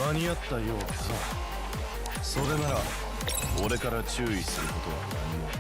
間に合ったようだな。それなら俺から注意することは何も。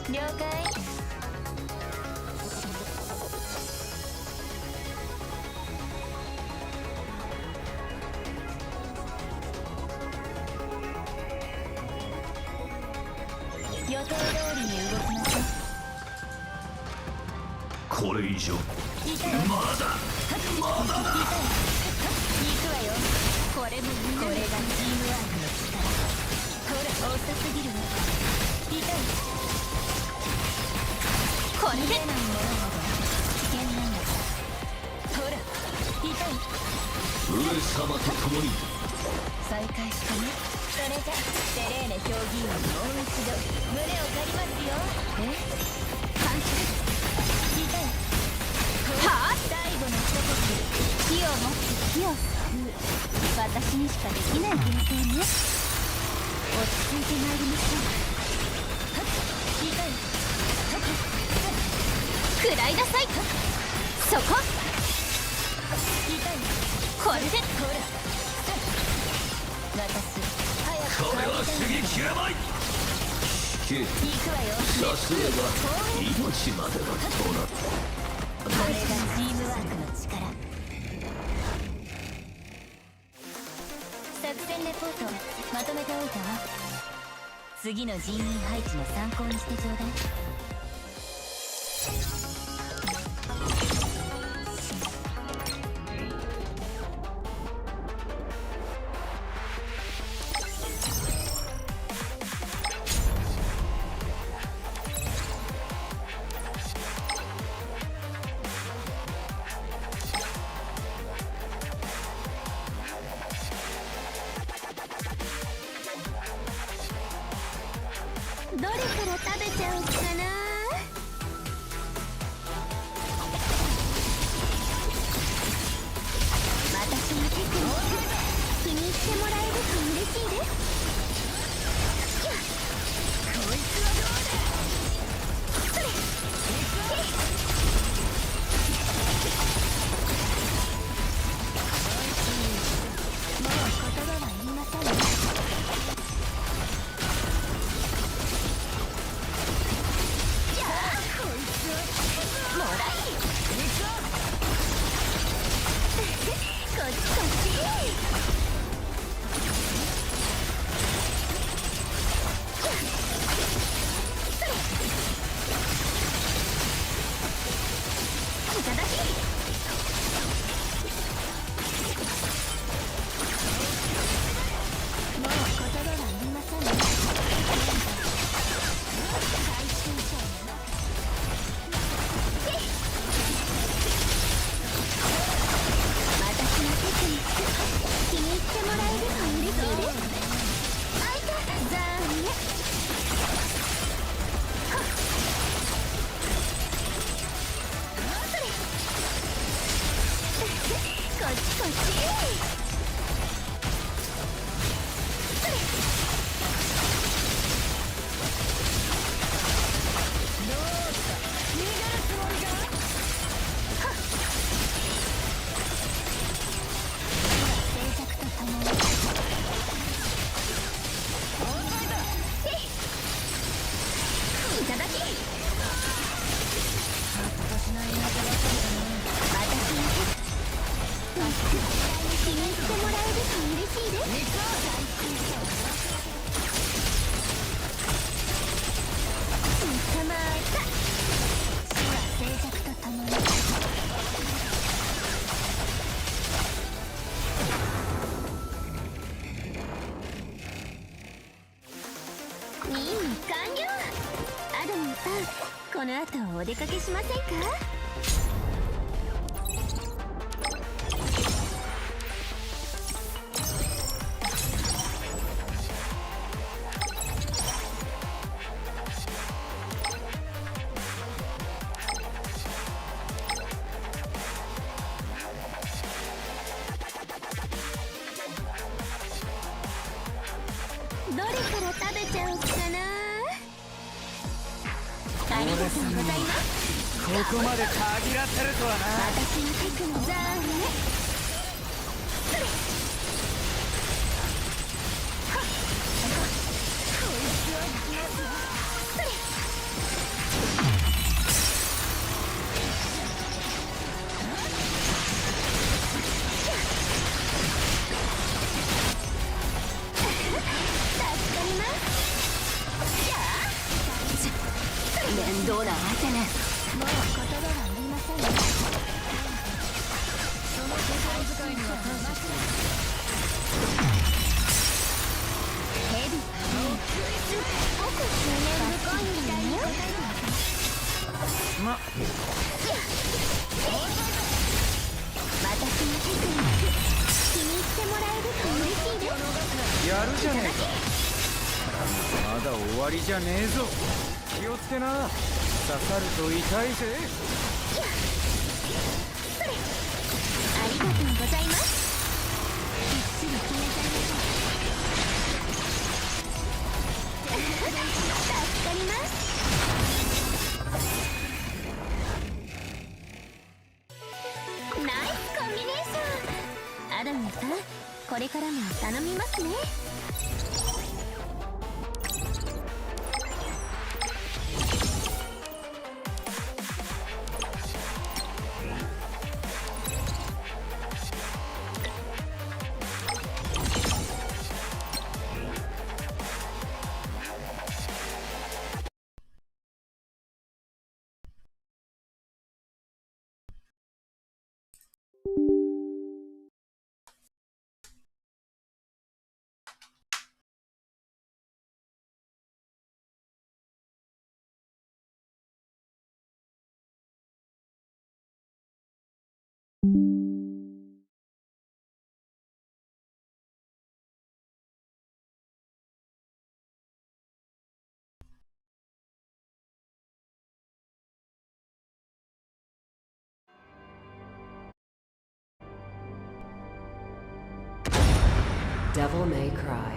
了解。予定通りに動きましょう。これ以上まだ行くわよ。これがチームワークの力。ほら、遅すぎるわ。痛い。これでないものほど危険なんだ。ほら、痛い。上様と共に再開したね。それじゃセレーネ評議員にもう一度胸を借りますよ。反射。痛い。はあ、最後の一口。火を持って火を救う。私にしかできない現象ね。落ち着いてまいりましょう。痛い。食らいなさい。そこ。痛い。これでほら。私早くこれは過ぎきらない。聞け、行くわよ。さすれば命まではとなった。これがチームワークの力。作戦レポートまとめておいたわ。次の人員配置の参考にしてちょうだい。どれから食べちゃおうかな。私のテクニック気に入ってもらえると嬉しいです。こいつはどうだ。それ。もう言葉はいりませんね。こっち。この後お出かけしませんか？どれから食べちゃおうかな。ありがとうございます。ここまでたぎらせるとはな。私のテクのザーね。面倒な相手ね。もう言葉はいりませんね。その世界使いには感謝してる。ヘビすっごく執念深いんだよ。私のテクニック気に入ってもらえると嬉しいです。やるじゃねえか。まだ終わりじゃねえぞ。気をつけな。刺さると痛いぜ。ありがとうございます。きっちり決めちゃいましょう。助かります。ナイスコンビネーション。アダムさん、これからも頼みますね。Devil May Cry.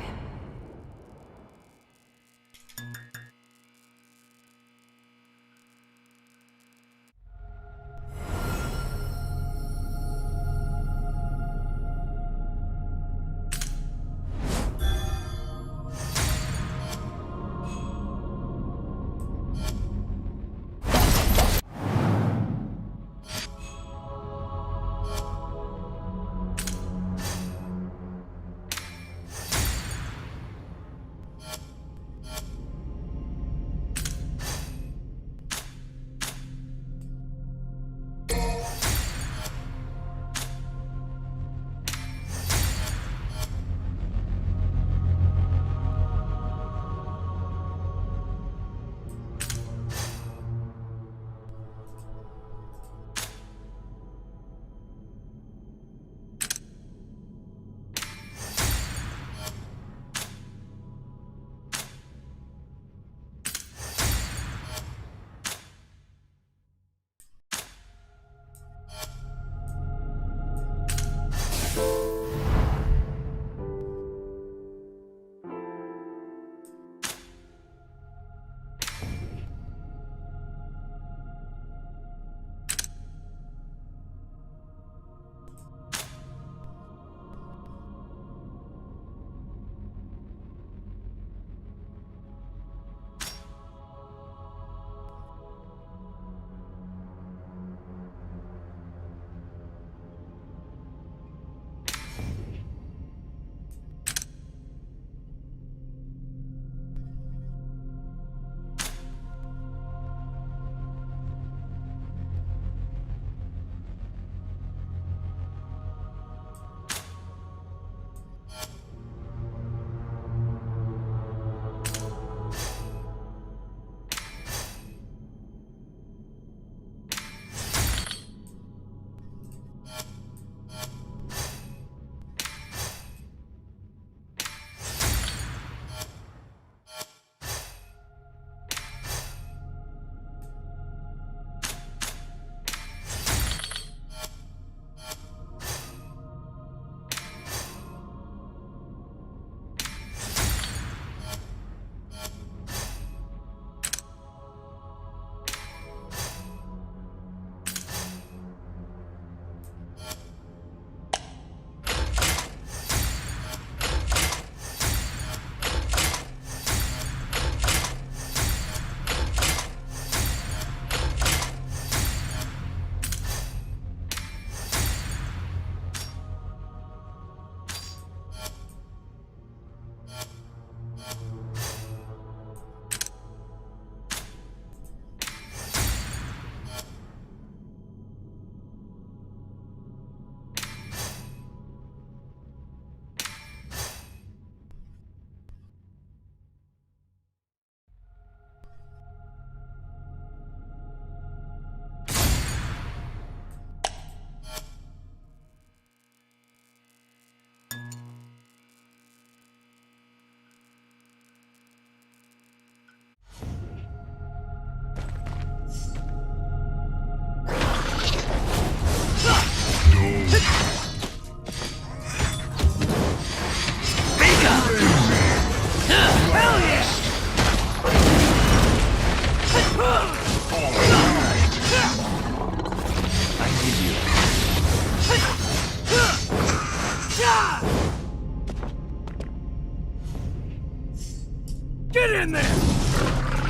Get in there!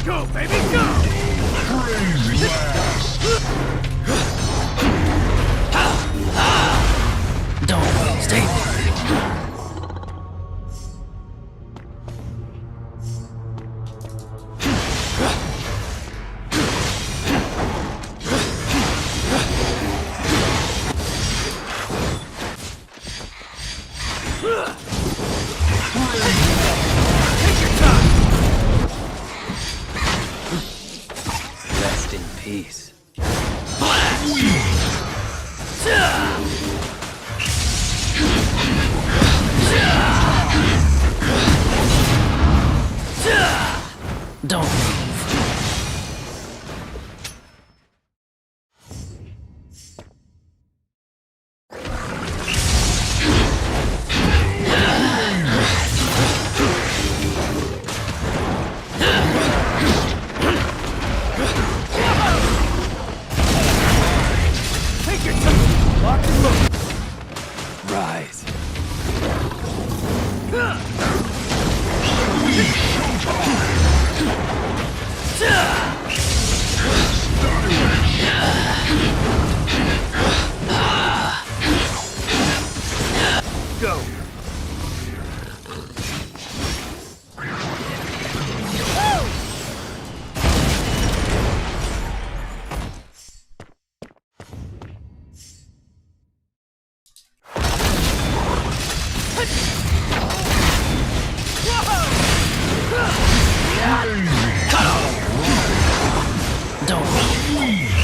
Go, baby, go! Crazy Don't stay there. Rest in peace. Don't move. Take your time! Lock and load! Rise. Go! Don't move.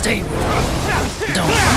Stay with me. Don't.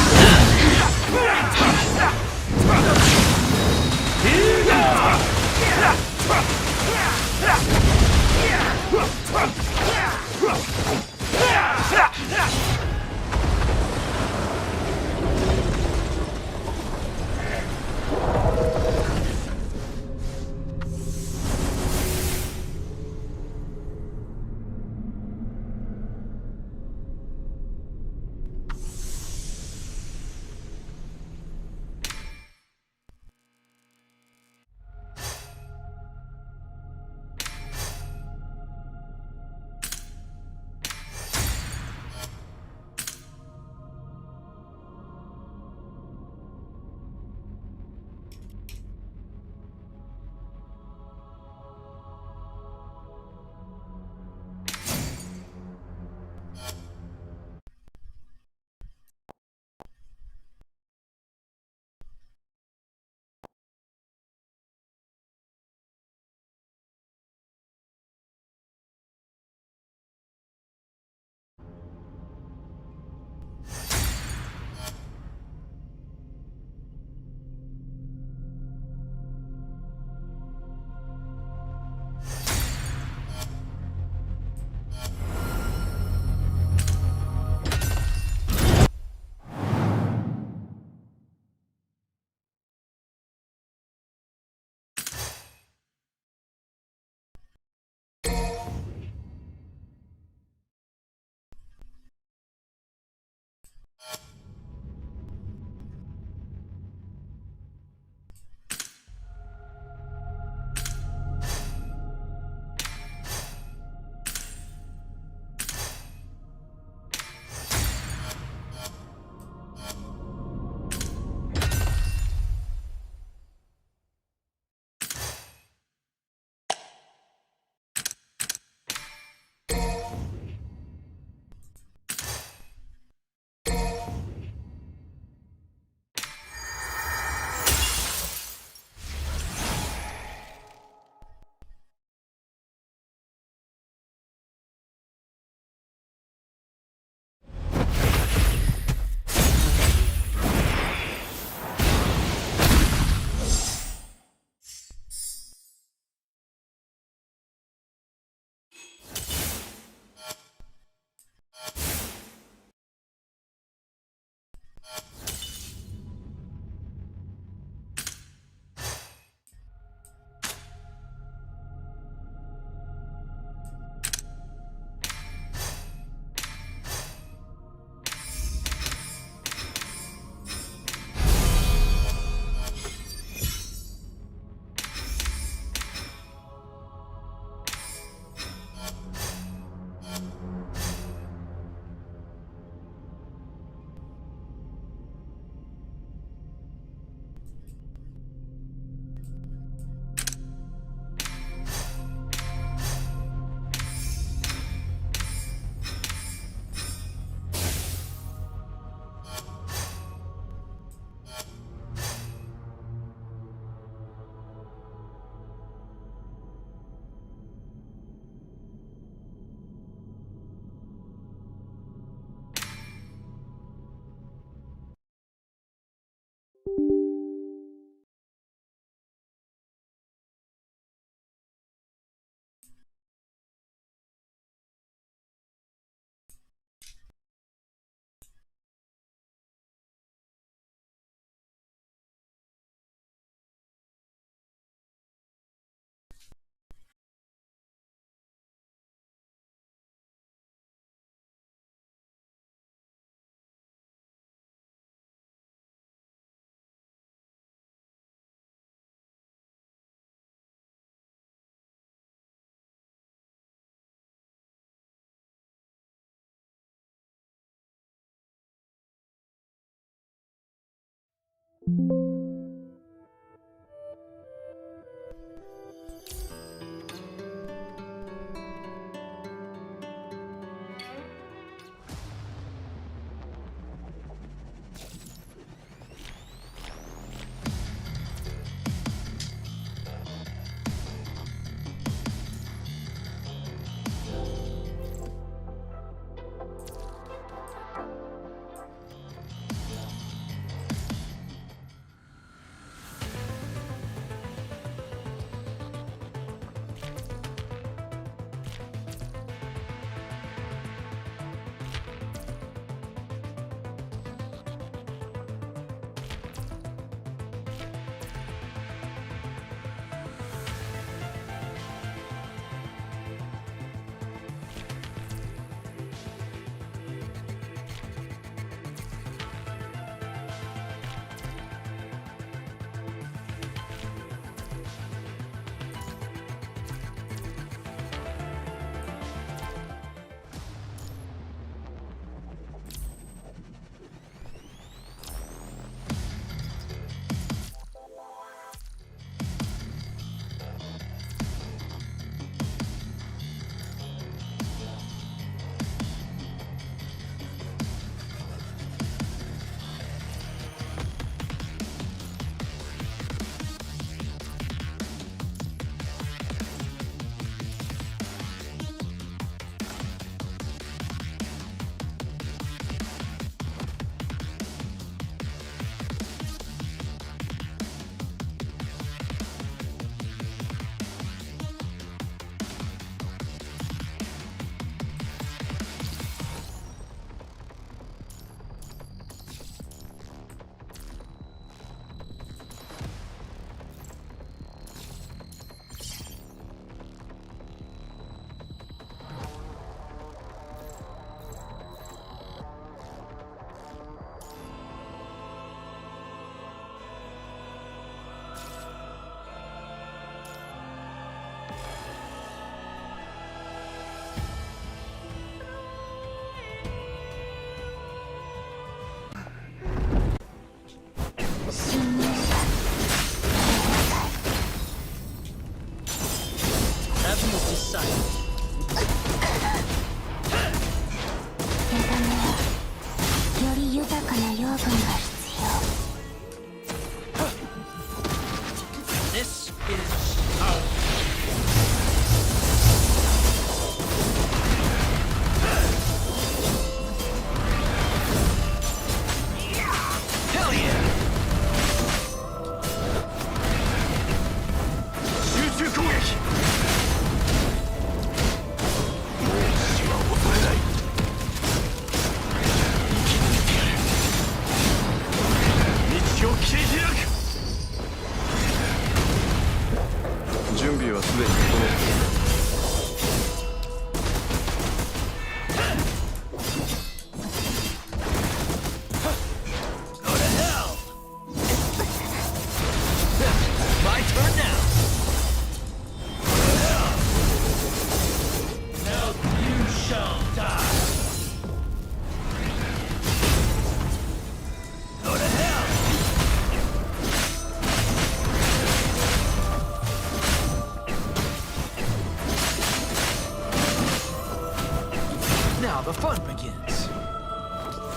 The fun begins.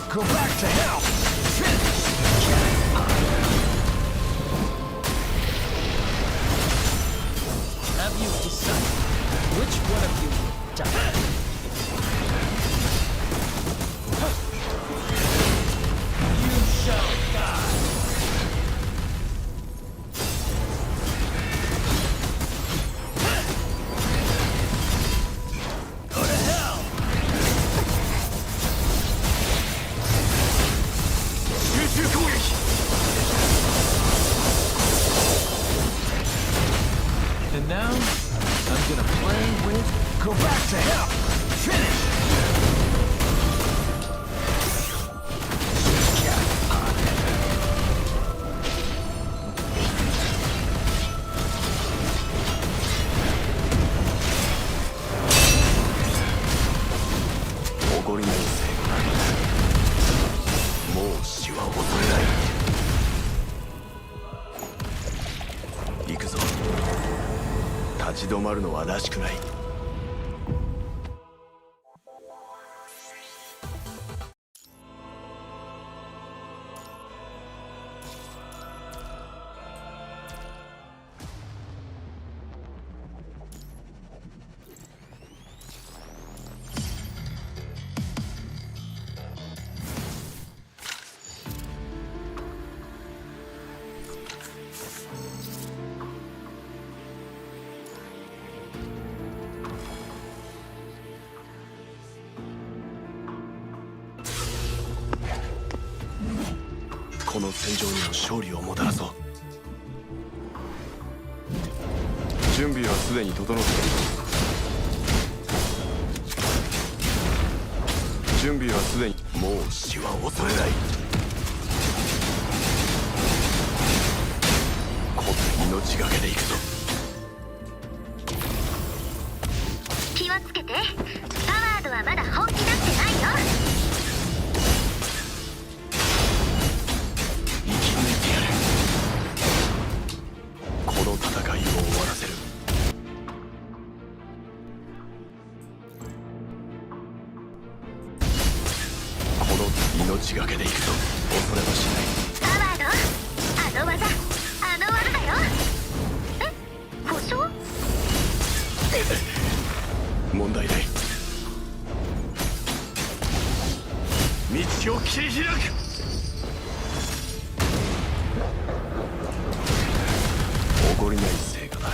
Go back to hell! Finish! Have you decided which one of you will die? You shall die! Go to hell! And now, I'm gonna play with... Go back to hell! Finish! 止まるのはらしくない。この戦場にも勝利をもたらそう。準備はすでに整っている。準備はすでに。もう死は恐れない。命がけでいくぞ。気をつけて。パワードはまだ本気出してないよ。生き抜いてやる。この戦いを終わらせる。この命がけでいくぞ。恐れはしない。パワード、あの技、あの技だよ。え、故障？問題ない。道を切り開く。おごりない成果だ。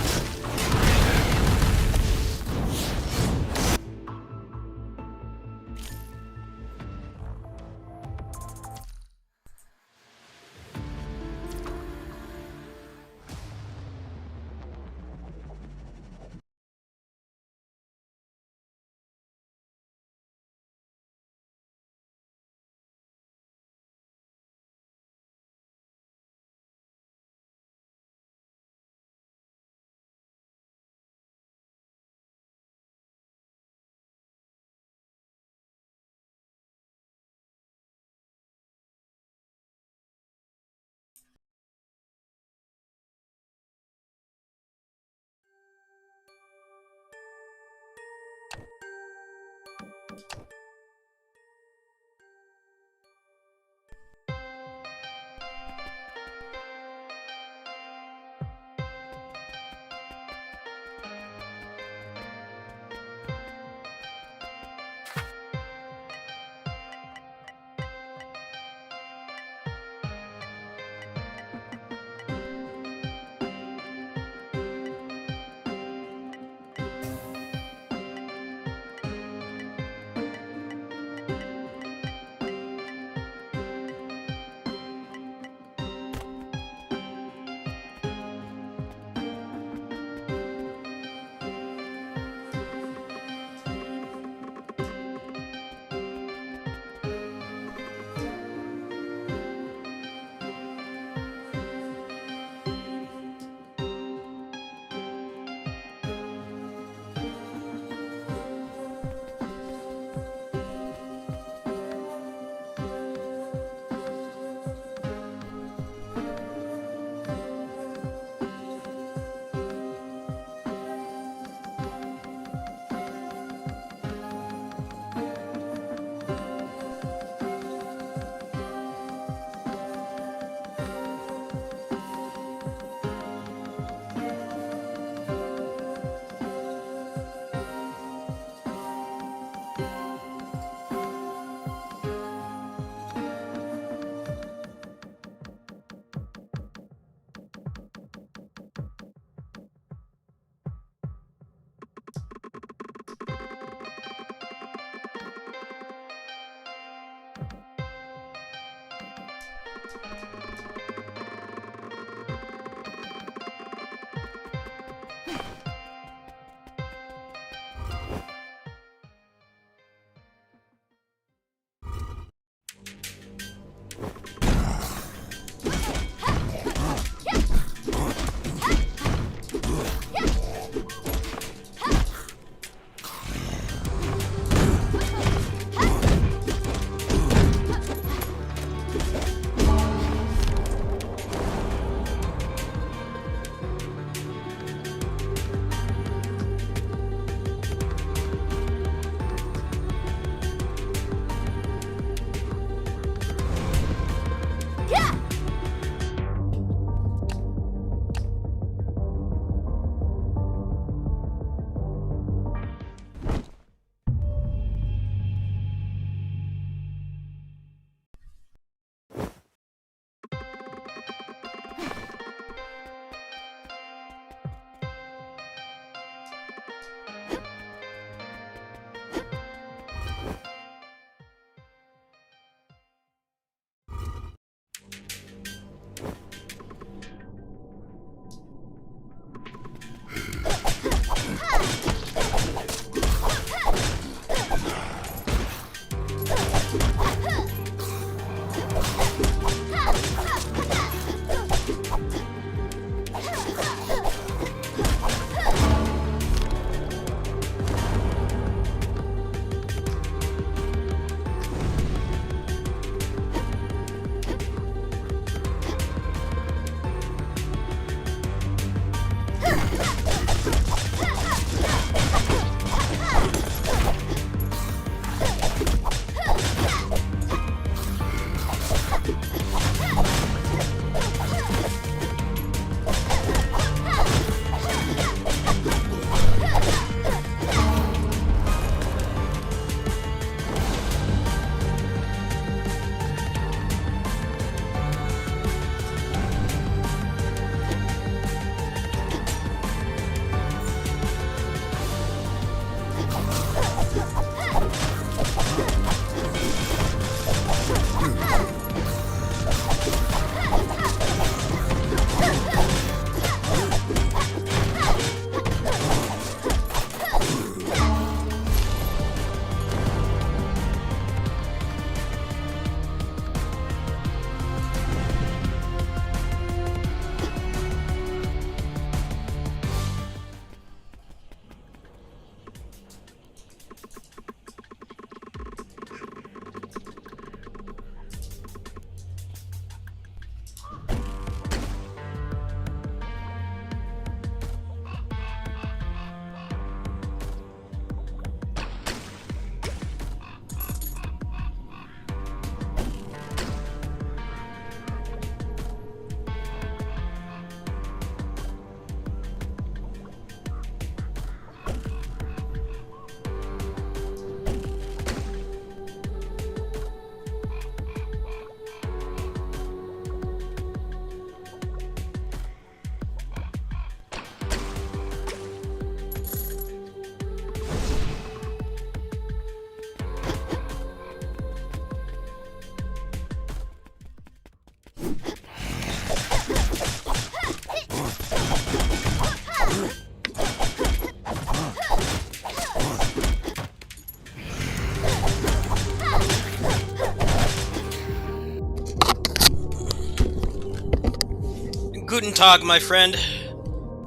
Guten Tag, my friend.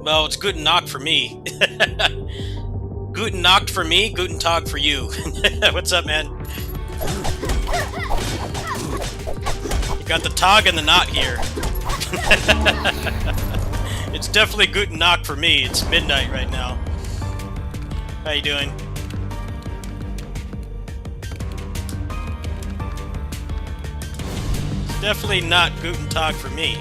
Well, it's Guten Nacht for me. Guten Nacht for me, Guten Tag for you. What's up, man? You got the Tag and the Nacht here. It's definitely Guten Nacht for me. It's midnight right now. How you doing? It's definitely not Guten Tag for me.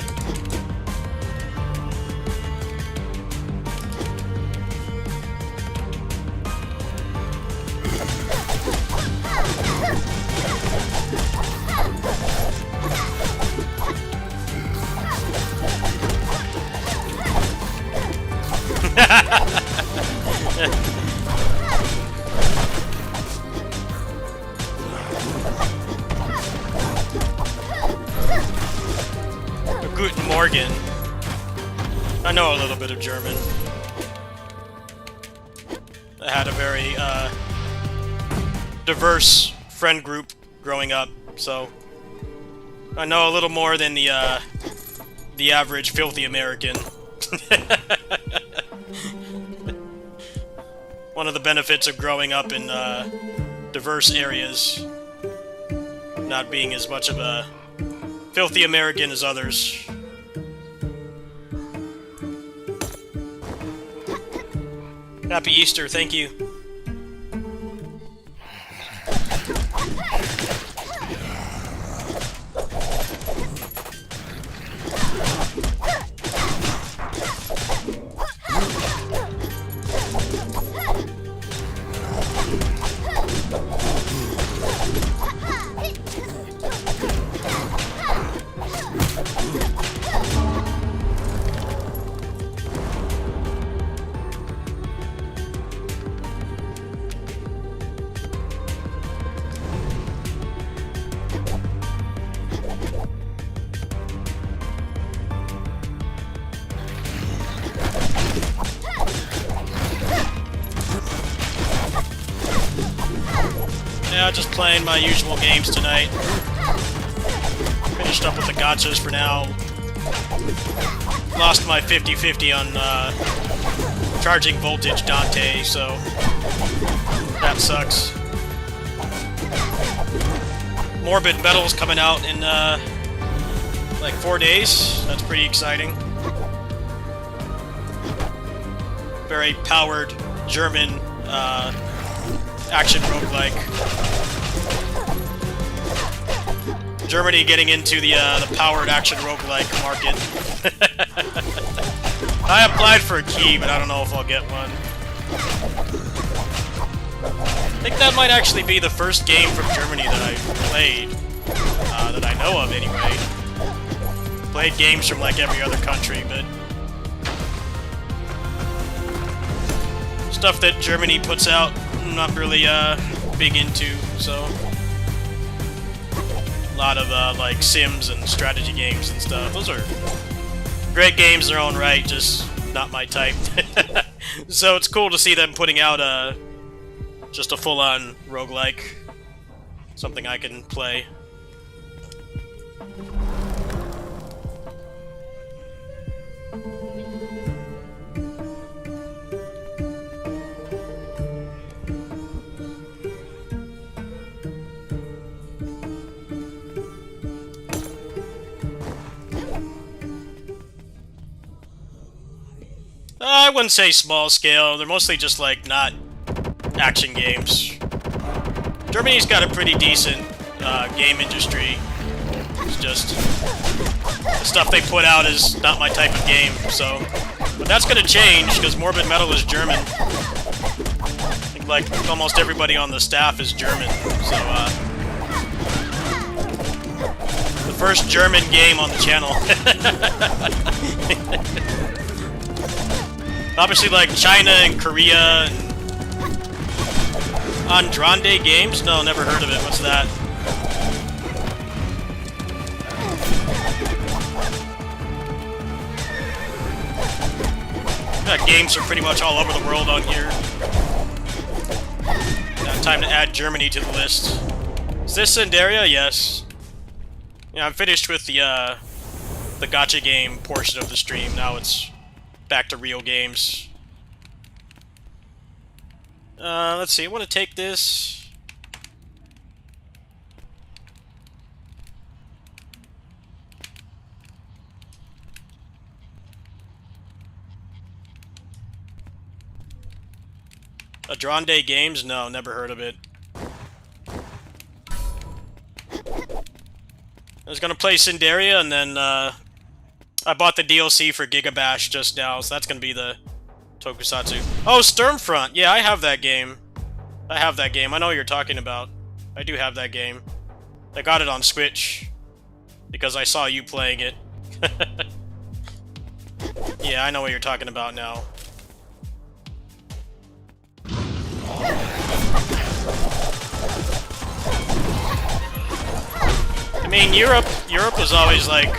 Guten Morgen. I know a little bit of German. I had a very diverse friend group growing up, so I know a little more than the average filthy American. One of the benefits of growing up in diverse areas, not being as much of a filthy American as others. Happy Easter, thank you. Yeah, just playing my usual games tonight. Finished up with the gachas for now. Lost my 50-50 on charging voltage Dante, so that sucks. Morbid Metal's coming out in like 4 days. That's pretty exciting. Very powered German action roguelike. Germany getting into the powered action roguelike market. I applied for a key, but I don't know if I'll get one. I think that might actually be the first game from Germany that I played, that I know of anyway. Played games from like every other country, but stuff that Germany puts out, I'm not really big into, so a lot of like Sims and strategy games and stuff. Those are great games in their own right, just not my type. So it's cool to see them putting out just a full-on roguelike, something I can play. I wouldn't say small scale. They're mostly just like not action games. Germany's got a pretty decent game industry. It's just the stuff they put out is not my type of game. So, but that's gonna change because Morbid Metal is German. I think like almost everybody on the staff is German. So the first German game on the channel. Obviously, like China and Korea and Andrande Games? No, never heard of it. What's that? Got games are pretty much all over the world on here. Now, time to add Germany to the list. Is this Sandaria? Yes. Yeah, I'm finished with the the gacha game portion of the stream. Now it's back to real games. Let's see, I want to take this. Adronde Games? No, never heard of it. I was gonna play Cinderia, and then I bought the DLC for Gigabash just now, so that's gonna be the tokusatsu. Oh, Stormfront! Yeah, I have that game. I have that game. I know what you're talking about. I do have that game. I got it on Switch because I saw you playing it. Yeah, I know what you're talking about now. I mean, Europe was always like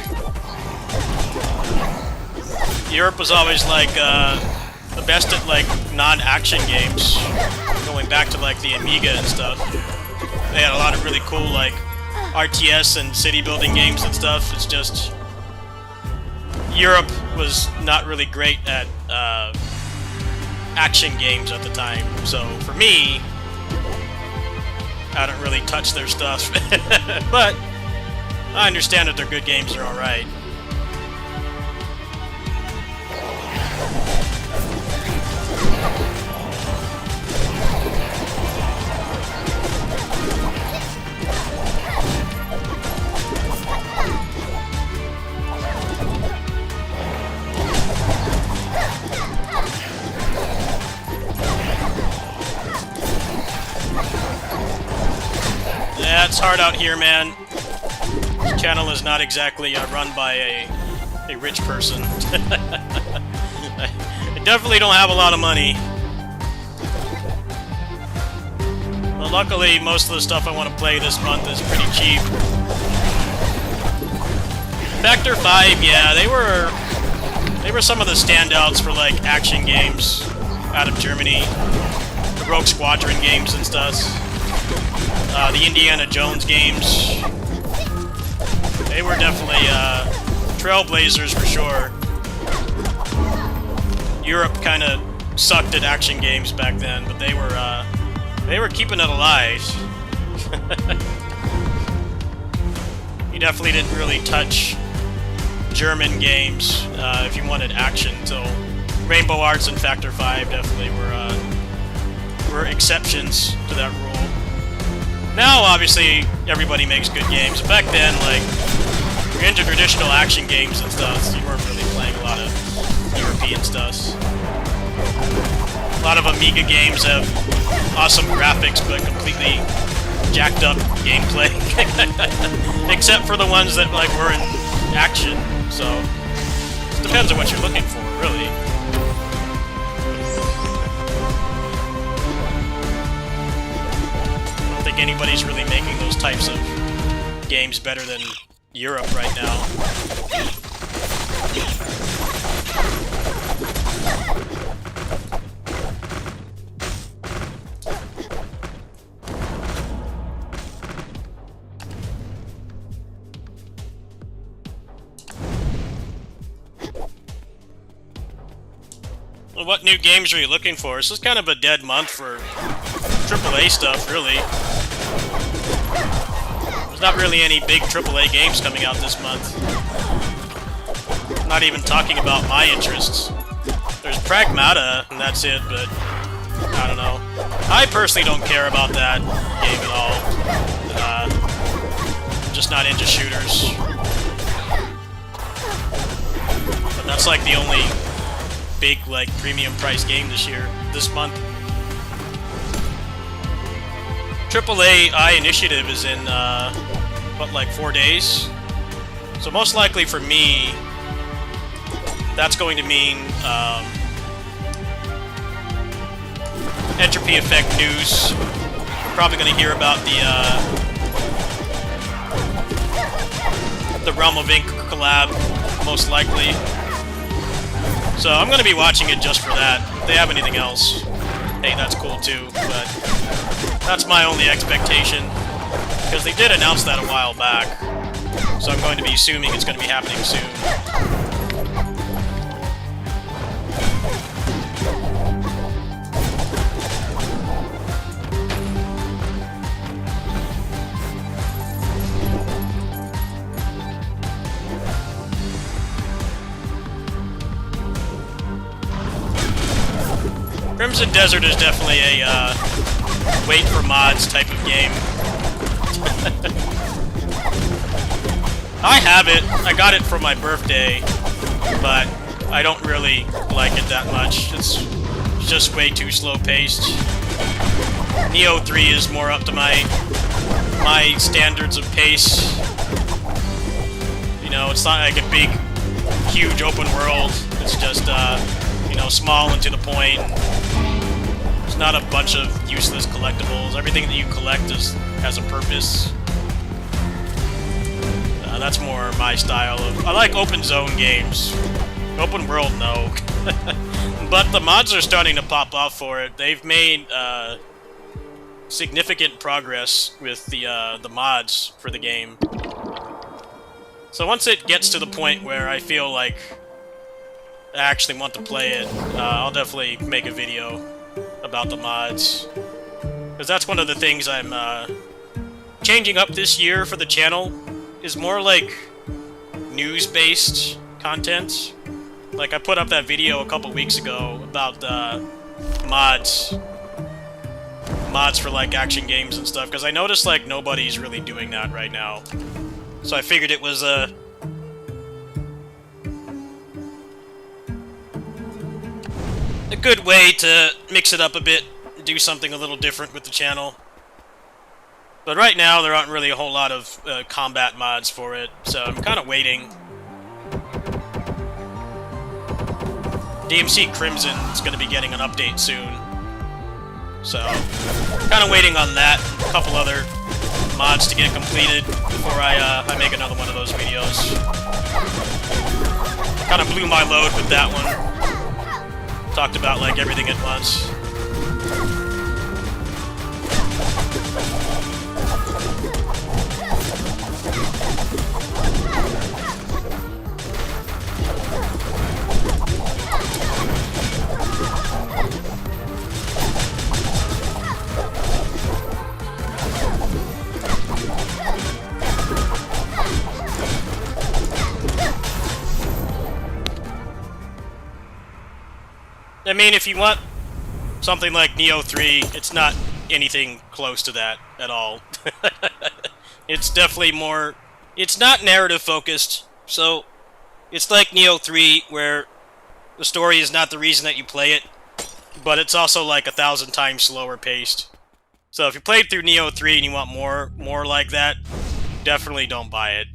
the best at like non-action games, going back to like the Amiga and stuff. They had a lot of really cool like RTS and city building games and stuff. It's just Europe was not really great at action games at the time. So for me, I don't really touch their stuff. But I understand that they're good games, they're alright. Yeah, it's hard out here, man. This channel is not exactly run by a rich person. I definitely don't have a lot of money. Well, luckily, most of the stuff I want to play this month is pretty cheap. Factor 5, yeah, they were some of the standouts for like action games out of Germany. The Rogue Squadron games and stuff. The Indiana Jones games. They were definitely trailblazers for sure. Europe kind of sucked at action games back then, but they were keeping it alive. You definitely didn't really touch German games if you wanted action. So Rainbow Arts and Factor 5 definitely were exceptions to that rule. Now, obviously, everybody makes good games. Back then, like, if you're into traditional action games and stuff, you weren't really playing a lot of European stuff. A lot of Amiga games have awesome graphics, but completely jacked up gameplay. Except for the ones that, like, were in action. So, it depends on what you're looking for, really. I don't think anybody's really making those types of games better than Europe right now. Well, what new games are you looking for? This is kind of a dead month for AAA stuff, really. There's not really any big AAA games coming out this month. I'm not even talking about my interests. There's Pragmata, and that's it, but I don't know. I personally don't care about that game at all. I'm just not into shooters. But that's like the only big, like, premium price game this month. AAA Initiative is in, what, like 4 days? So most likely for me, that's going to mean, Entropy Effect news. You're probably going to hear about the Realm of Ink collab, most likely. So I'm going to be watching it just for that. If they have anything else, hey, that's cool too, but that's my only expectation, because they did announce that a while back. So I'm going to be assuming it's going to be happening soon. Crimson Desert is definitely a wait for mods type of game. I have it. I got it for my birthday, but I don't really like it that much. It's just way too slow paced. Neo 3 is more up to my standards of pace. You know, it's not like a big, huge open world. It's just you know, small and to the point. It's not a bunch of useless collectibles. Everything that you collect has a purpose. That's more my style of... I like open zone games. Open world, no. But the mods are starting to pop off for it. They've made significant progress with the mods for the game. So once it gets to the point where I feel like I actually want to play it, I'll definitely make a video about the mods. Because that's one of the things I'm changing up this year for the channel, is more like news-based content. Like I put up that video a couple weeks ago about mods for like action games and stuff, because I noticed like nobody's really doing that right now. So I figured it was a good way to mix it up a bit, do something a little different with the channel. But right now, there aren't really a whole lot of combat mods for it, so I'm kind of waiting. DMC Crimson is going to be getting an update soon. So, kind of waiting on that, a couple other mods to get completed before I make another one of those videos. Kind of blew my load with that one. Talked about, like, everything at once. I mean, if you want something like Neo 3, it's not anything close to that at all. It's definitely more... It's not narrative-focused, so it's like Neo 3, where the story is not the reason that you play it, but it's also like 1,000 times slower paced. So if you played through Neo 3 and you want more like that, definitely don't buy it.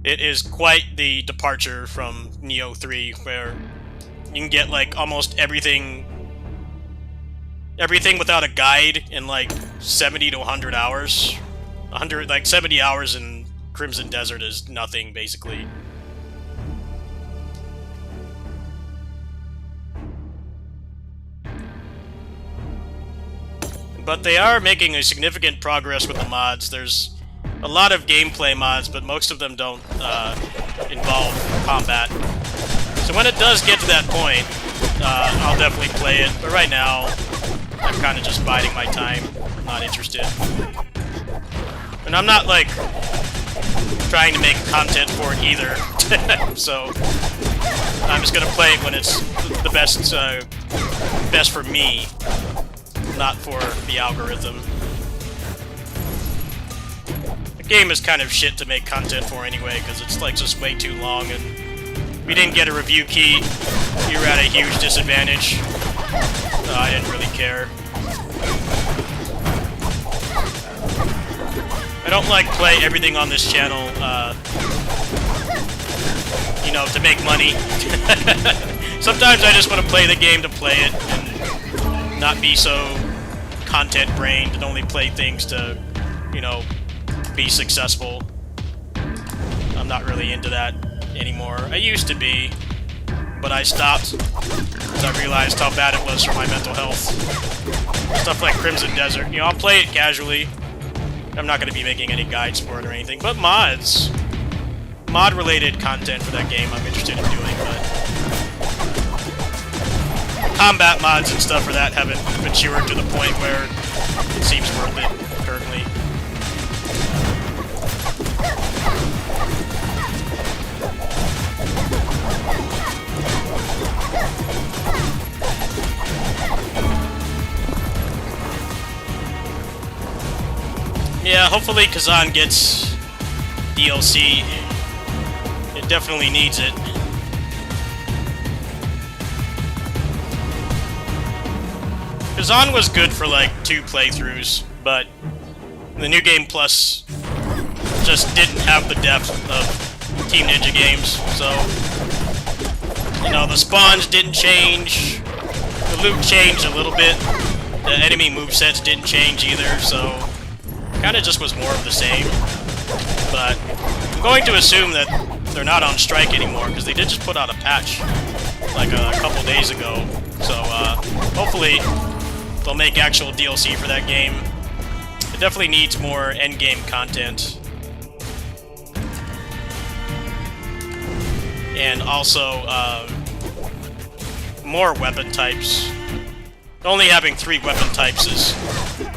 It is quite the departure from Neo 3, where you can get like almost everything without a guide in like 70 to 100 hours. 70 hours in Crimson Desert is nothing, basically. But they are making a significant progress with the mods. There's a lot of gameplay mods, but most of them don't involve combat. So when it does get to that point, I'll definitely play it. But right now, I'm kind of just biding my time. I'm not interested. And I'm not, like, trying to make content for it either. So I'm just gonna play it when it's the best for me, not for the algorithm. Game is kind of shit to make content for anyway, because it's like just way too long, and we didn't get a review key. You were at a huge disadvantage. I didn't really care. I don't like play everything on this channel, you know, to make money. Sometimes I just want to play the game to play it, and not be so content-brained, and only play things to, you know, be successful. I'm not really into that anymore. I used to be, but I stopped because I realized how bad it was for my mental health. Stuff like Crimson Desert, you know, I'll play it casually. I'm not going to be making any guides for it or anything, but mods. Mod-related content for that game I'm interested in doing, but combat mods and stuff for that haven't matured to the point where it seems worth it currently. Yeah, hopefully Kazan gets DLC. It definitely needs it. Kazan was good for like 2 playthroughs, but the New Game Plus just didn't have the depth of Team Ninja games, so... You know, the spawns didn't change, the loot changed a little bit, the enemy movesets didn't change either, so... Kinda just was more of the same. But I'm going to assume that they're not on strike anymore, because they did just put out a patch like a couple days ago. So hopefully they'll make actual DLC for that game. It definitely needs more endgame content. And also more weapon types. Only having 3 weapon types is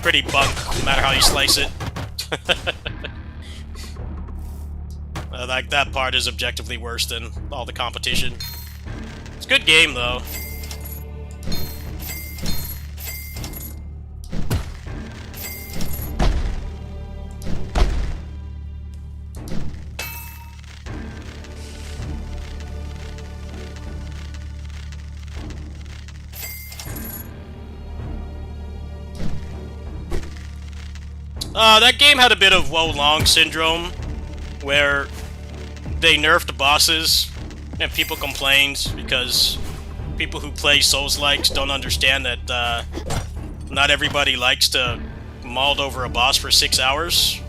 pretty bunk, no matter how you slice it. Like, that part is objectively worse than all the competition. It's a good game, though. That game had a bit of Wo Long syndrome, where they nerfed bosses, and people complained because people who play Souls-likes don't understand that not everybody likes to mauled over a boss for 6 hours.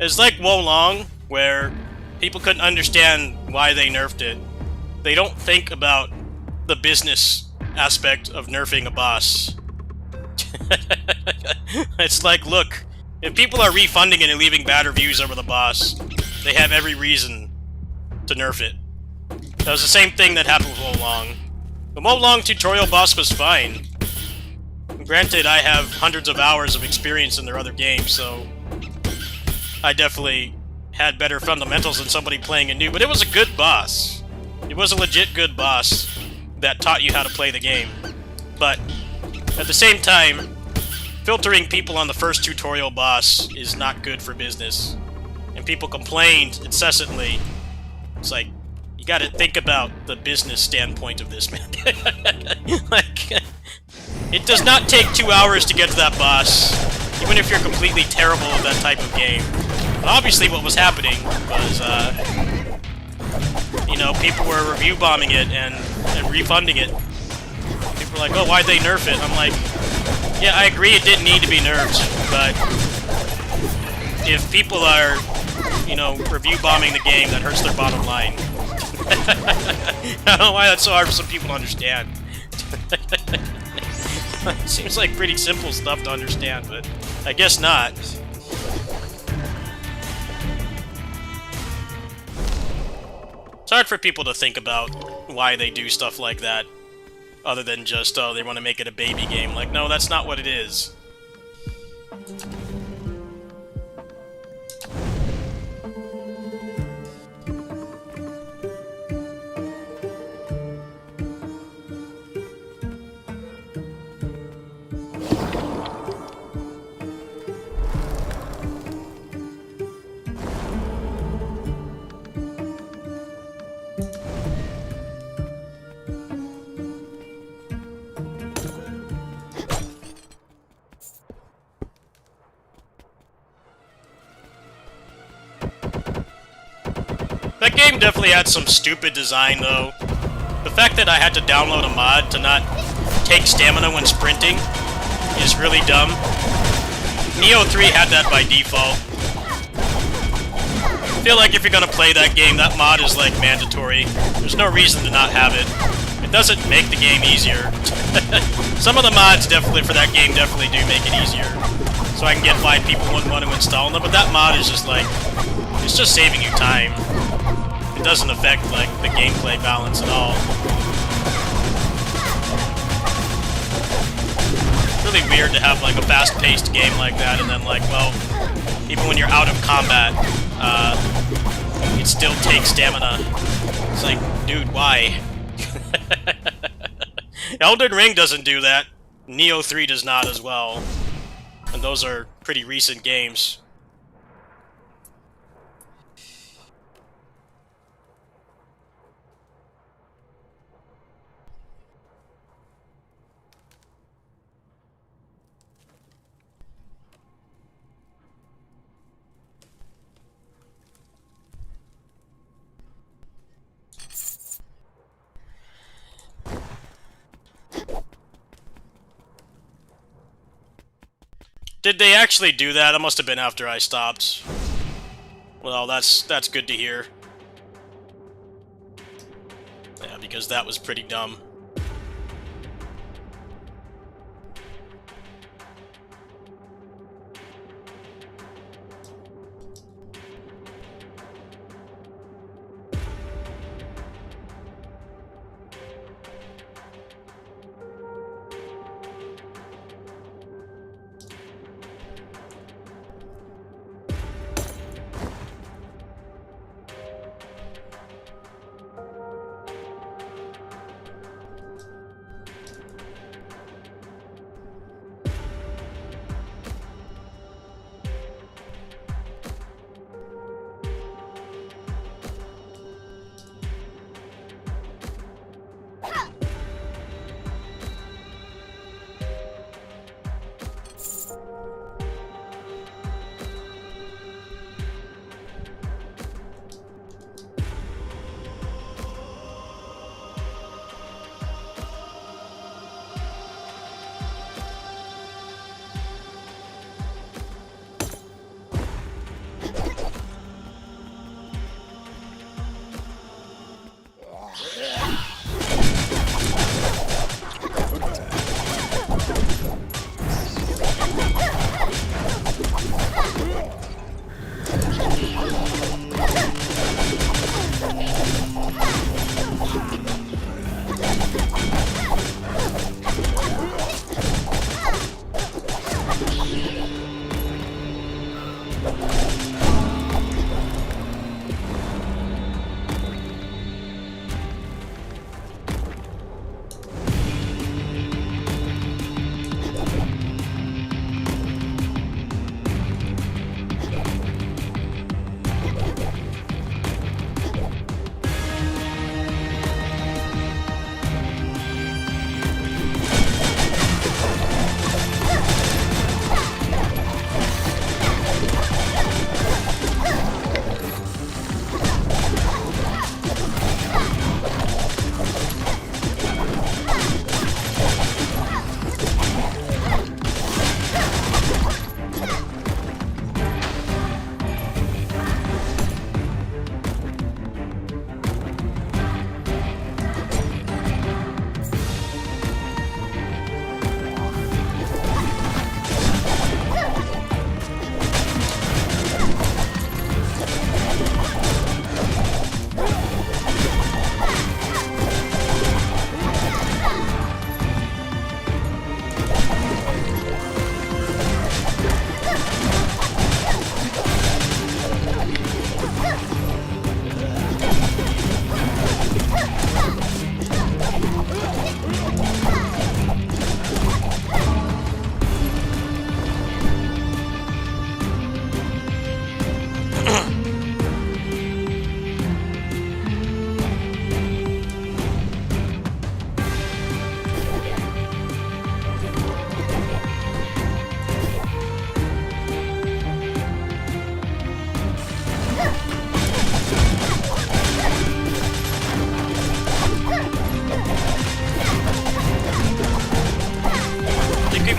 It's like Wo Long, where people couldn't understand why they nerfed it. They don't think about the business aspect of nerfing a boss. It's like, look, if people are refunding it and leaving bad reviews over the boss, they have every reason to nerf it. That was the same thing that happened with Wo Long. The Wo Long tutorial boss was fine. Granted, I have hundreds of hours of experience in their other games, so I definitely had better fundamentals than somebody playing it new, but it was a good boss. It was a legit good boss that taught you how to play the game. But at the same time, filtering people on the first tutorial boss is not good for business. And people complained incessantly. It's like, you gotta think about the business standpoint of this, man. Like, it does not take 2 hours to get to that boss, even if you're completely terrible at that type of game. But obviously what was happening was, you know, people were review bombing it and refunding it. People were like, oh, why'd they nerf it? I'm like, yeah, I agree it didn't need to be nerfed, but if people are, you know, review bombing the game, that hurts their bottom line. I don't know why that's so hard for some people to understand. Seems like pretty simple stuff to understand, but I guess not. It's hard for people to think about why they do stuff like that, other than just, oh, they want to make it a baby game. Like, no, that's not what it is. That game definitely had some stupid design, though. The fact that I had to download a mod to not take stamina when sprinting is really dumb. Neo 3 had that by default. I feel like if you're gonna play that game, that mod is, like, mandatory. There's no reason to not have it. It doesn't make the game easier. Some of the mods definitely for that game definitely do make it easier. so I can get 5 people when want to install them. But that mod is just like, it's just saving you time. It doesn't affect like the gameplay balance at all. Really weird to have like a fast-paced game like that, and then like, well, even when you're out of combat, it still takes stamina. It's like, dude, why? Elden Ring doesn't do that. Neo 3 does not as well. And those are pretty recent games. Did they actually do that? It must have been after I stopped. Well, that's good to hear. Yeah, because that was pretty dumb.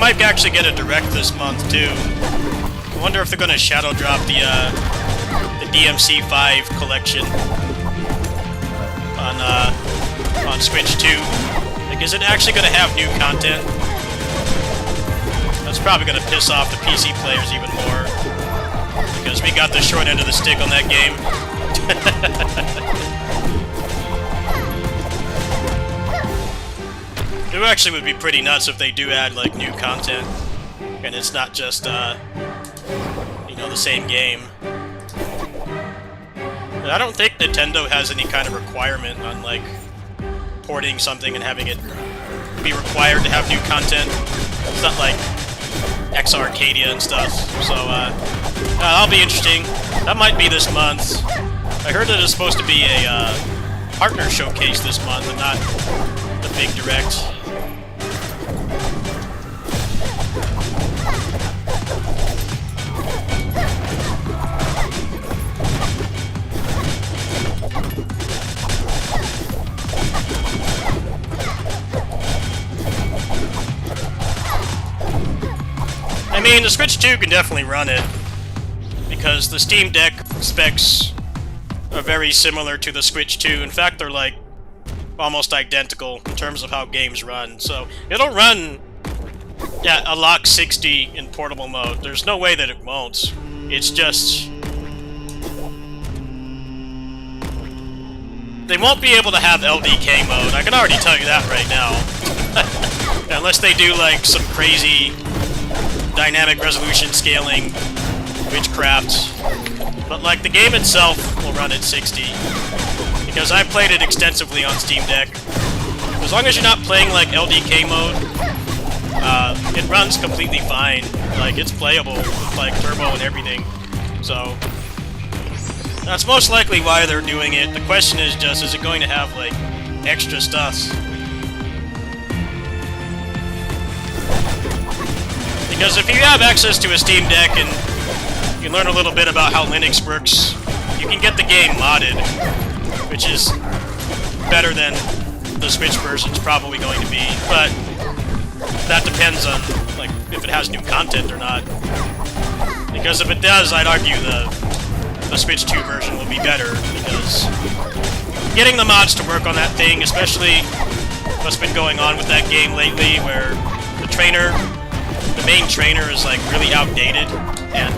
might actually get a direct this month too. I wonder if they're gonna shadow drop the DMC5 collection on Switch 2. Like, is it actually gonna have new content? It's probably gonna piss off the PC players even more, because we got the short end of the stick on that game. It actually would be pretty nuts if they do add, like, new content, and it's not just, you know, the same game. But I don't think Nintendo has any kind of requirement on, like, porting something and having it be required to have new content. It's not like X Arcadia and stuff, so, that'll be interesting. That might be this month. I heard that it's supposed to be a, partner showcase this month and not the big direct. I mean, the Switch 2 can definitely run it, because the Steam Deck specs are very similar to the Switch 2. In fact, they're like almost identical in terms of how games run. So it'll run, yeah, a lock 60 in portable mode. There's no way that it won't. It's just they won't be able to have LDK mode. I can already tell you that right now. Unless they do like some crazy dynamic resolution scaling witchcraft. But like the game itself will run at 60. Because I played it extensively on Steam Deck. As long as you're not playing like LDK mode, it runs completely fine. Like it's playable with like turbo and everything. So that's most likely why they're doing it. The question is just, is it going to have like extra stuff? Because if you have access to a Steam Deck and you learn a little bit about how Linux works, you can get the game modded, which is better than the Switch version's probably going to be, but that depends on like if it has new content or not. Because if it does, I'd argue the Switch 2 version will be better, because getting the mods to work on that thing, especially what's been going on with that game lately, where the main trainer is like really outdated, and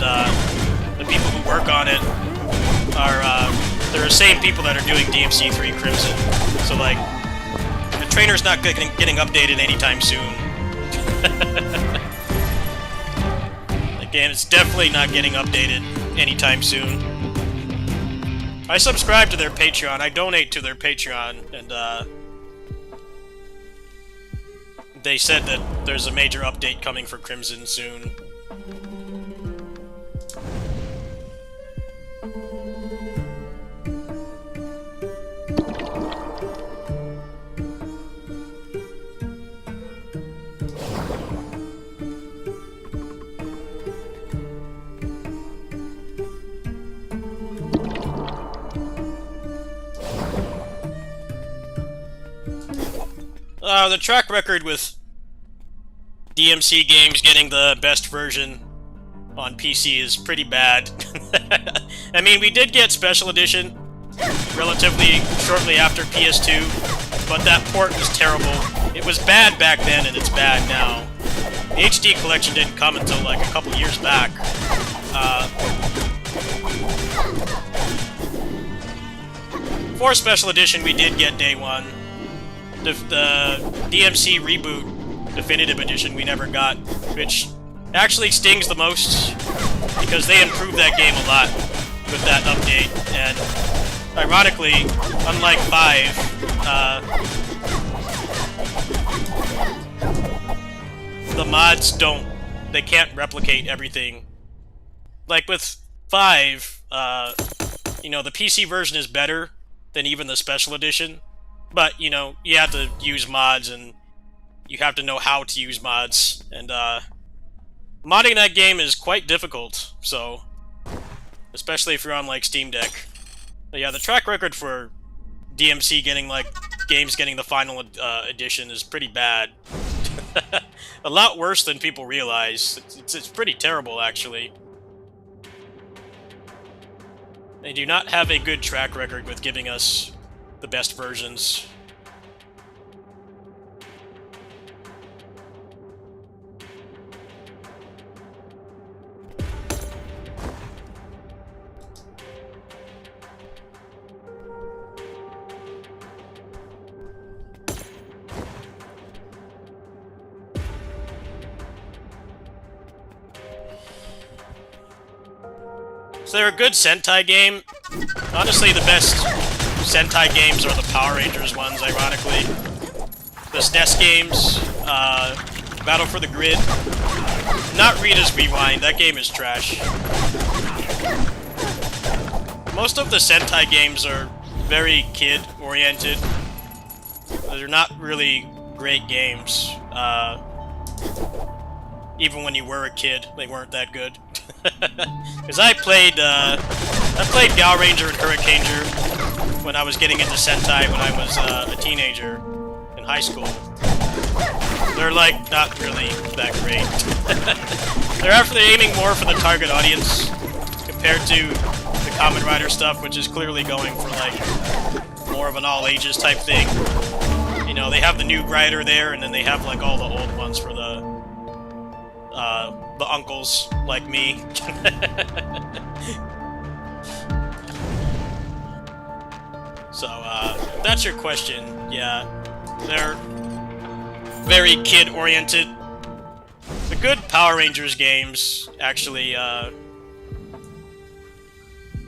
the people who work on it are they're the same people that are doing DMC3 Crimson. So like the trainer's not getting updated anytime soon. The game is definitely not getting updated anytime soon. I subscribe to their Patreon. I donate to their Patreon, and they said that there's a major update coming for Crimson soon. The track record with DMC games getting the best version on PC is pretty bad. I mean, we did get Special Edition relatively shortly after PS2, but that port was terrible. It was bad back then, and it's bad now. The HD collection didn't come until like a couple years back. For Special Edition, we did get day one. The DMC Reboot Definitive Edition we never got, which actually stings the most, because they improved that game a lot with that update, and ironically, unlike 5, the mods they can't replicate everything. Like with 5, you know, the PC version is better than even the Special Edition, but, you know, you have to use mods, and you have to know how to use mods, and, modding that game is quite difficult, so, especially if you're on, like, Steam Deck. But yeah, the track record for DMC getting, like, games getting the final, edition is pretty bad. A lot worse than people realize. It's pretty terrible, actually. They do not have a good track record with giving us the best versions. So they're a good Sentai game. Honestly, the best Sentai games are the Power Rangers ones, ironically. The SNES games, Battle for the Grid. Not Rita's Rewind, that game is trash. Most of the Sentai games are very kid-oriented. They're not really great games. Even when you were a kid, they weren't that good. Because I played Gal Ranger and Hurricaneger when I was getting into Sentai when I was a teenager in high school. They're like not really that great. They're aiming more for the target audience compared to the Kamen Rider stuff, which is clearly going for like more of an all ages type thing. You know, they have the new Rider there, and then they have like all the old ones for the uncles like me. So, that's your question. Yeah, they're very kid-oriented. The good Power Rangers games, actually,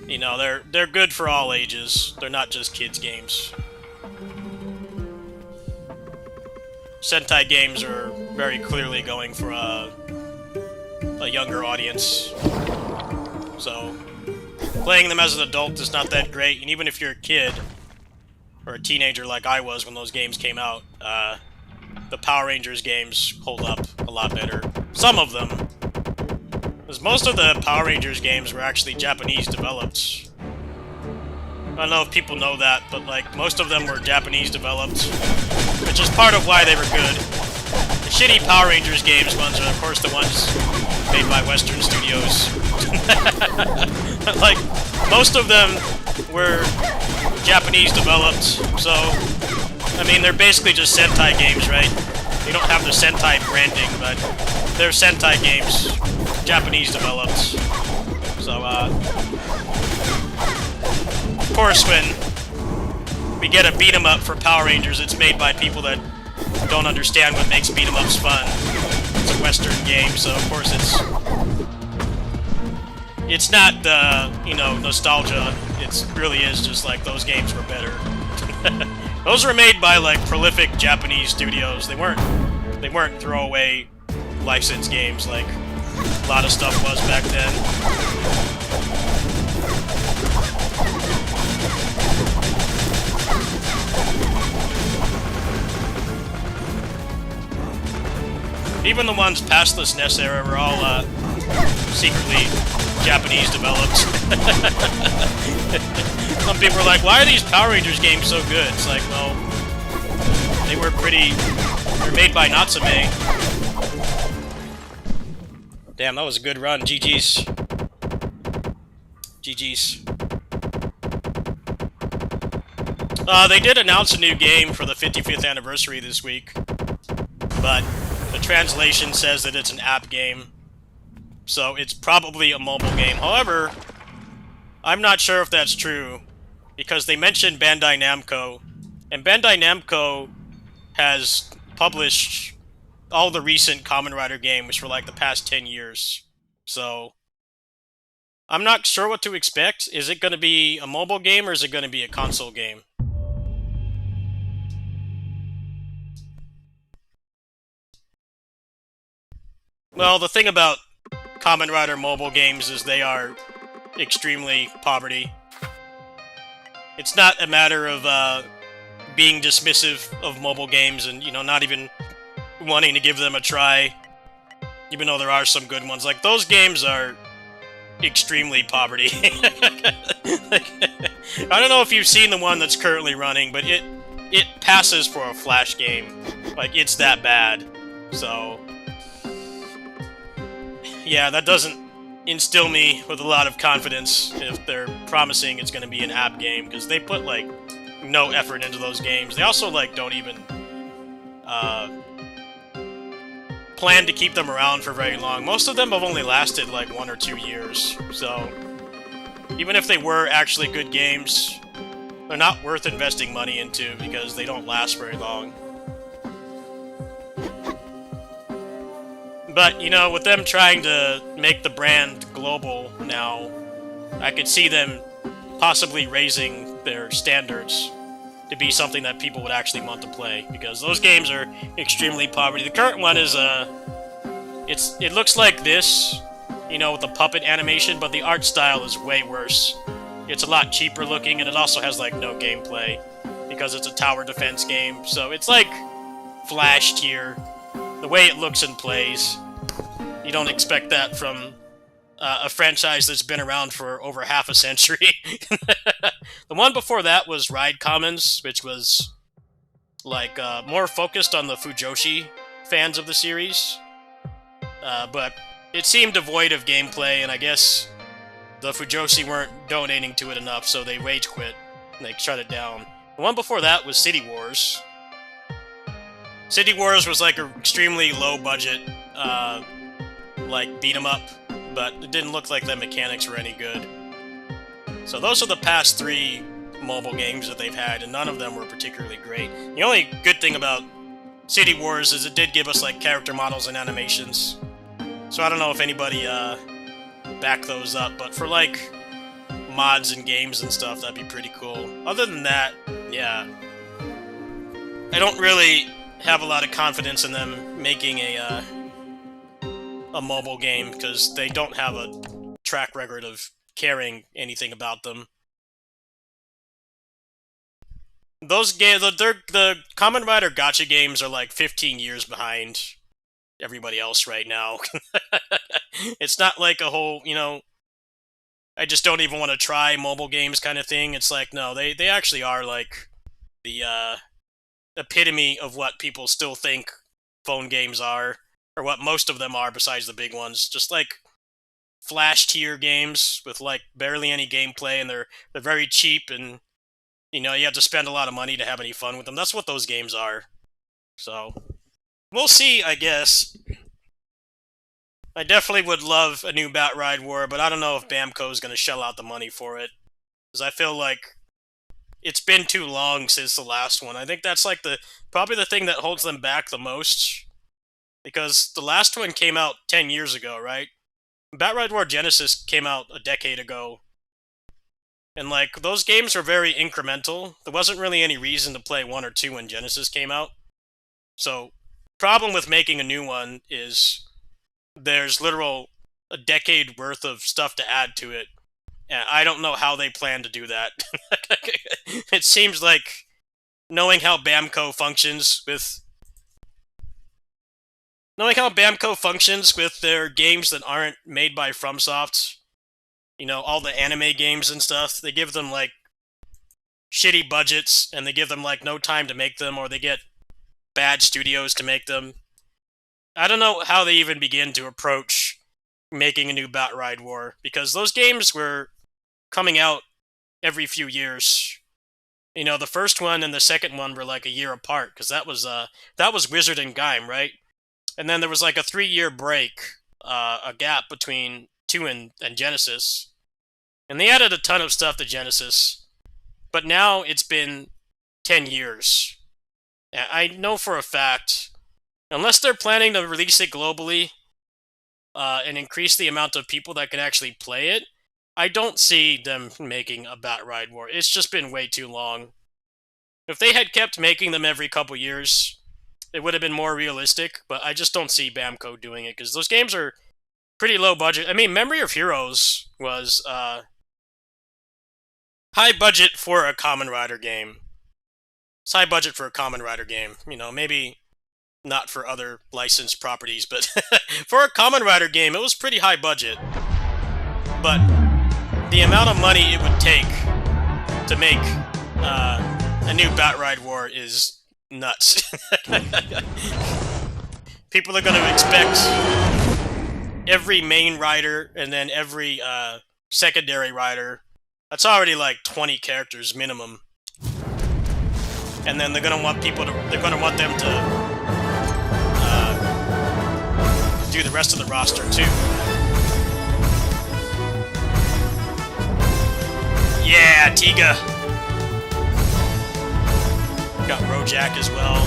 you know, they're good for all ages. They're not just kids' games. Sentai games are very clearly going for a younger audience. So, playing them as an adult is not that great, and even if you're a kid, or a teenager like I was when those games came out, the Power Rangers games hold up a lot better. Some of them. Because most of the Power Rangers games were actually Japanese developed. I don't know if people know that, but like, most of them were Japanese developed, which is part of why they were good. The shitty Power Rangers games ones are, of course, the ones made by Western studios. Like, most of them were Japanese developed, so, I mean, they're basically just Sentai games, right? They don't have the Sentai branding, but they're Sentai games, Japanese developed. So, of course, when we get a beat-em-up for Power Rangers, it's made by people that don't understand what makes beat-em-ups fun. It's a Western game, so of course it's not, you know, nostalgia. It really is just like those games were better. Those were made by like prolific Japanese studios. They weren't throwaway licensed games like a lot of stuff was back then. Even the ones past the SNES era were all secretly Japanese developed. Some people are like, why are these Power Rangers games so good? It's like, well, they were made by Natsume. Damn, that was a good run. GG's. GG's. They did announce a new game for the 55th anniversary this week, but the translation says that it's an app game, so it's probably a mobile game. However, I'm not sure if that's true, because they mentioned Bandai Namco, and Bandai Namco has published all the recent Kamen Rider games for like the past 10 years. So, I'm not sure what to expect. Is it going to be a mobile game, or is it going to be a console game? Well, the thing about Kamen Rider mobile games is they are extremely poverty. It's not a matter of being dismissive of mobile games and, you know, not even wanting to give them a try, even though there are some good ones. Like, those games are extremely poverty. Like, I don't know if you've seen the one that's currently running, but it passes for a Flash game. Like, it's that bad. So, yeah, that doesn't instill me with a lot of confidence if they're promising it's going to be an app game, because they put, like, no effort into those games. They also, like, don't even plan to keep them around for very long. Most of them have only lasted, like, 1 or 2 years, so even if they were actually good games, they're not worth investing money into because they don't last very long. But, you know, with them trying to make the brand global now, I could see them possibly raising their standards to be something that people would actually want to play, because those games are extremely poverty. The current one is it looks like this, you know, with the puppet animation, but the art style is way worse. It's a lot cheaper looking, and it also has like no gameplay because it's a tower defense game. So it's like Flash tier. The way it looks and plays, you don't expect that from a franchise that's been around for over half a century. The one before that was Ride Commons, which was like more focused on the Fujoshi fans of the series, but it seemed devoid of gameplay, and I guess the Fujoshi weren't donating to it enough, so they rage quit and they shut it down. The one before that was City Wars. City Wars was like an extremely low budget, like beat 'em up, but it didn't look like the mechanics were any good. So those are the past 3 mobile games that they've had, and none of them were particularly great. The only good thing about City Wars is it did give us like character models and animations. So I don't know if anybody backed those up, but for like mods and games and stuff, that'd be pretty cool. Other than that, yeah, I don't really have a lot of confidence in them making a mobile game, because they don't have a track record of caring anything about them. Those games, the Kamen Rider Gacha games are like 15 years behind everybody else right now. It's not like a whole, you know, I just don't even want to try mobile games kind of thing. It's like, no, they actually are like the epitome of what people still think phone games are, or what most of them are besides the big ones. Just like Flash tier games with like barely any gameplay, and they're very cheap, and you know, you have to spend a lot of money to have any fun with them. That's what those games are. So we'll see, I guess. I definitely would love a new Bat Ride War, but I don't know if Bamco is going to shell out the money for it, because I feel like it's been too long since the last one. I think that's like probably the thing that holds them back the most, because the last one came out 10 years ago, right? Bat Ride War Genesis came out a decade ago, and like those games were very incremental. There wasn't really any reason to play 1 or 2 when Genesis came out. So, problem with making a new one is there's literal a decade worth of stuff to add to it. And I don't know how they plan to do that. It seems like, knowing how Bamco functions with their games that aren't made by FromSoft, you know, all the anime games and stuff, they give them like shitty budgets, and they give them like no time to make them, or they get bad studios to make them. I don't know how they even begin to approach making a new Bat Ride War, because those games were coming out every few years. You know, the first one and the second one were like a year apart, because that was Wizard and Gaim, right? And then there was like a 3-year break, a gap between 2 and Genesis. And they added a ton of stuff to Genesis. But now it's been 10 years. And I know for a fact, unless they're planning to release it globally, and increase the amount of people that can actually play it, I don't see them making a Bat Ride War. It's just been way too long. If they had kept making them every couple years, it would have been more realistic, but I just don't see Bamco doing it, because those games are pretty low budget. I mean, Memory of Heroes was high budget for a Kamen Rider game. It's high budget for a Kamen Rider game. You know, maybe not for other licensed properties, but for a Kamen Rider game, it was pretty high budget. But the amount of money it would take to make a new Bat Ride War is nuts. People are going to expect every main rider and then every secondary rider. That's already like 20 characters minimum. And then they're going to want them to do the rest of the roster too. Yeah, Tiga. Got Rojak as well.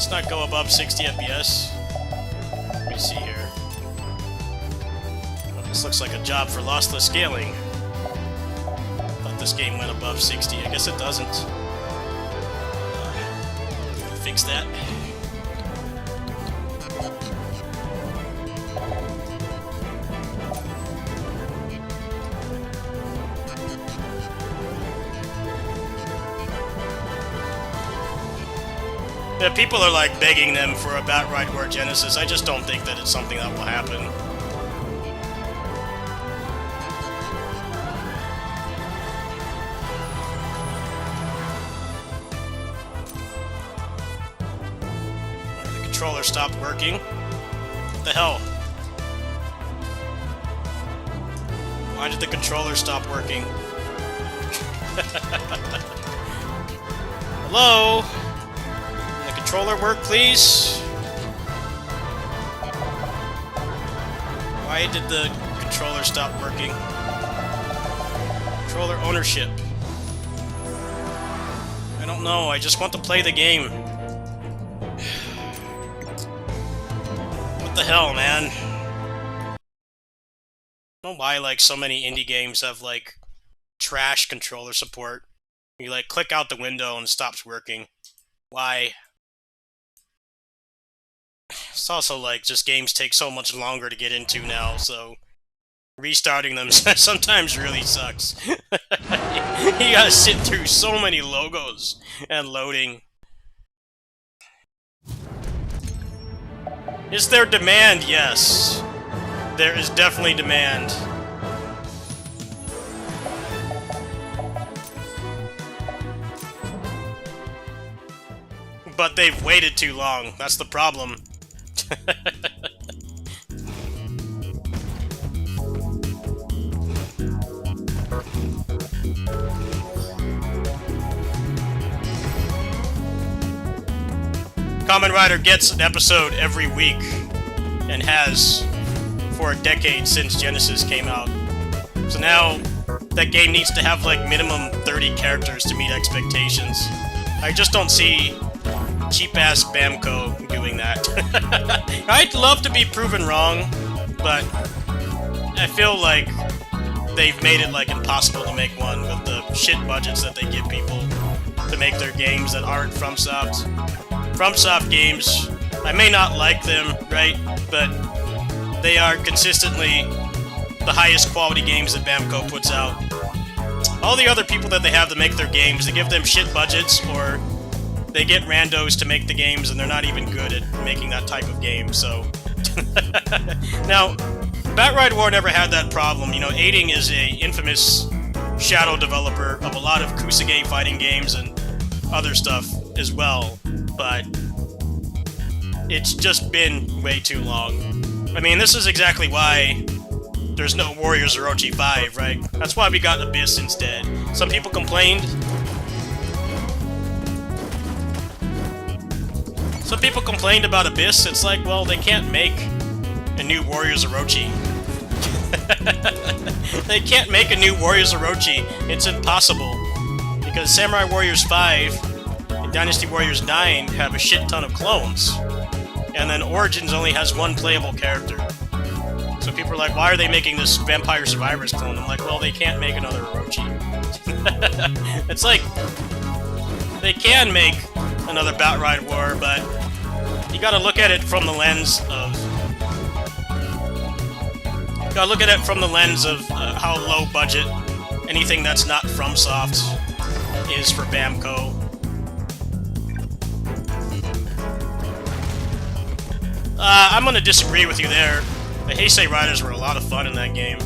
Let's not go above 60 FPS. Let me see here. Well, this looks like a job for lossless scaling. Thought this game went above 60. I guess it doesn't. Fix that. Yeah, people are like begging them for a Batright War Genesis. I just don't think that it's something that will happen. The controller stopped working. What the hell? Why did the controller stop working? Hello? Controller work, please? Why did the controller stop working? Controller ownership. I don't know, I just want to play the game. What the hell, man? I don't know why, like, so many indie games have, like, trash controller support. You, like, click out the window and it stops working. Why? It's also like just games take so much longer to get into now, so restarting them sometimes really sucks. You gotta sit through so many logos and loading. Is there demand? Yes. There is definitely demand. But they've waited too long. That's the problem. Kamen Rider gets an episode every week, and has for a decade since Genesis came out. So now, that game needs to have like minimum 30 characters to meet expectations. I just don't see cheap-ass Bamco doing that. I'd love to be proven wrong, but I feel like they've made it like impossible to make one with the shit budgets that they give people to make their games that aren't FromSoft. FromSoft games, I may not like them, right, but they are consistently the highest quality games that Bamco puts out. All the other people that they have to make their games, they give them shit budgets, or they get randos to make the games and they're not even good at making that type of game, so... Now, Batright War never had that problem. You know, Aiding is a infamous shadow developer of a lot of Kusage fighting games and other stuff as well, but it's just been way too long. I mean, this is exactly why there's no Warriors Orochi 5, right? That's why we got Abyss instead. Some people complained. Some people complained about Abyss. It's like, well, they can't make a new Warriors Orochi. They can't make a new Warriors Orochi. It's impossible. Because Samurai Warriors 5 and Dynasty Warriors 9 have a shit ton of clones. And then Origins only has one playable character. So people are like, why are they making this Vampire Survivors clone? I'm like, well, they can't make another Orochi. It's like, they can make another Batright War, but you gotta look at it from the lens of... gotta look at it from the lens of how low budget anything that's not FromSoft is for Bamco. I'm gonna disagree with you there. The Heisei Riders were a lot of fun in that game.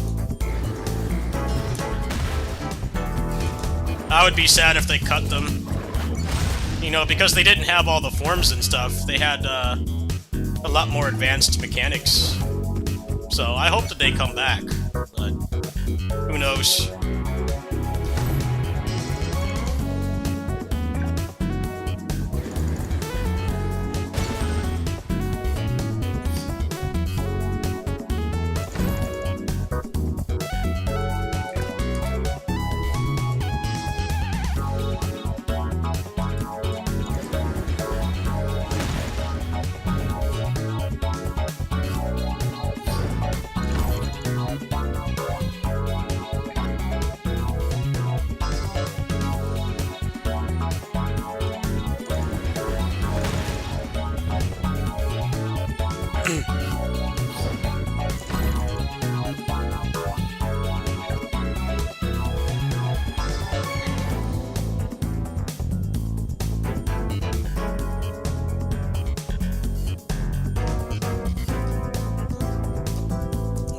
I would be sad if they cut them. You know, because they didn't have all the forms and stuff. They had a lot more advanced mechanics. So I hope that they come back, but who knows?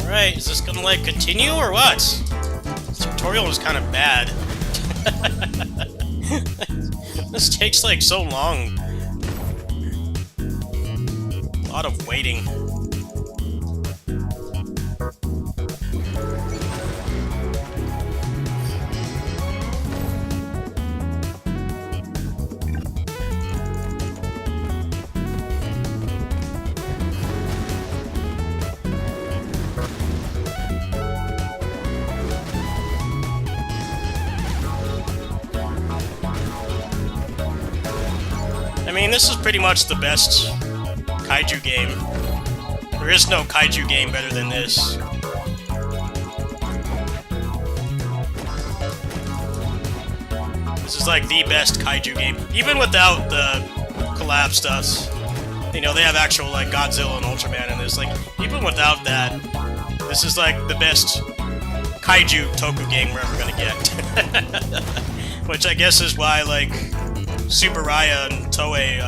Alright, is this gonna, like, continue or what? This tutorial was kind of bad. This takes, like, so long. A lot of waiting. I mean, this is pretty much the best kaiju game. There is no kaiju game better than this. This is like the best kaiju game. Even without the collab stuffs. You know, they have actual like Godzilla and Ultraman in this. Like, even without that, this is like the best kaiju toku game we're ever gonna get. Which I guess is why, like, Tsuburaya and Toei,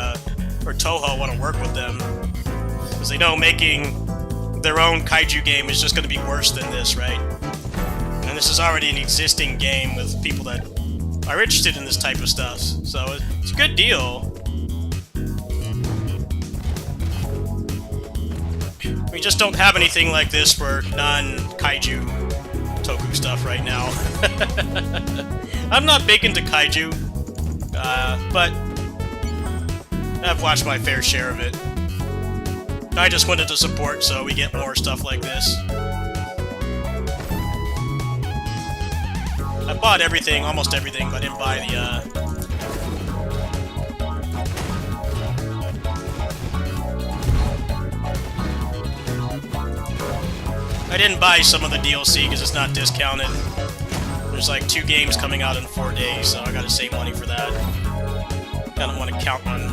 or Toho want to work with them. Because they know making their own kaiju game is just going to be worse than this, right? And this is already an existing game with people that are interested in this type of stuff. So it's a good deal. We just don't have anything like this for non-kaiju toku stuff right now. I'm not big into kaiju. But I've watched my fair share of it. I just wanted to support so we get more stuff like this. I bought everything, almost everything, but I didn't buy the, I didn't buy some of the DLC because it's not discounted. There's like 2 games coming out in 4 days, so I gotta save money for that. I don't want to count on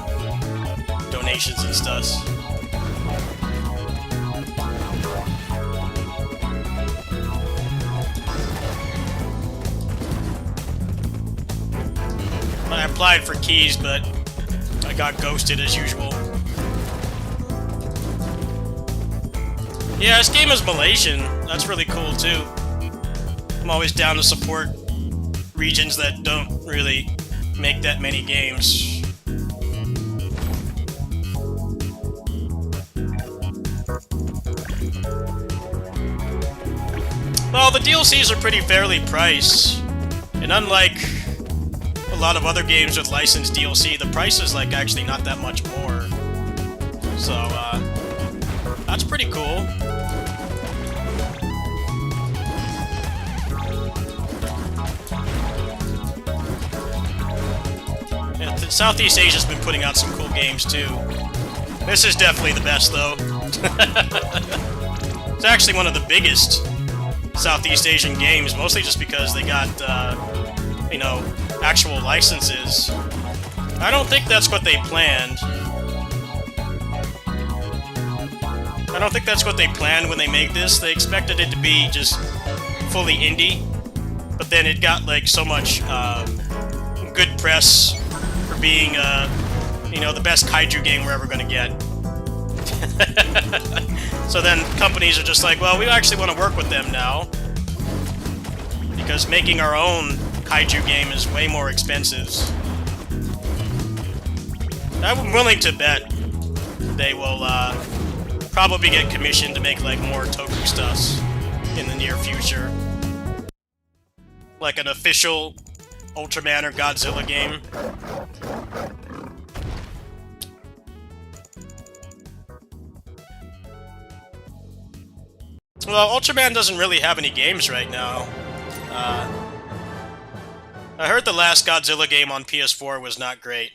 donations and stuff. I applied for keys, but I got ghosted as usual. Yeah, this game is Malaysian. That's really cool too. I'm always down to support regions that don't really make that many games. Well, the DLCs are pretty fairly priced, and unlike a lot of other games with licensed DLC, the price is like actually not that much more. So, that's pretty cool. Yeah, Southeast Asia's been putting out some cool games too. This is definitely the best though. It's actually one of the biggest Southeast Asian games, mostly just because they got, you know, actual licenses. I don't think that's what they planned. I don't think that's what they planned when they made this. They expected it to be just fully indie, but then it got, like, so much, good press for being, you know, the best kaiju game we're ever gonna get. So then companies are just like, well, we actually want to work with them now. Because making our own kaiju game is way more expensive. I'm willing to bet they will probably get commissioned to make like more toku stuffs in the near future. Like an official Ultraman or Godzilla game. Well, Ultraman doesn't really have any games right now. I heard the last Godzilla game on PS4 was not great.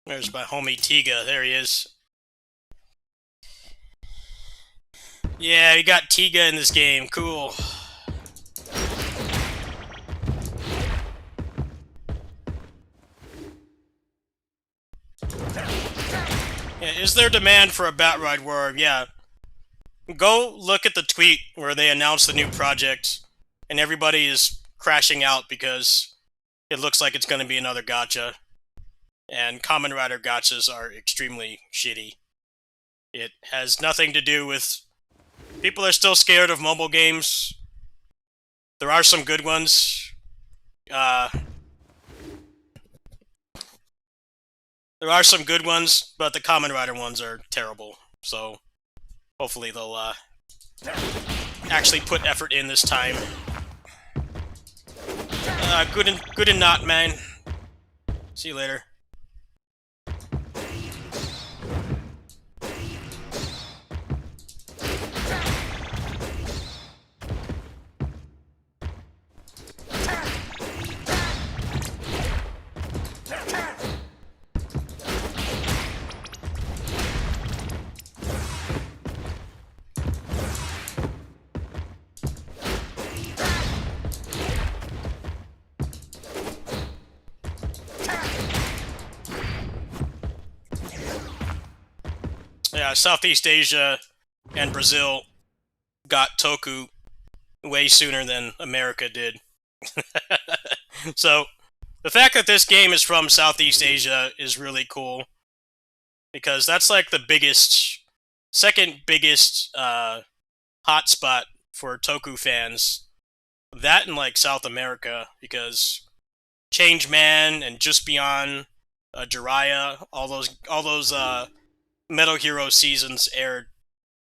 There's my homie Tiga. There he is. Yeah, you got Tiga in this game. Cool. Yeah, is there demand for a Batride War? Yeah. Go look at the tweet where they announced the new project, and everybody is crashing out because it looks like it's going to be another gacha. And Kamen Rider gachas are extremely shitty. It has nothing to do with... People are still scared of mobile games. There are some good ones. There are some good ones, but the Kamen Rider ones are terrible. So, hopefully they'll actually put effort in this time. Good and not, man. See you later. Yeah, Southeast Asia and Brazil got Toku way sooner than America did. So, the fact that this game is from Southeast Asia is really cool. Because that's like the biggest, second biggest hotspot for Toku fans. That and like South America, because Changeman and Just Beyond, Jiraiya, all those Metal Hero seasons aired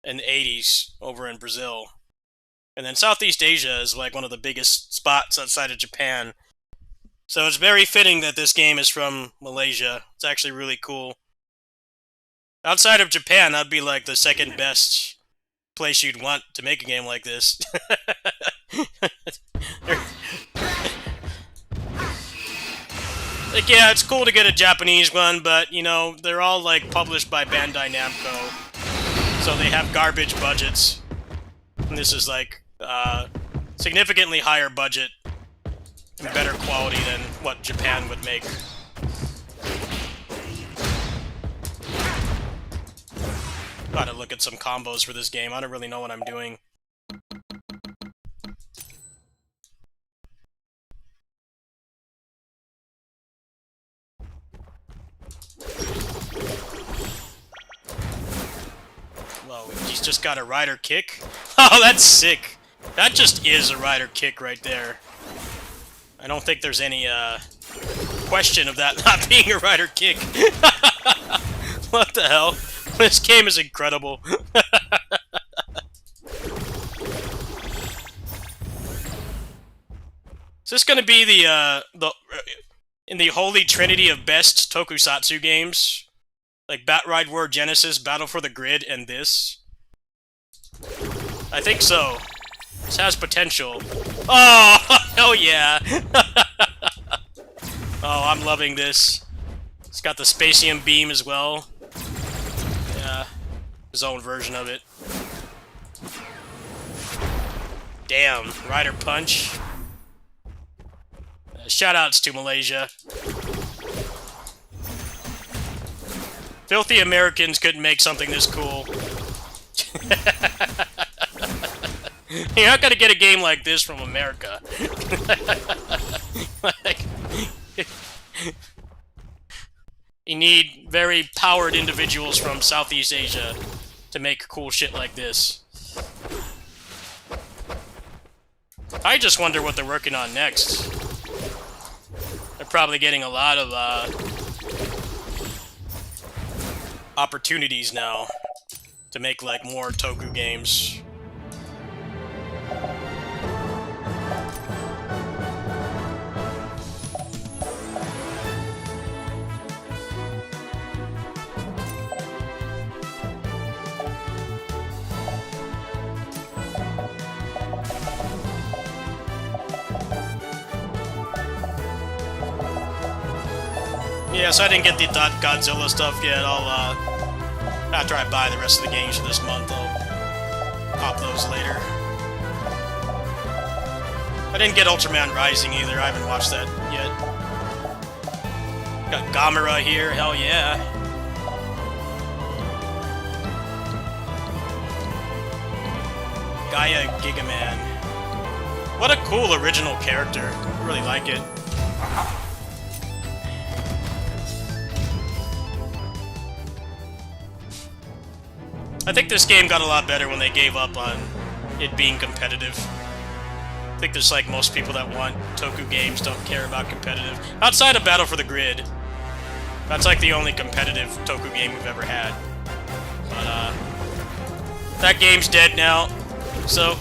in the 80s over in Brazil. And then Southeast Asia is like one of the biggest spots outside of Japan. So it's very fitting that this game is from Malaysia. It's actually really cool. Outside of Japan, that'd be like the second best place you'd want to make a game like this. Like, yeah, it's cool to get a Japanese one, but, you know, they're all, like, published by Bandai Namco. So they have garbage budgets. And this is, like, significantly higher budget and better quality than what Japan would make. Gotta look at some combos for this game. I don't really know what I'm doing. Whoa, he's just got a rider kick? Oh, that's sick. That just is a rider kick right there. I don't think there's any, question of that not being a rider kick. What the hell? This game is incredible. Is this gonna be in the holy trinity of best tokusatsu games? Like Batride War Genesis, Battle for the Grid, and this? I think so. This has potential. Oh, hell yeah! Oh, I'm loving this. It's got the Spacium Beam as well. Yeah, his own version of it. Damn, Rider Punch. Shoutouts to Malaysia. Filthy Americans couldn't make something this cool. You're not gonna get a game like this from America. Like, you need very powered individuals from Southeast Asia to make cool shit like this. I just wonder what they're working on next. They're probably getting a lot of opportunities now to make like more Toku games. Yeah, so I didn't get the Godzilla stuff yet. I'll, after I buy the rest of the games for this month, I'll pop those later. I didn't get Ultraman Rising either. I haven't watched that yet. Got Gamera here. Hell yeah. Gaia Gigaman. What a cool original character. I really like it. I think this game got a lot better when they gave up on it being competitive. I think there's like most people that want Toku games don't care about competitive. Outside of Battle for the Grid. That's like the only competitive Toku game we've ever had. But, that game's dead now, so...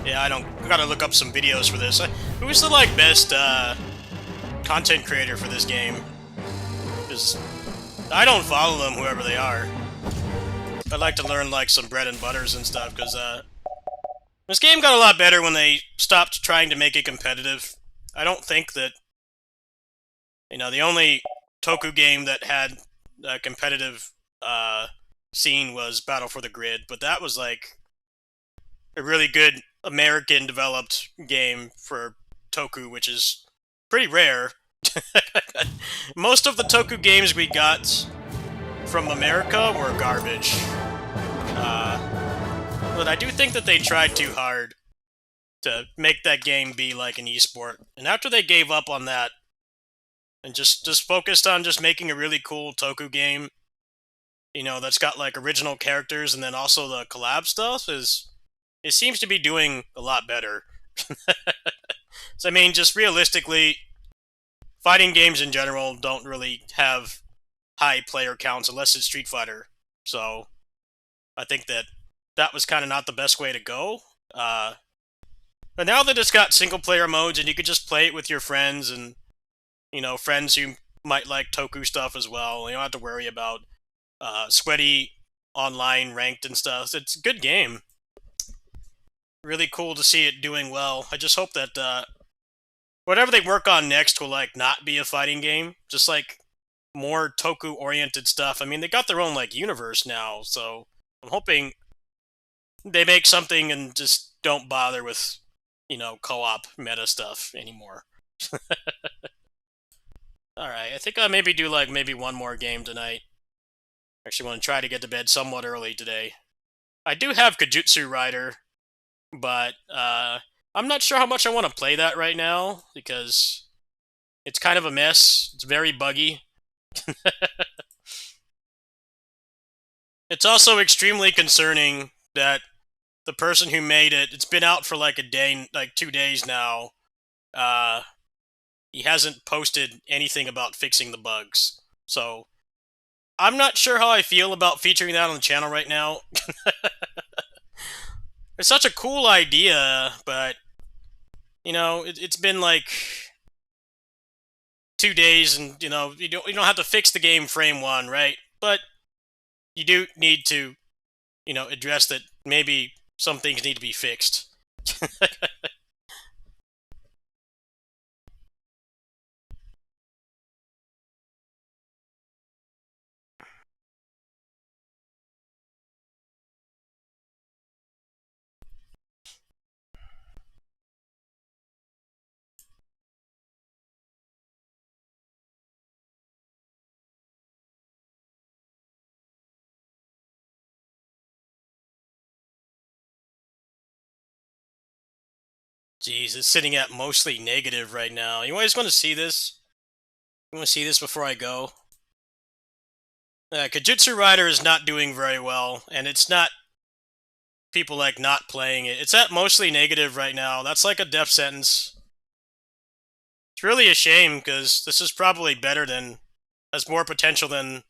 Yeah, I gotta look up some videos for this. Who's the, like, best, content creator for this game? Because I don't follow them, whoever they are. I'd like to learn, like, some bread and butters and stuff, because, this game got a lot better when they stopped trying to make it competitive. I don't think that, you know, the only Toku game that had a competitive, scene was Battle for the Grid, but that was, like, a really good American-developed game for Toku, which is pretty rare. Most of the Toku games we got from America were garbage. But I do think that they tried too hard to make that game be like an esport. And after they gave up on that, and just focused on just making a really cool Toku game, you know, that's got like original characters and then also the collab stuff, it seems to be doing a lot better. So I mean, just realistically, fighting games in general don't really have high player counts unless it's Street Fighter. So I think that was kind of not the best way to go. But now that it's got single player modes and you could just play it with your friends and, you know, friends who might like Toku stuff as well, you don't have to worry about sweaty online ranked and stuff. It's a good game. Really cool to see it doing well. I just hope that whatever they work on next will like not be a fighting game. Just like more Toku oriented stuff. I mean, they got their own like universe now, so I'm hoping they make something and just don't bother with, you know, co-op meta stuff anymore. Alright, I think I'll maybe do like maybe one more game tonight. Actually want to try to get to bed somewhat early today. I do have Kajutsu Rider, but I'm not sure how much I want to play that right now, because it's kind of a mess. It's very buggy. It's also extremely concerning that the person who made it, it's been out for like a day, like 2 days now, he hasn't posted anything about fixing the bugs. So, I'm not sure how I feel about featuring that on the channel right now. It's such a cool idea, but, you know, it's been like 2 days, and, you know, you don't have to fix the game frame one, right? But you do need to, you know, address that maybe some things need to be fixed. Jeez, it's sitting at mostly negative right now. You guys want to see this? You want to see this before I go? Kajutsu Rider is not doing very well, and it's not people like not playing it. It's at mostly negative right now. That's like a death sentence. It's really a shame, because this is probably better than, has more potential than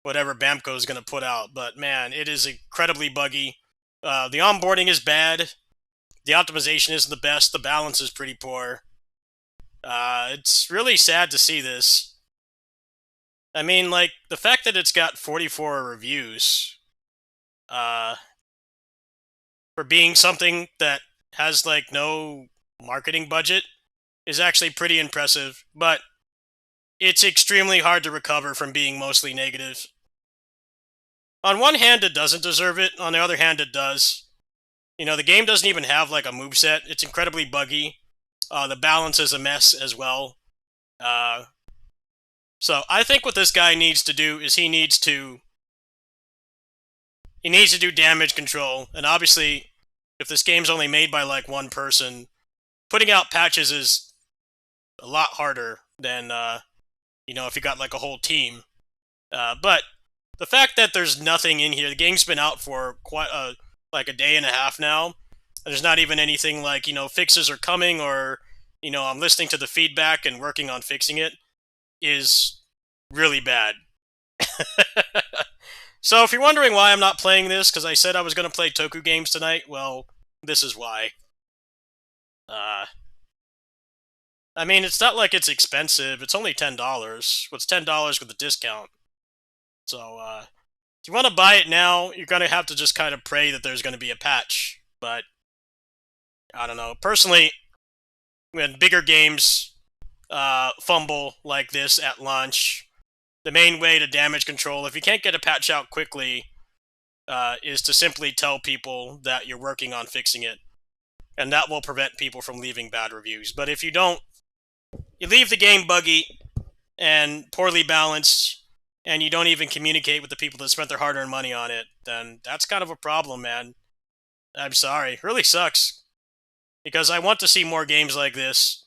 whatever Bamco is going to put out. But man, it is incredibly buggy. The onboarding is bad. The optimization isn't the best. The balance is pretty poor. It's really sad to see this. I mean, like, the fact that it's got 44 reviews, for being something that has, like, no marketing budget is actually pretty impressive, but it's extremely hard to recover from being mostly negative. On one hand, it doesn't deserve it. On the other hand, it does. You know, the game doesn't even have, like, a moveset. It's incredibly buggy. The balance is a mess as well. So I think what this guy needs to do is he needs to do damage control. And obviously, if this game's only made by, like, one person, putting out patches is a lot harder than, you know, if you got, like, a whole team. But the fact that there's nothing in here, the game's been out for quite like a day and a half now. There's not even anything like, you know, fixes are coming, or, you know, I'm listening to the feedback and working on fixing it, is really bad. So if you're wondering why I'm not playing this, because I said I was going to play Toku games tonight, well, this is why. I mean, it's not like it's expensive. It's only $10. What's $10 with a discount? So, if you want to buy it now, you're going to have to just kind of pray that there's going to be a patch. But, I don't know. Personally, when bigger games fumble like this at launch, the main way to damage control, if you can't get a patch out quickly, is to simply tell people that you're working on fixing it. And that will prevent people from leaving bad reviews. But if you don't, you leave the game buggy and poorly balanced, and you don't even communicate with the people that spent their hard-earned money on it, then that's kind of a problem, man. I'm sorry. It really sucks. Because I want to see more games like this.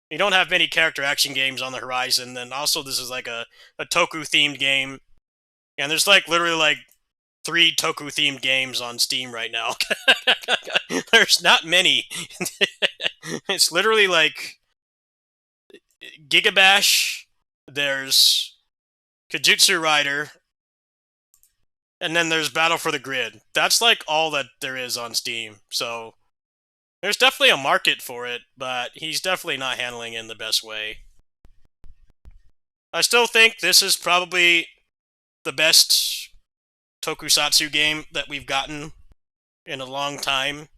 You don't have many character action games on the horizon, and also this is like a Toku-themed game. And there's like literally like 3 Toku-themed games on Steam right now. There's not many. It's literally like Gigabash, there's Kajutsu Rider, and then there's Battle for the Grid. That's like all that there is on Steam. So there's definitely a market for it, but he's definitely not handling it in the best way. I still think this is probably the best tokusatsu game that we've gotten in a long time.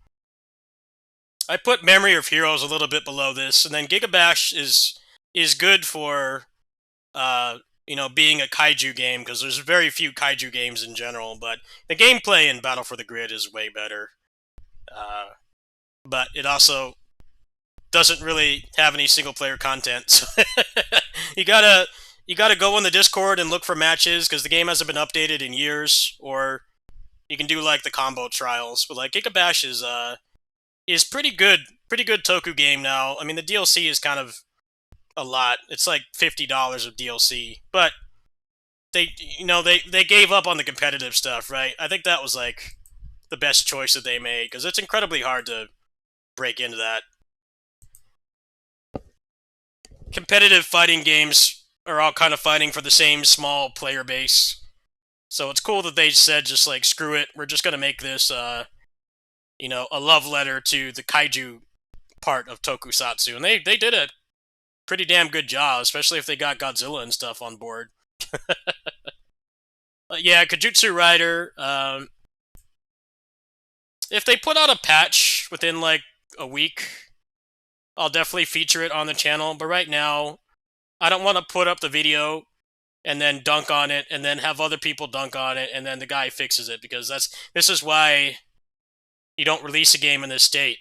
I put Memory of Heroes a little bit below this, and then Gigabash is good for you know, being a kaiju game, because there's very few kaiju games in general, but the gameplay in Battle for the Grid is way better. But it also doesn't really have any single-player content, so you gotta go in the Discord and look for matches, because the game hasn't been updated in years, or you can do, like, the combo trials. But, like, Gigabash is pretty good Toku game now. I mean, the DLC is kind of a lot. It's like $50 of DLC, but they gave up on the competitive stuff, right? I think that was like the best choice that they made, because it's incredibly hard to break into that. Competitive fighting games are all kind of fighting for the same small player base, so it's cool that they said just like, screw it, we're just gonna make this you know, a love letter to the kaiju part of tokusatsu, and they did a pretty damn good job, especially if they got Godzilla and stuff on board. Yeah, Kajutsu Rider, if they put out a patch within like a week, I'll definitely feature it on the channel, but right now, I don't want to put up the video and then dunk on it, and then have other people dunk on it, and then the guy fixes it, because this is why you don't release a game in this state.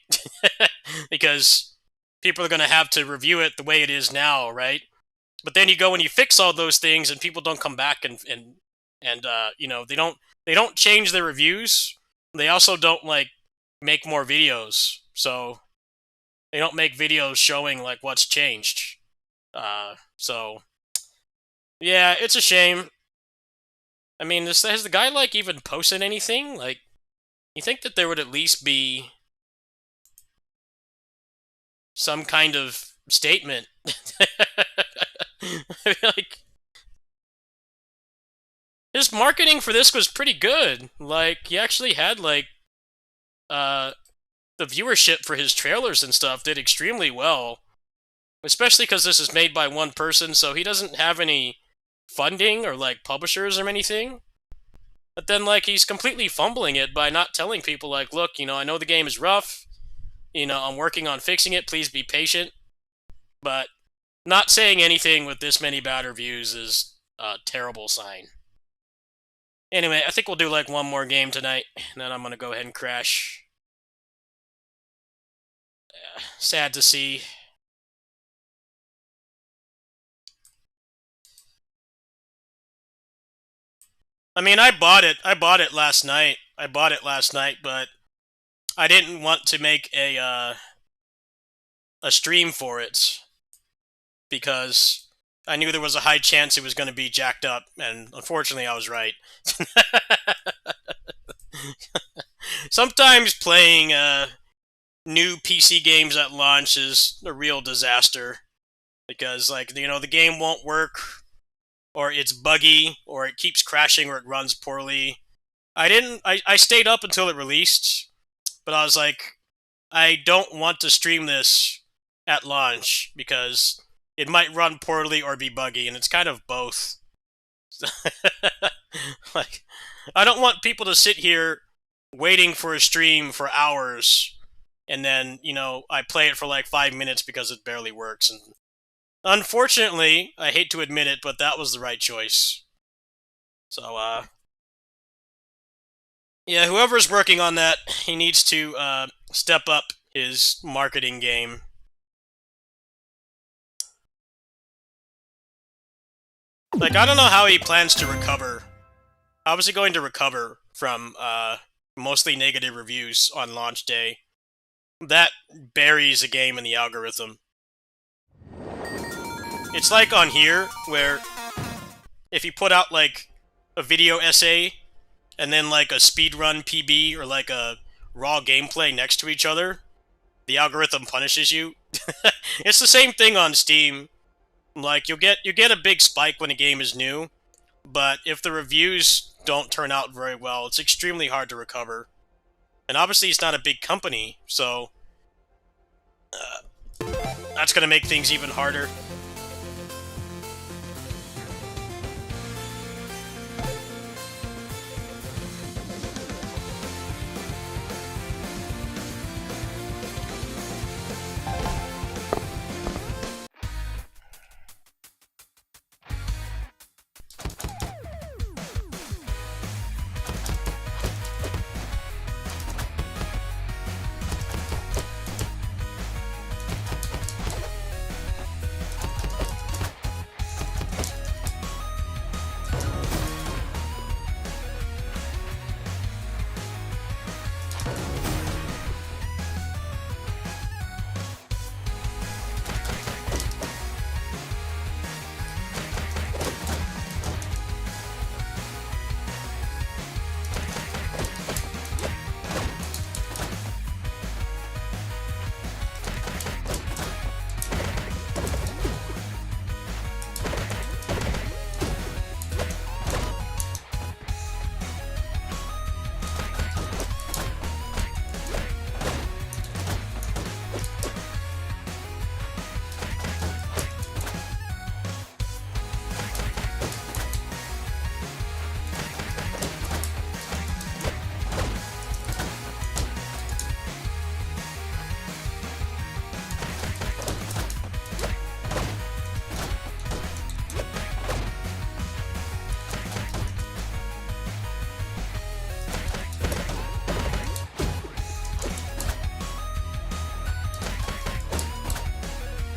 Because people are going to have to review it the way it is now, right? But then you go and you fix all those things, and people don't come back and you know, they don't change their reviews. They also don't like make more videos, so they don't make videos showing like what's changed. So yeah, it's a shame. I mean, has the guy like even posted anything? Like, you think that there would at least be some kind of statement? I mean, like, his marketing for this was pretty good. Like, he actually had like the viewership for his trailers and stuff did extremely well, especially because this is made by one person, so he doesn't have any funding or like publishers or anything. But then like, he's completely fumbling it by not telling people like, look, you know, I know the game is rough, you know, I'm working on fixing it, please be patient. But not saying anything with this many bad reviews is a terrible sign. Anyway, I think we'll do like one more game tonight, and then I'm gonna go ahead and crash. Sad to see. I mean, I bought it last night. But I didn't want to make a stream for it, because I knew there was a high chance it was going to be jacked up, and unfortunately I was right. Sometimes playing new PC games at launch is a real disaster, because, like, you know, the game won't work, or it's buggy, or it keeps crashing, or it runs poorly. I stayed up until it released, but I was like, I don't want to stream this at launch because it might run poorly or be buggy, and it's kind of both. Like, I don't want people to sit here waiting for a stream for hours, and then, you know, I play it for like 5 minutes because it barely works. And unfortunately, I hate to admit it, but that was the right choice. So, yeah, whoever's working on that, he needs to step up his marketing game. Like, I don't know how he plans to recover. How is he going to recover from mostly negative reviews on launch day? That buries a game in the algorithm. It's like on here, where if you put out like a video essay and then like a speedrun PB or like a raw gameplay next to each other, the algorithm punishes you. It's the same thing on Steam. Like, you get a big spike when a game is new, but if the reviews don't turn out very well, it's extremely hard to recover. And obviously it's not a big company, so that's going to make things even harder.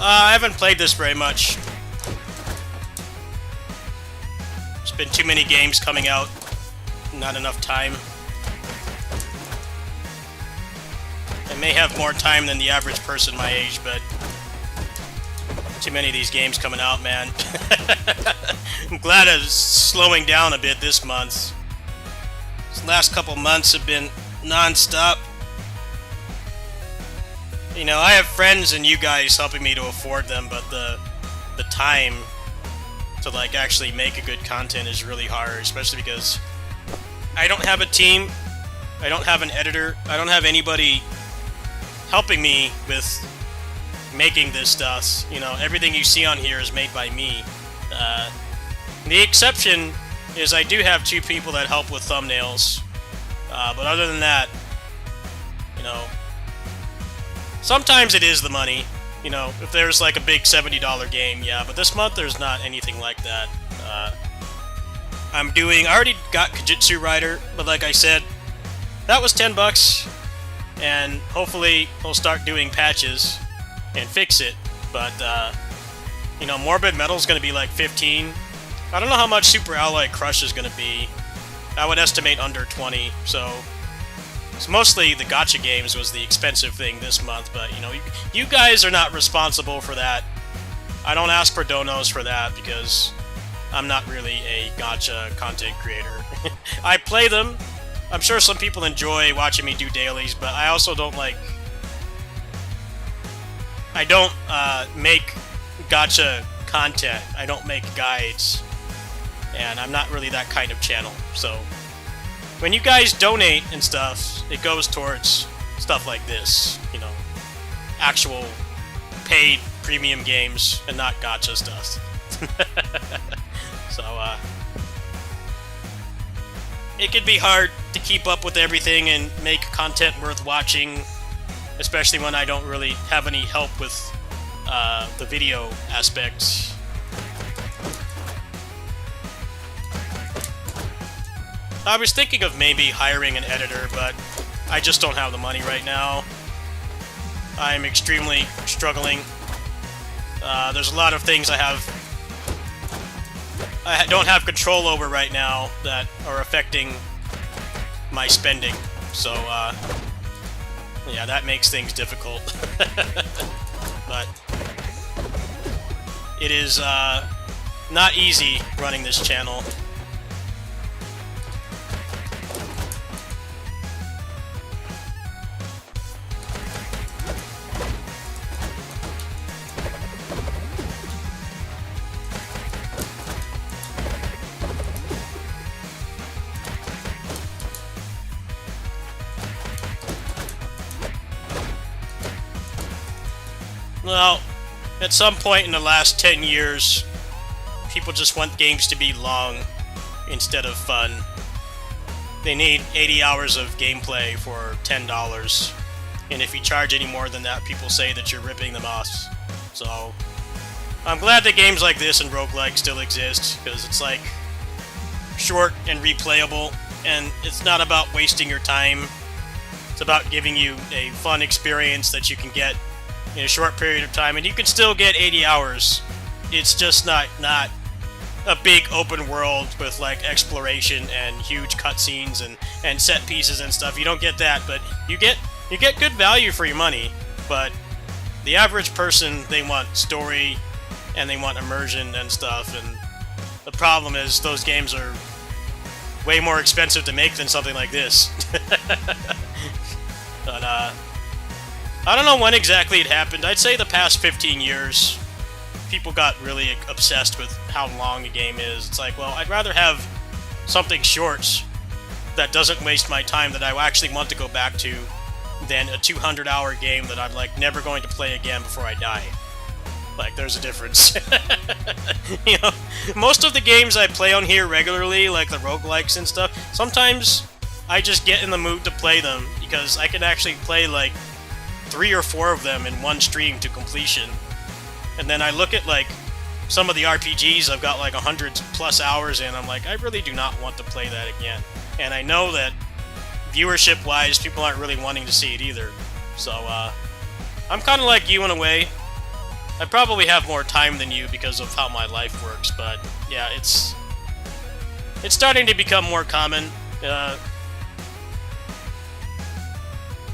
I haven't played this very much. There's been too many games coming out. Not enough time. I may have more time than the average person my age, but too many of these games coming out, man. I'm glad it's slowing down a bit this month. These last couple months have been non-stop. You know, I have friends and you guys helping me to afford them, but the time to like actually make a good content is really hard, especially because I don't have a team, I don't have an editor, I don't have anybody helping me with making this stuff. You know, everything you see on here is made by me. The exception is I do have 2 people that help with thumbnails, but other than that, you know, sometimes it is the money. You know, if there's like a big $70 game, yeah, but this month there's not anything like that. I already got Kajitsu Rider, but like I said, that was $10, and hopefully he'll start doing patches and fix it, but, you know, Morbid Metal's gonna be like 15. I don't know how much Super Alloy Crush is gonna be. I would estimate under 20, so mostly the Gacha games was the expensive thing this month, but, you know, you guys are not responsible for that. I don't ask for donos for that because I'm not really a Gacha content creator. I play them. I'm sure some people enjoy watching me do dailies, but I also don't like... I don't make Gacha content. I don't make guides. And I'm not really that kind of channel, so... When you guys donate and stuff, it goes towards stuff like this, you know, actual paid premium games and not gacha stuff. So, it can be hard to keep up with everything and make content worth watching, especially when I don't really have any help with the video aspects. I was thinking of maybe hiring an editor, but I just don't have the money right now. I'm extremely struggling. There's a lot of things I don't have control over right now that are affecting my spending. So, yeah, that makes things difficult. But it is not easy running this channel. Well, at some point in the last 10 years, people just want games to be long instead of fun. They need 80 hours of gameplay for $10, and if you charge any more than that, people say that you're ripping them off. So, I'm glad that games like this and roguelikes still exist, because it's like short and replayable, and it's not about wasting your time. It's about giving you a fun experience that you can get in a short period of time, and you can still get 80 hours. It's just not a big open world with like exploration and huge cutscenes and set pieces and stuff. You don't get that, but you get good value for your money. But the average person, they want story and they want immersion and stuff, and the problem is those games are way more expensive to make than something like this. But I don't know when exactly it happened. I'd say the past 15 years, people got really obsessed with how long a game is. It's like, well, I'd rather have something short that doesn't waste my time that I actually want to go back to than a 200-hour game that I'm, like, never going to play again before I die. Like, there's a difference. You know, most of the games I play on here regularly, like the roguelikes and stuff, sometimes I just get in the mood to play them because I can actually play, like, 3 or 4 of them in one stream to completion. And then I look at like some of the RPGs I've got like 100+ hours in, I'm like, I really do not want to play that again. And I know that viewership wise people aren't really wanting to see it either. So I'm kinda like you in a way. I probably have more time than you because of how my life works, but yeah, it's starting to become more common.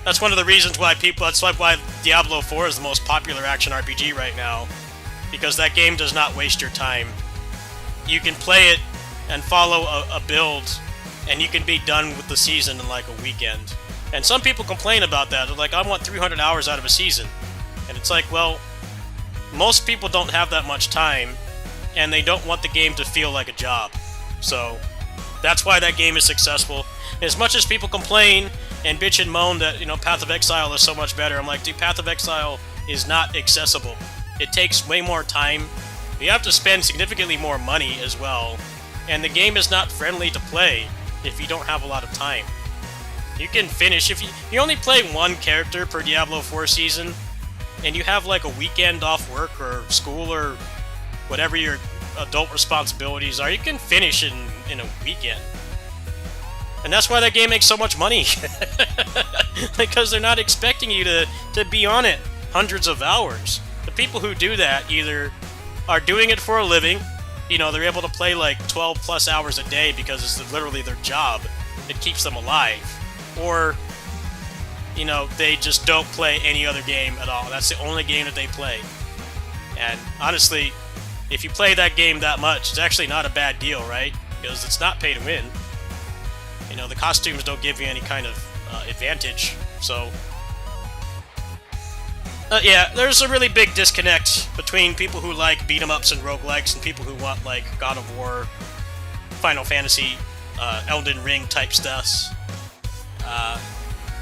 That's one of the reasons why that's why Diablo 4 is the most popular action RPG right now, because that game does not waste your time. You can play it and follow a build, and you can be done with the season in like a weekend. And some people complain about that. They're like, I want 300 hours out of a season. And it's like, well, most people don't have that much time, and they don't want the game to feel like a job. So that's why that game is successful. As much as people complain and bitch and moan that, you know, Path of Exile is so much better, I'm like, dude, Path of Exile is not accessible. It takes way more time. You have to spend significantly more money as well, and the game is not friendly to play if you don't have a lot of time. You can finish, if you only play one character per Diablo 4 season, and you have like a weekend off work or school or whatever your adult responsibilities are, you can finish in a weekend. And that's why that game makes so much money. Because they're not expecting you to be on it hundreds of hours. The people who do that either are doing it for a living, you know, they're able to play like 12+ hours a day because it's literally their job. It keeps them alive. Or, you know, they just don't play any other game at all. That's the only game that they play. And honestly, if you play that game that much, it's actually not a bad deal, right? Because it's not pay to win. You know, the costumes don't give you any kind of advantage, so... yeah, there's a really big disconnect between people who like beat-em-ups and roguelikes and people who want, like, God of War, Final Fantasy, Elden Ring type stuff.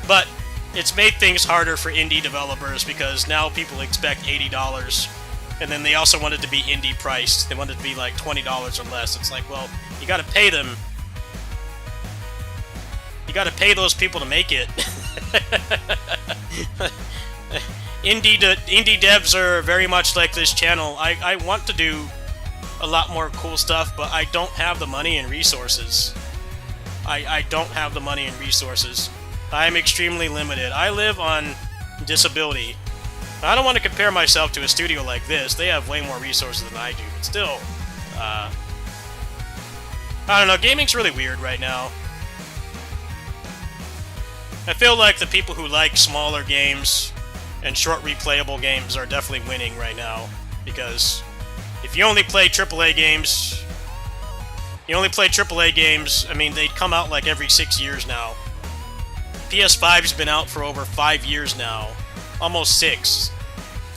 But it's made things harder for indie developers because now people expect $80, and then they also want it to be indie priced. They want it to be like $20 or less. It's like, well, you gotta pay them. You gotta pay those people to make it. Indie devs are very much like this channel. I want to do a lot more cool stuff, but I don't have the money and resources. I don't have the money and resources. I am extremely limited. I live on disability. I don't want to compare myself to a studio like this. They have way more resources than I do, but still, I don't know, gaming's really weird right now. I feel like the people who like smaller games and short replayable games are definitely winning right now, because if you only play AAA games, I mean, they come out like every 6 years now. PS5's been out for over 5 years now, almost 6,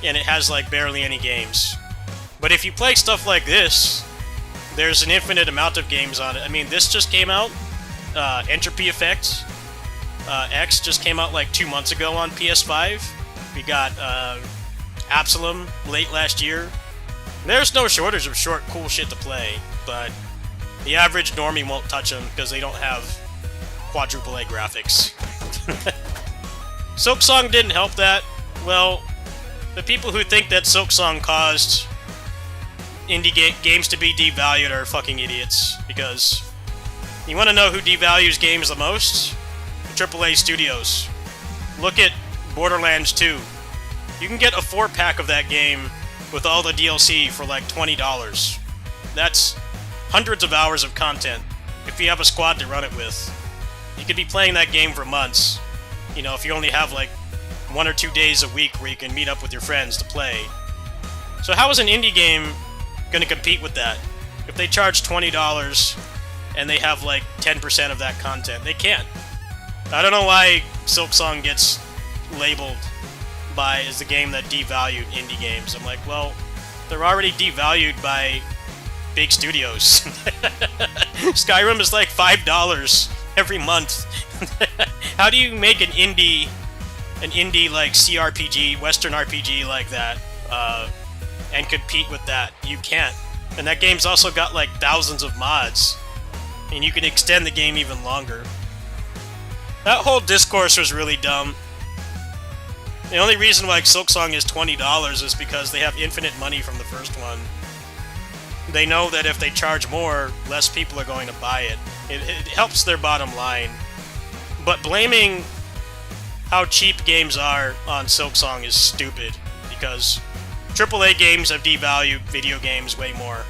and it has like barely any games. But if you play stuff like this, there's an infinite amount of games on it. I mean, this just came out, Entropy Effect X just came out like 2 months ago on PS5. We got Absalom late last year. There's no shortage of short, cool shit to play, but the average normie won't touch them because they don't have quadruple A graphics. Silksong didn't help that. Well, the people who think that Silksong caused indie games to be devalued are fucking idiots, because you want to know who devalues games the most? The AAA studios. Look at Borderlands 2. You can get a 4-pack of that game with all the DLC for like $20. That's hundreds of hours of content if you have a squad to run it with. You could be playing that game for months, you know, if you only have like 1 or 2 days a week where you can meet up with your friends to play. So how is an indie game going to compete with that? If they charge $20 and they have like 10% of that content, they can't. I don't know why Silksong gets labeled as the game that devalued indie games. I'm like, well, they're already devalued by big studios. Skyrim is like $5 every month. How do you make an indie like CRPG, Western RPG like that, and compete with that? You can't. And that game's also got like thousands of mods, and you can extend the game even longer. That whole discourse was really dumb. The only reason why Silksong is $20 is because they have infinite money from the first one. They know that if they charge more, less people are going to buy it. It helps their bottom line. But blaming how cheap games are on Silksong is stupid, because AAA games have devalued video games way more.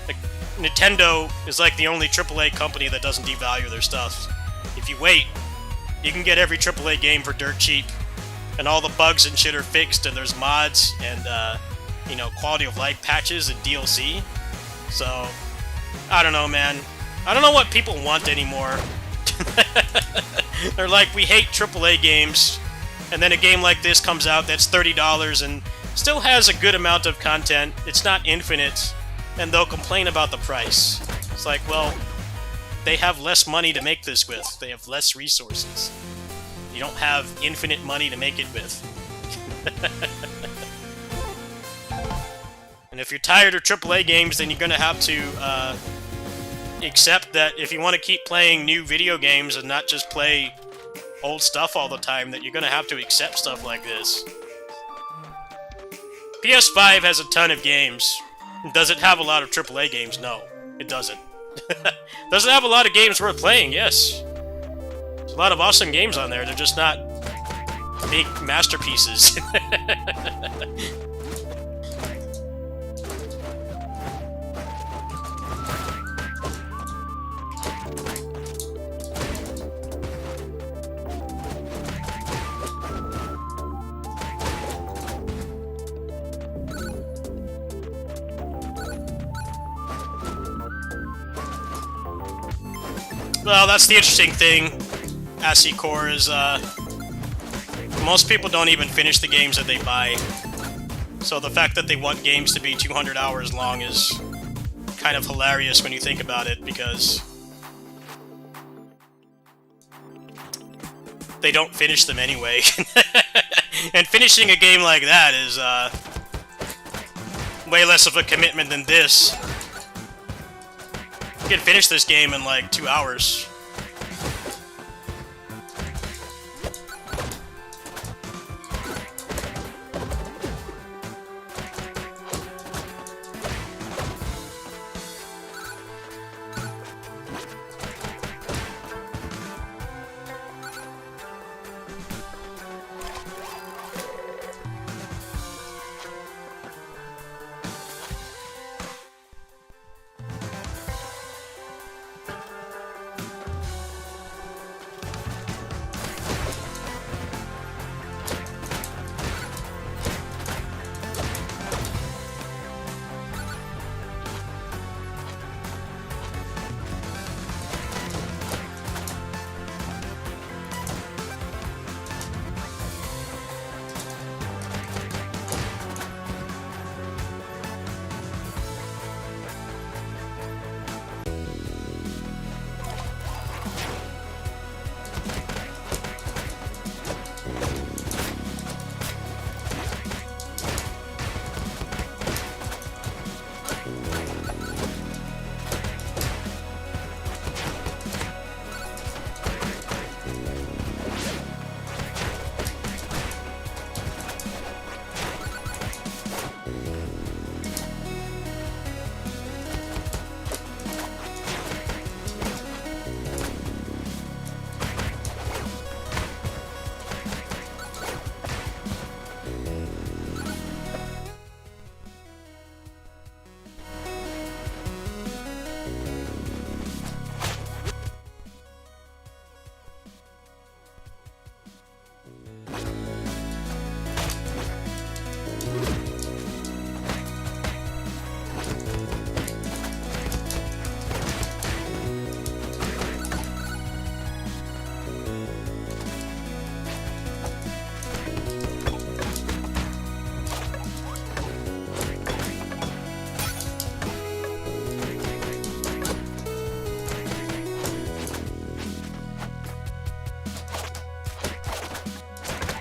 Like, Nintendo is like the only AAA company that doesn't devalue their stuff. If you wait, you can get every AAA game for dirt cheap, and all the bugs and shit are fixed, and there's mods and you know, quality of life patches and DLC. So I don't know, man. I don't know what people want anymore. They're like, we hate AAA games, and then a game like this comes out that's $30 and still has a good amount of content. It's not infinite, and they'll complain about the price. It's like, well, they have less money to make this with. They have less resources. You don't have infinite money to make it with. And if you're tired of AAA games, then you're gonna have to accept that if you want to keep playing new video games and not just play old stuff all the time, that you're gonna have to accept stuff like this. PS5 has a ton of games. Does it have a lot of AAA games? No, it doesn't. Does it have a lot of games worth playing? Yes. There's a lot of awesome games on there. They're just not big masterpieces. Well, that's the interesting thing, ASCII Core, is most people don't even finish the games that they buy. So the fact that they want games to be 200 hours long is kind of hilarious when you think about it, because they don't finish them anyway. And finishing a game like that is way less of a commitment than this. You can finish this game in like 2 hours.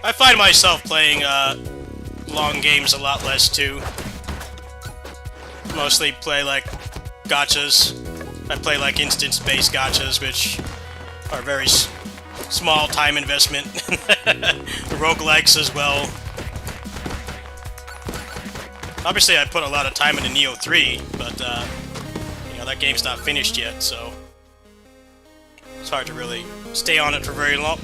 I find myself playing long games a lot less too. Mostly play like gachas. I play like instance-based gachas, which are very small time investment. Roguelikes as well. Obviously, I put a lot of time into Neo 3, but you know, that game's not finished yet, so it's hard to really stay on it for very long.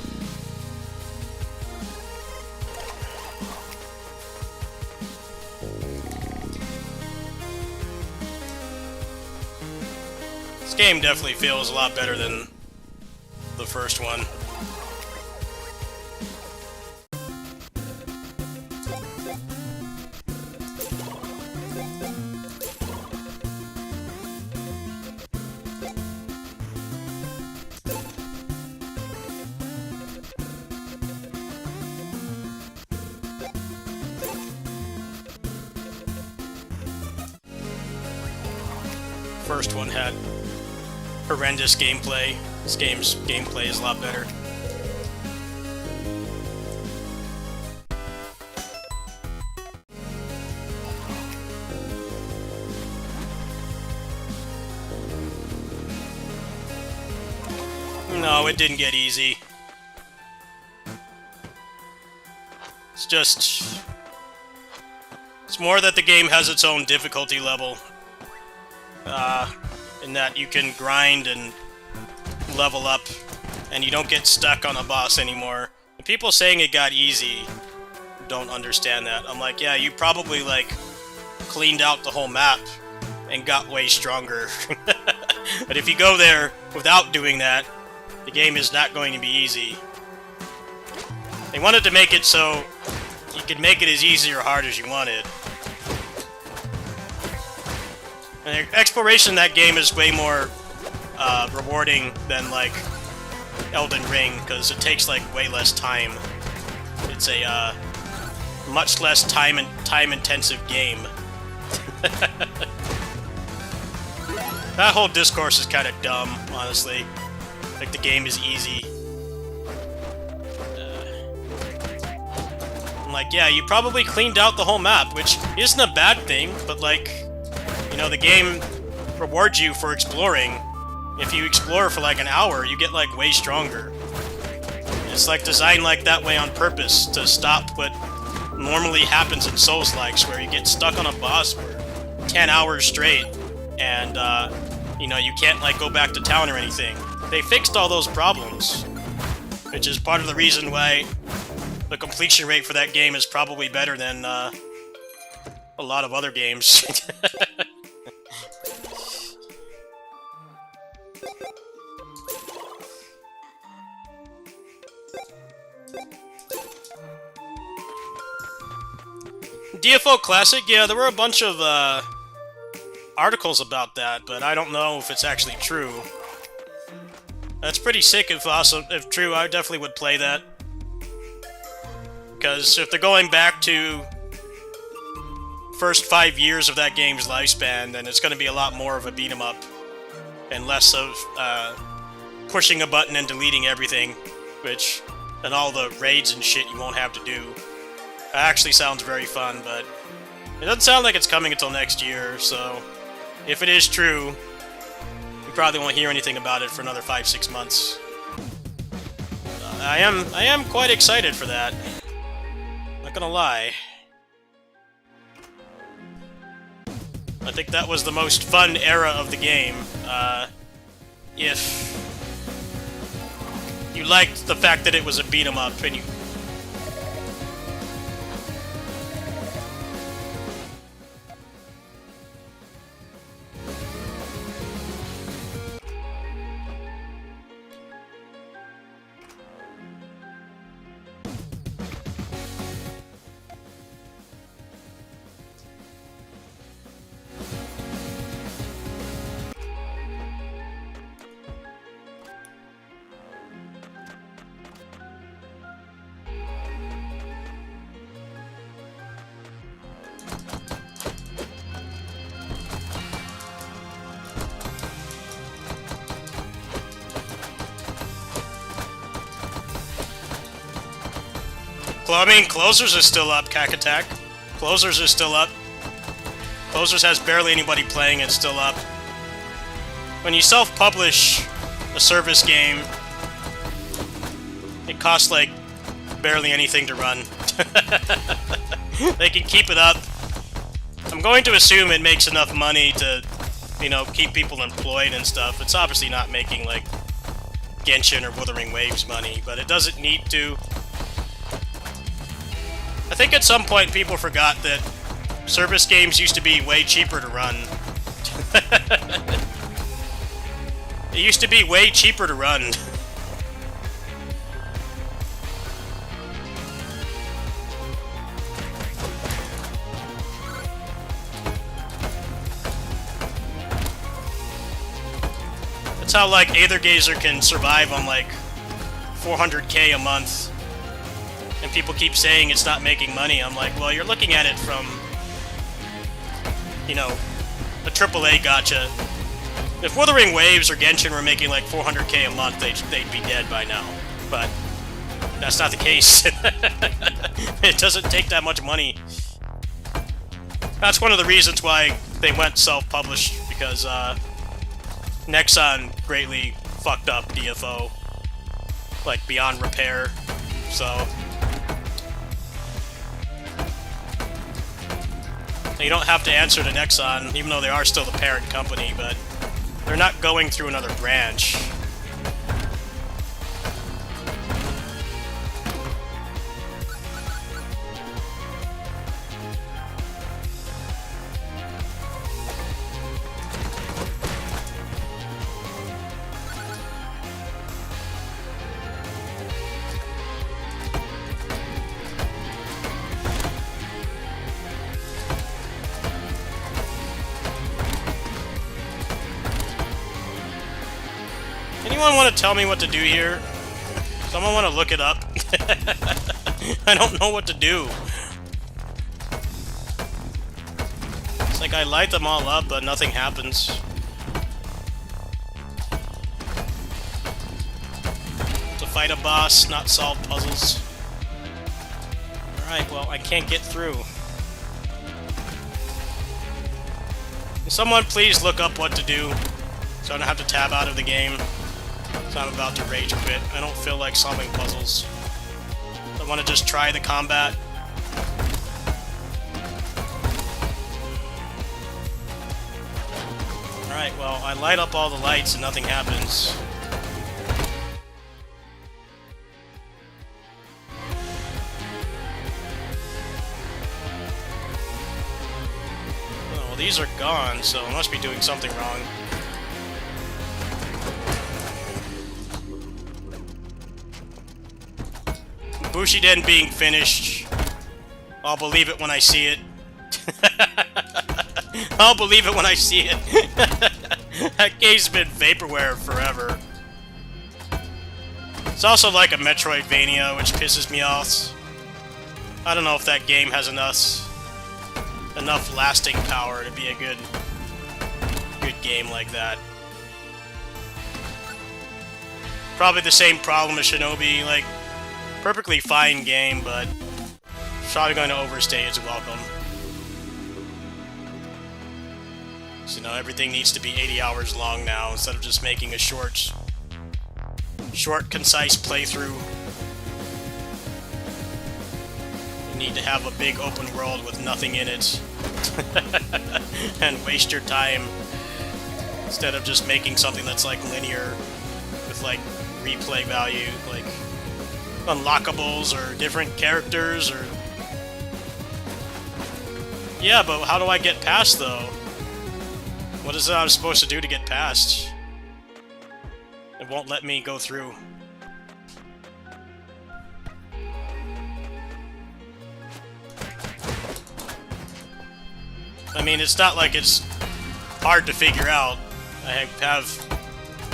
This game definitely feels a lot better than the first one. First one had horrendous gameplay. This game's gameplay is a lot better. No, it didn't get easy. It's more that the game has its own difficulty level. In that you can grind and level up, and you don't get stuck on a boss anymore. The people saying it got easy don't understand that. I'm like, yeah, you probably, like, cleaned out the whole map and got way stronger. But if you go there without doing that, the game is not going to be easy. They wanted to make it so you could make it as easy or hard as you wanted. And the exploration in that game is way more rewarding than, like, Elden Ring, because it takes, like, way less time. It's a much less time-intensive game. That whole discourse is kind of dumb, honestly. Like, the game is easy. like, yeah, you probably cleaned out the whole map, which isn't a bad thing, but like, you know, the game rewards you for exploring. If you explore for like an hour, you get like way stronger. It's like designed like that way on purpose to stop what normally happens in Souls-likes, where you get stuck on a boss for 10 hours straight, and you know, you can't like go back to town or anything. They fixed all those problems, which is part of the reason why the completion rate for that game is probably better than a lot of other games. DFO Classic, yeah, there were a bunch of articles about that, but I don't know if it's actually true. That's pretty sick if true. I definitely would play that. Because if they're going back to first 5 years of that game's lifespan, then it's going to be a lot more of a beat 'em up and less of pushing a button and deleting everything, and all the raids and shit you won't have to do. It actually sounds very fun, but it doesn't sound like it's coming until next year, so if it is true, you probably won't hear anything about it for another 5-6 months. I am quite excited for that. Not gonna lie. I think that was the most fun era of the game. If you liked the fact that it was a beat 'em up and you I mean, Closers is still up, Cack Attack. Closers is still up. Closers has barely anybody playing, it's still up. When you self-publish a service game, it costs like barely anything to run. They can keep it up. I'm going to assume it makes enough money to, you know, keep people employed and stuff. It's obviously not making like Genshin or Wuthering Waves money, but it doesn't need to. I think at some point people forgot that service games used to be way cheaper to run. It used to be way cheaper to run. That's how, like, Aethergazer can survive on, like, 400k a month. And people keep saying it's not making money. I'm like, well, you're looking at it from, you know, a AAA gacha. If Wuthering Waves or Genshin were making like 400k a month, they'd be dead by now. But that's not the case. It doesn't take that much money. That's one of the reasons why they went self-published, because Nexon greatly fucked up DFO, like beyond repair. So you don't have to answer to Nexon, even though they are still the parent company, but they're not going through another branch. Anyone want to tell me what to do here? Someone want to look it up? I don't know what to do. It's like I light them all up, but nothing happens. To fight a boss, not solve puzzles. Alright, well, I can't get through. Can someone please look up what to do so I don't have to tab out of the game? So I'm about to rage quit. I don't feel like solving puzzles. I want to just try the combat. Alright, well, I light up all the lights and nothing happens. Oh, well, these are gone, so I must be doing something wrong. Bushiden being finished. I'll believe it when I see it. I'll believe it when I see it. That game's been vaporware forever. It's also like a Metroidvania, which pisses me off. I don't know if that game has enough lasting power to be a good game like that. Probably the same problem as Shinobi, like, perfectly fine game, but probably going to overstay its welcome. So, you know, everything needs to be 80 hours long now, instead of just making a short, concise playthrough. You need to have a big open world with nothing in it. And waste your time, instead of just making something that's, like, linear, with, like, replay value, like unlockables or different characters, or... Yeah, but how do I get past, though? What is it I'm supposed to do to get past? It won't let me go through. I mean, it's not like it's hard to figure out. I have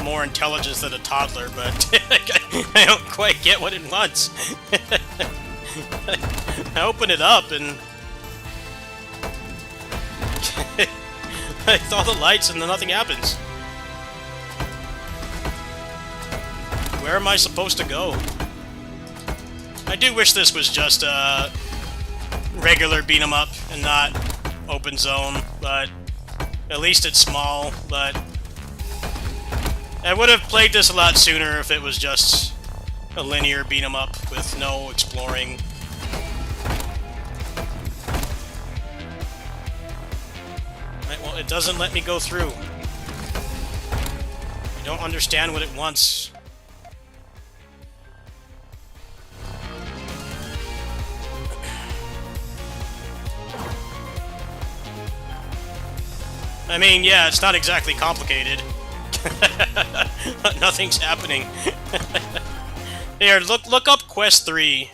more intelligence than a toddler, but I don't quite get what it wants. I open it up and I saw the lights and then nothing happens. Where am I supposed to go? I do wish this was just a regular beat 'em up and not open zone, but at least it's small. But I would have played this a lot sooner if it was just a linear beat 'em up with no exploring. Right, well, it doesn't let me go through. I don't understand what it wants. I mean, yeah, it's not exactly complicated. Nothing's happening. Here, look up Quest 3.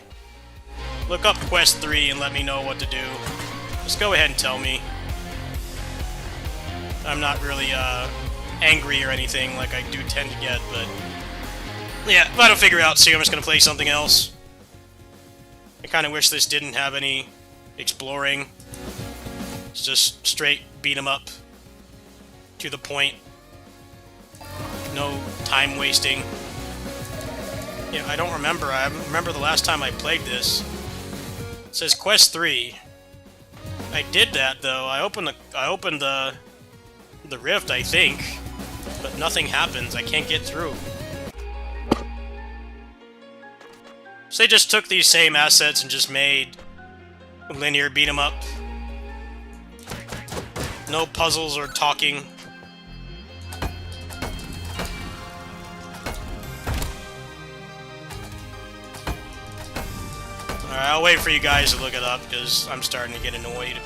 Look up Quest 3 and let me know what to do. Just go ahead and tell me. I'm not really angry or anything like I do tend to get, but yeah, if I don't figure it out soon, I'm just gonna play something else. I kind of wish this didn't have any exploring. It's just straight beat 'em up. To the point. No time wasting. Yeah, I don't remember. I remember the last time I played this. It says Quest 3. I did that though. I opened the rift, I think, but nothing happens. I can't get through. So they just took these same assets and just made a linear beat 'em up. No puzzles or talking. Alright, I'll wait for you guys to look it up, because I'm starting to get annoyed.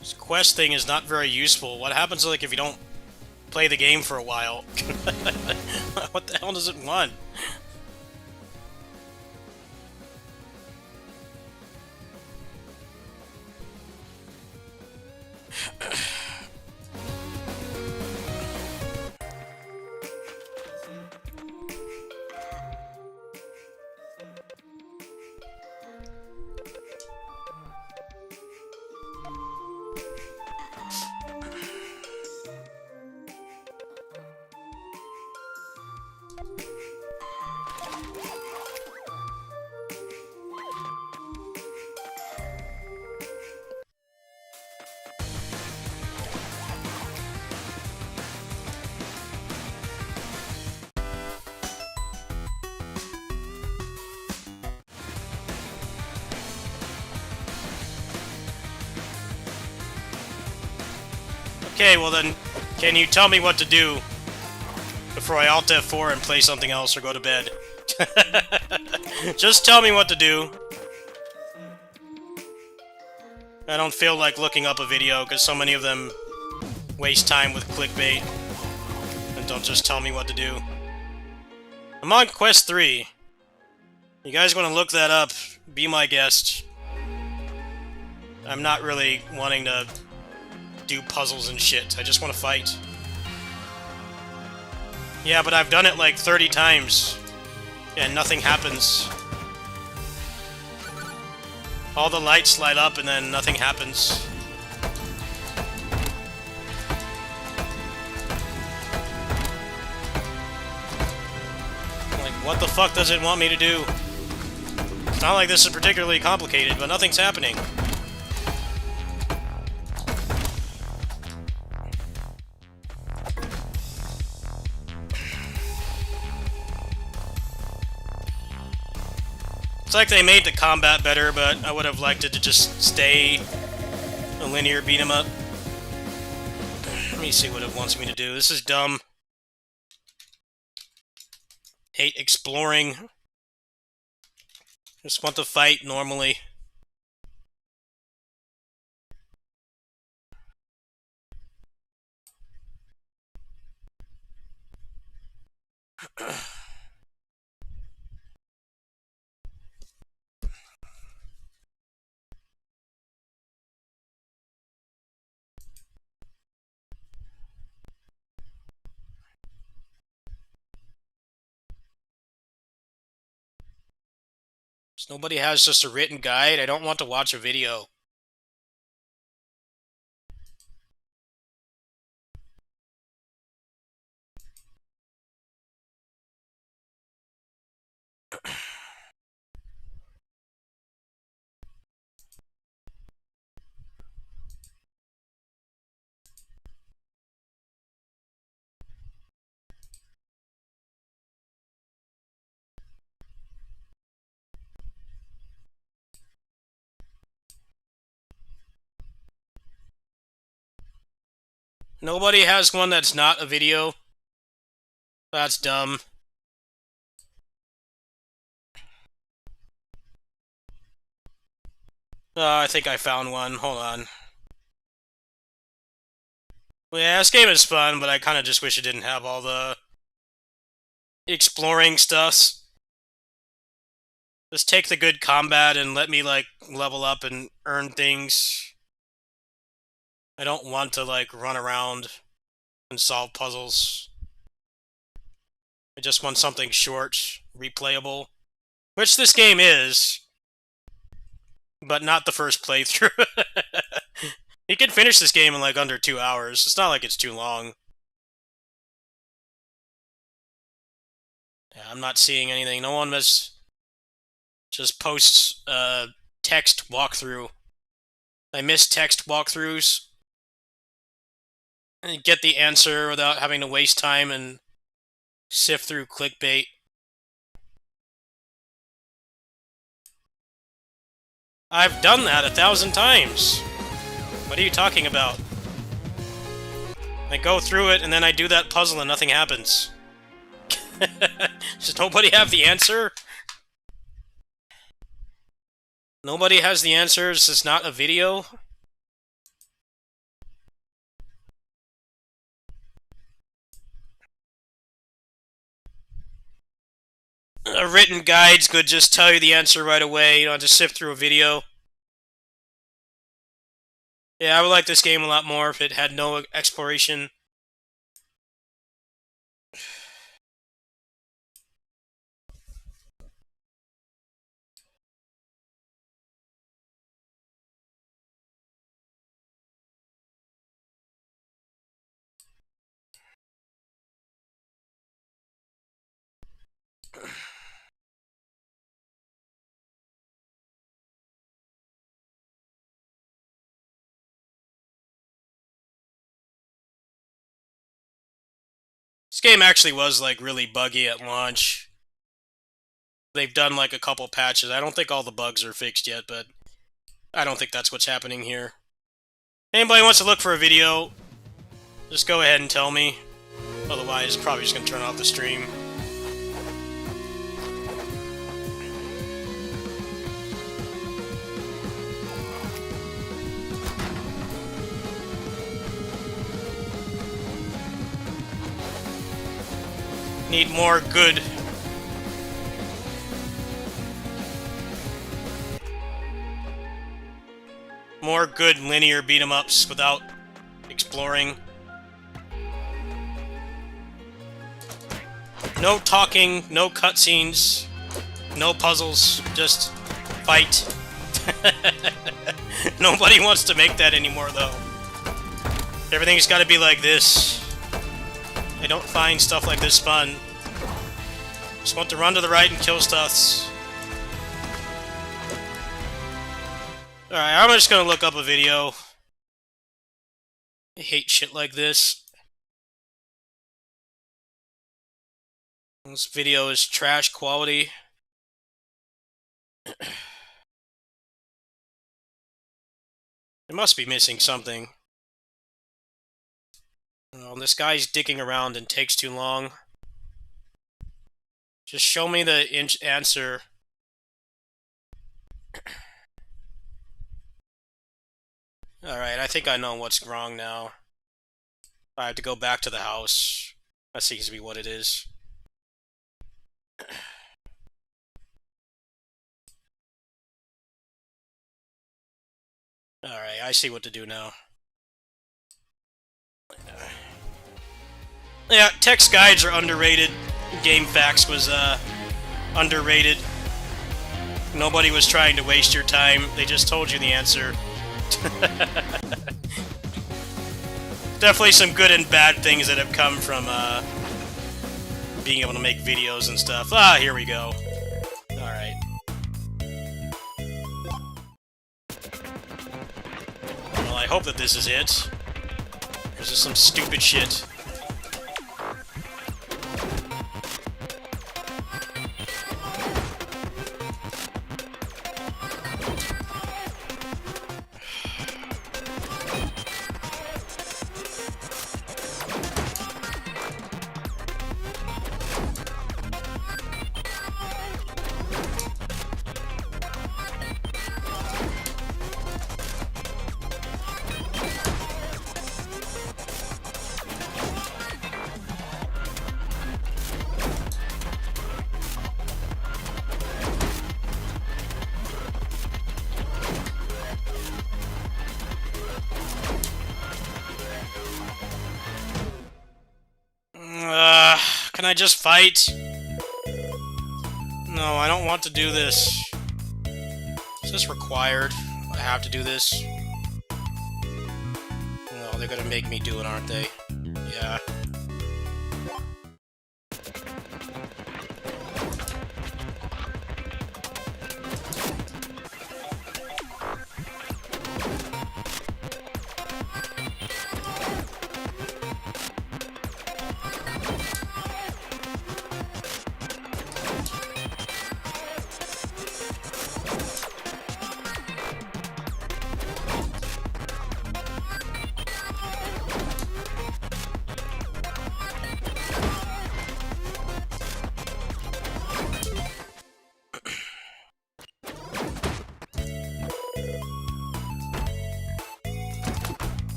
This quest thing is not very useful. What happens, like, if you don't play the game for a while? What the hell does it want? Okay, well then, can you tell me what to do before I Alt F4 and play something else or go to bed? Just tell me what to do. I don't feel like looking up a video because so many of them waste time with clickbait and don't just tell me what to do. I'm on Quest 3. You guys want to look that up, be my guest. I'm not really wanting to do puzzles and shit. I just want to fight. Yeah, but I've done it like 30 times, and nothing happens. All the lights light up and then nothing happens. Like, what the fuck does it want me to do? It's not like this is particularly complicated, but nothing's happening. It's like they made the combat better, but I would have liked it to just stay a linear beat 'em up. Let me see what it wants me to do. This is dumb. Hate exploring. Just want to fight normally. So nobody has just a written guide. I don't want to watch a video. Nobody has one that's not a video. That's dumb. I think I found one. Hold on. Well, yeah, this game is fun, but I kind of just wish it didn't have all the exploring stuffs. Just take the good combat and let me, like, level up and earn things. I don't want to, like, run around and solve puzzles. I just want something short, replayable. Which this game is, but not the first playthrough. You can finish this game in, like, under 2 hours. It's not like it's too long. Yeah, I'm not seeing anything. No one has just posts text walkthrough. I miss text walkthroughs. And you get the answer without having to waste time and sift through clickbait. I've done that 1,000 times. What are you talking about? I go through it and then I do that puzzle and nothing happens. Does nobody have the answer? Nobody has the answers. It's not a video. Written guides could just tell you the answer right away. You don't have to sift through a video. Yeah, I would like this game a lot more if it had no exploration. This game actually was, like, really buggy at launch. They've done, like, a couple patches. I don't think all the bugs are fixed yet, but I don't think that's what's happening here. Anybody wants to look for a video, just go ahead and tell me. Otherwise, probably just gonna turn off the stream. Need more good. More good linear beat-em-ups without exploring. No talking, no cutscenes, no puzzles, just fight. Nobody wants to make that anymore, though. Everything's gotta be like this. I don't find stuff like this fun. Just want to run to the right and kill stuffs. Alright, I'm just gonna look up a video. I hate shit like this. This video is trash quality. It must be missing something. Oh, this guy's dicking around and takes too long. Just show me the answer. Alright, I think I know what's wrong now. I have to go back to the house. That seems to be what it is. Alright, I see what to do now. Yeah, text guides are underrated. GameFAQs was, underrated. Nobody was trying to waste your time. They just told you the answer. Definitely some good and bad things that have come from, being able to make videos and stuff. Ah, here we go. Alright. Well, I hope that this is it. This is some stupid shit. Can I just fight? No, I don't want to do this. Is this required? I have to do this? No, they're gonna make me do it, aren't they? Yeah.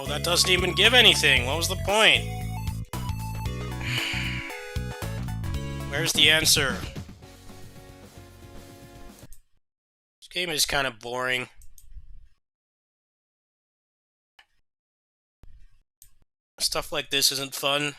That doesn't even give anything. What was the point? Where's the answer? This game is kind of boring. Stuff like this isn't fun.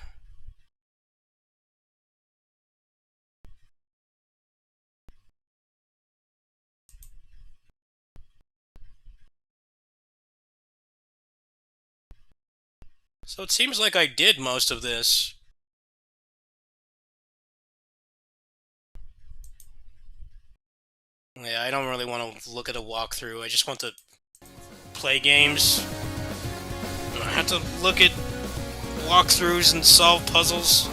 So it seems like I did most of this. Yeah, I don't really want to look at a walkthrough. I just want to play games. I have to look at walkthroughs and solve puzzles.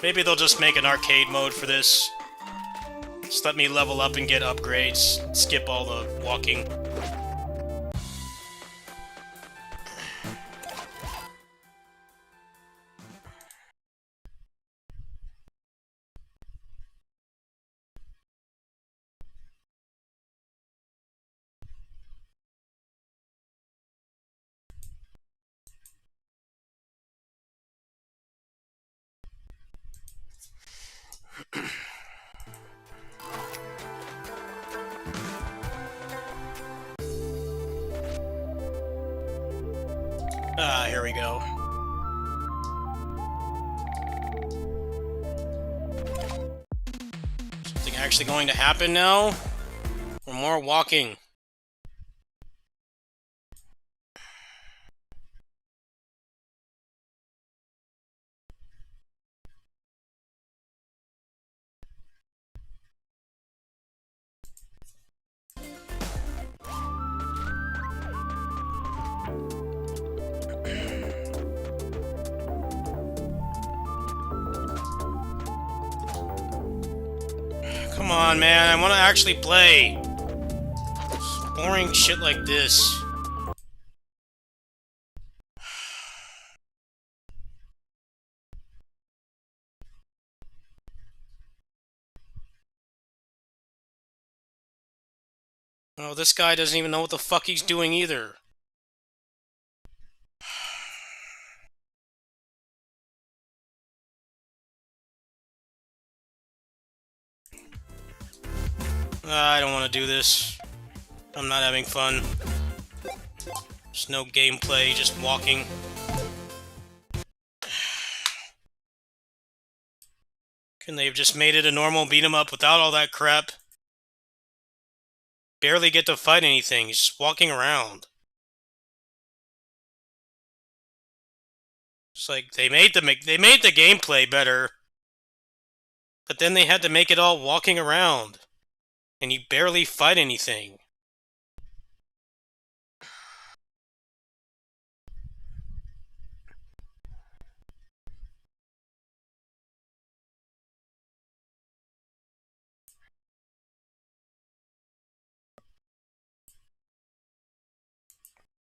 Maybe they'll just make an arcade mode for this. Just let me level up and get upgrades. Skip all the walking. Ah, here we go. Something actually going to happen now? Or more walking? Come on, man, I want to actually play. Boring shit like this. Oh, this guy doesn't even know what the fuck he's doing either. I don't want to do this. I'm not having fun. There's no gameplay, just walking. Couldn't they have just made it a normal beat 'em up without all that crap? Barely get to fight anything, he's just walking around. It's like they made the gameplay better, but then they had to make it all walking around, and you barely fight anything.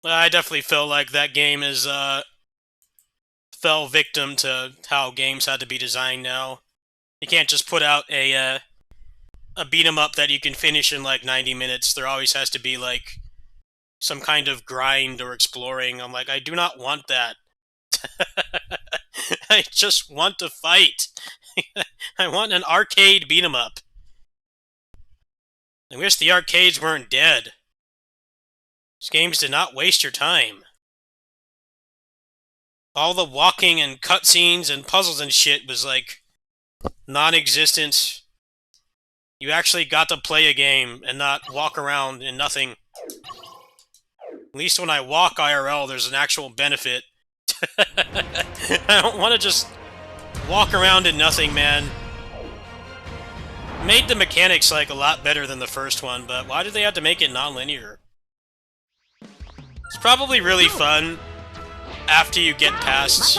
I definitely felt like that game is fell victim to how games had to be designed now. You can't just put out a beat 'em up that you can finish in like 90 minutes. There always has to be like some kind of grind or exploring. I'm like, I do not want that. I just want to fight. I want an arcade beat 'em up. I wish the arcades weren't dead. These games did not waste your time. All the walking and cutscenes and puzzles and shit was like non-existent. You actually got to play a game and not walk around in nothing. At least when I walk IRL, there's an actual benefit. I don't want to just walk around in nothing, man. Made the mechanics like a lot better than the first one, but why did they have to make it non-linear? It's probably really fun after you get past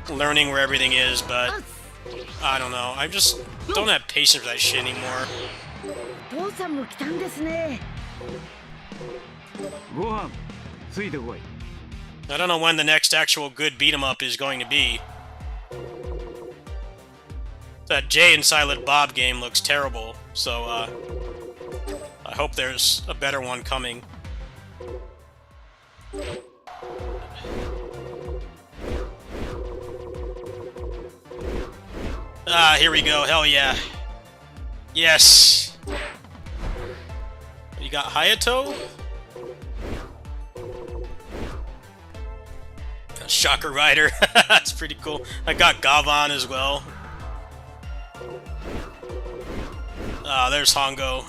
learning where everything is, but I don't know. I just don't have patience for that shit anymore. I don't know when the next actual good beat 'em up is going to be. That Jay and Silent Bob game looks terrible, so I hope there's a better one coming. Ah, here we go. Hell yeah. Yes. You got Hayato? Got Shocker Rider. That's pretty cool. I got Gavan as well. Ah, there's Hongo.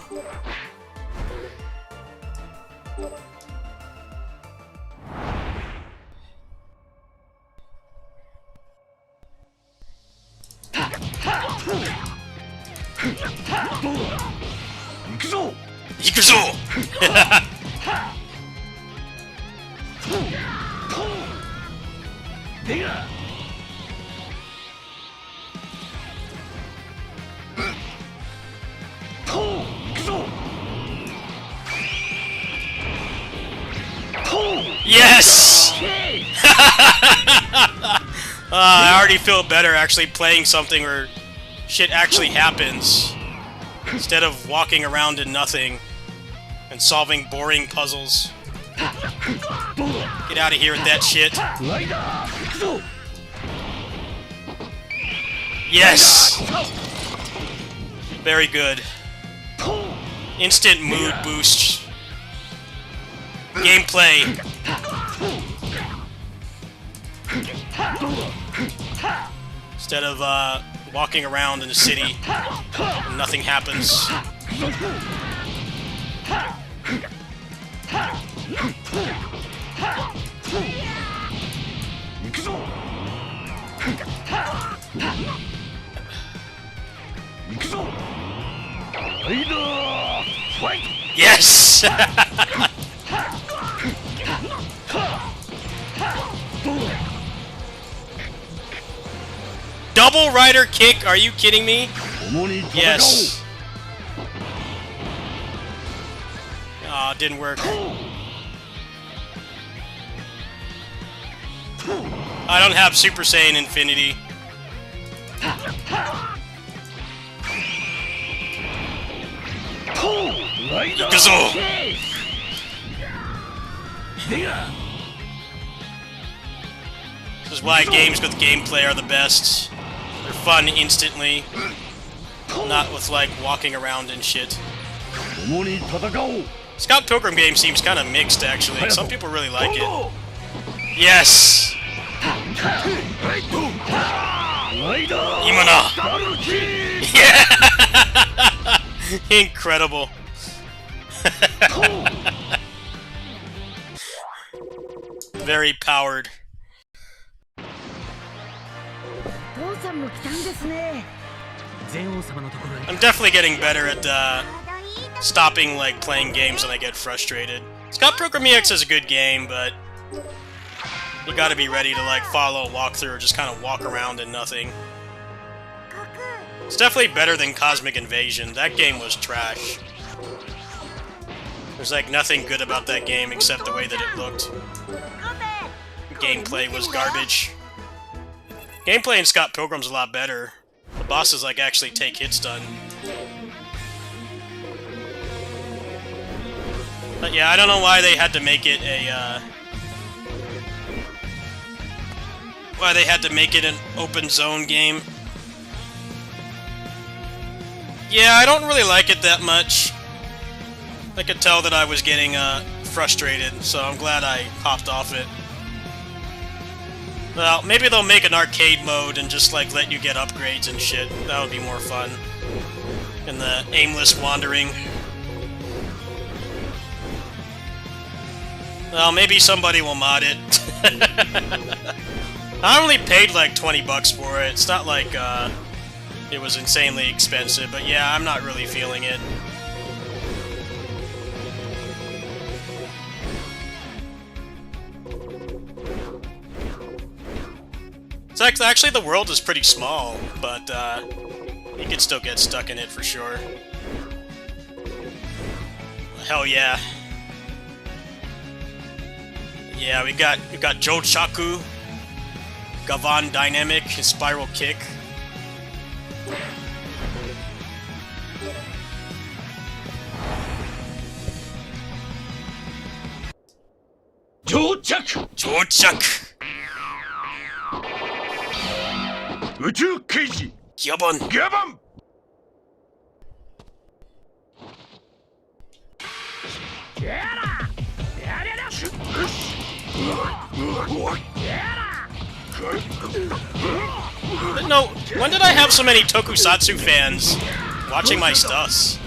Ikuzo! Yes! I already feel better actually playing something where shit actually happens instead of walking around in nothing and solving boring puzzles. Get out of here with that shit. Yes! Very good. Instant mood boost. Gameplay. Instead of walking around in the city and nothing happens. Yes! Double rider kick? Are you kidding me? Yes. Aw, didn't work. I don't have Super Saiyan Infinity. Ikuzo! This is why games with gameplay are the best. They're fun instantly. Not with, like, walking around and shit. Scott Pilgrim game seems kind of mixed, actually. Some people really like it. Yes! Imana! Yeah! Incredible. Very powered. I'm definitely getting better at stopping like playing games when I get frustrated. Scott Pilgrim EX is a good game, but you gotta be ready to like follow a walkthrough or just kind of walk around and nothing. It's definitely better than Cosmic Invasion. That game was trash. There's like nothing good about that game except the way that it looked. Gameplay was garbage. Gameplay in Scott Pilgrim's a lot better. The bosses like actually take hits done. But yeah, I don't know why they had to make it a why they had to make it an open zone game. Yeah, I don't really like it that much. I could tell that I was getting frustrated, so I'm glad I hopped off it. Well, maybe they'll make an arcade mode and just like let you get upgrades and shit. That would be more fun. And the aimless wandering. Well, maybe somebody will mod it. I only paid like 20 bucks for it. It's not like it was insanely expensive, but yeah, I'm not really feeling it. It's actually, the world is pretty small, but you could still get stuck in it for sure. Hell yeah. Yeah, we got Jochaku, Gavan Dynamic, his Spiral Kick. Jochak! 宇宙刑事 Gyaban! ギャバン No, when did I have so many tokusatsu fans watching my stuffs?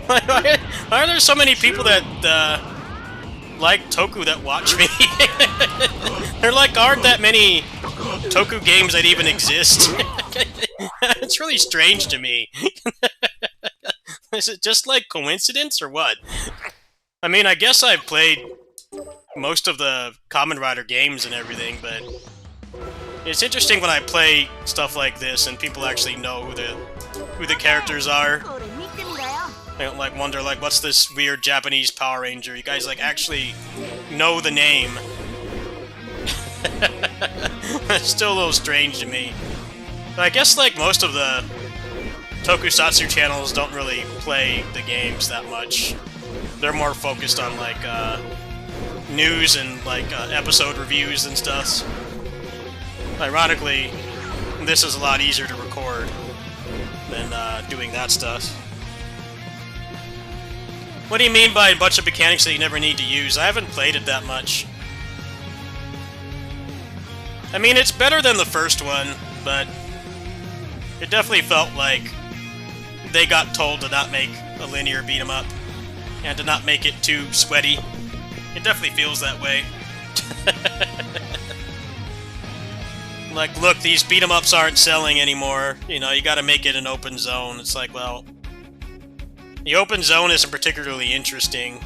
Why are there so many people that like Toku that watch me? There like aren't that many Toku games that even exist. It's really strange to me. Is it just like coincidence or what? I mean, I guess I've played most of the Kamen Rider games and everything, but it's interesting when I play stuff like this and people actually know who the characters are. I don't like wonder like what's this weird Japanese Power Ranger? You guys like actually know the name. It's still a little strange to me. But I guess like most of the tokusatsu channels don't really play the games that much. They're more focused on like news and like episode reviews and stuff. Ironically, this is a lot easier to record than doing that stuff. What do you mean by a bunch of mechanics that you never need to use? I haven't played it that much. I mean, it's better than the first one, but it definitely felt like they got told to not make a linear beat-em-up and to not make it too sweaty. It definitely feels that way. Like, look, these beat-em-ups aren't selling anymore. You know, you gotta make it an open zone. It's like, well, the open zone isn't particularly interesting.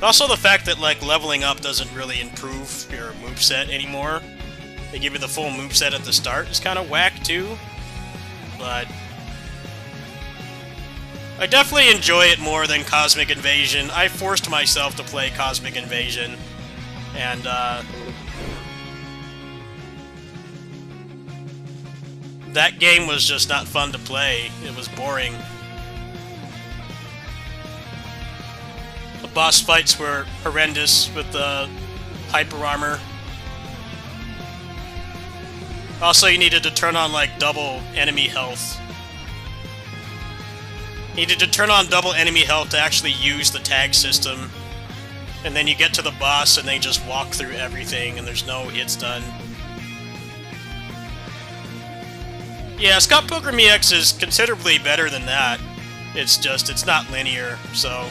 Also the fact that, like, leveling up doesn't really improve your moveset anymore. They give you the full moveset at the start. It's kind of whack, too. But I definitely enjoy it more than Cosmic Invasion. I forced myself to play Cosmic Invasion. And, that game was just not fun to play. It was boring. The boss fights were horrendous with the hyper armor. Also, you needed to turn on, like, double enemy health. You needed to turn on double enemy health to actually use the tag system. And then you get to the boss and they just walk through everything and there's no hits done. Yeah, Scott Pilgrim EX is considerably better than that. It's just, it's not linear, so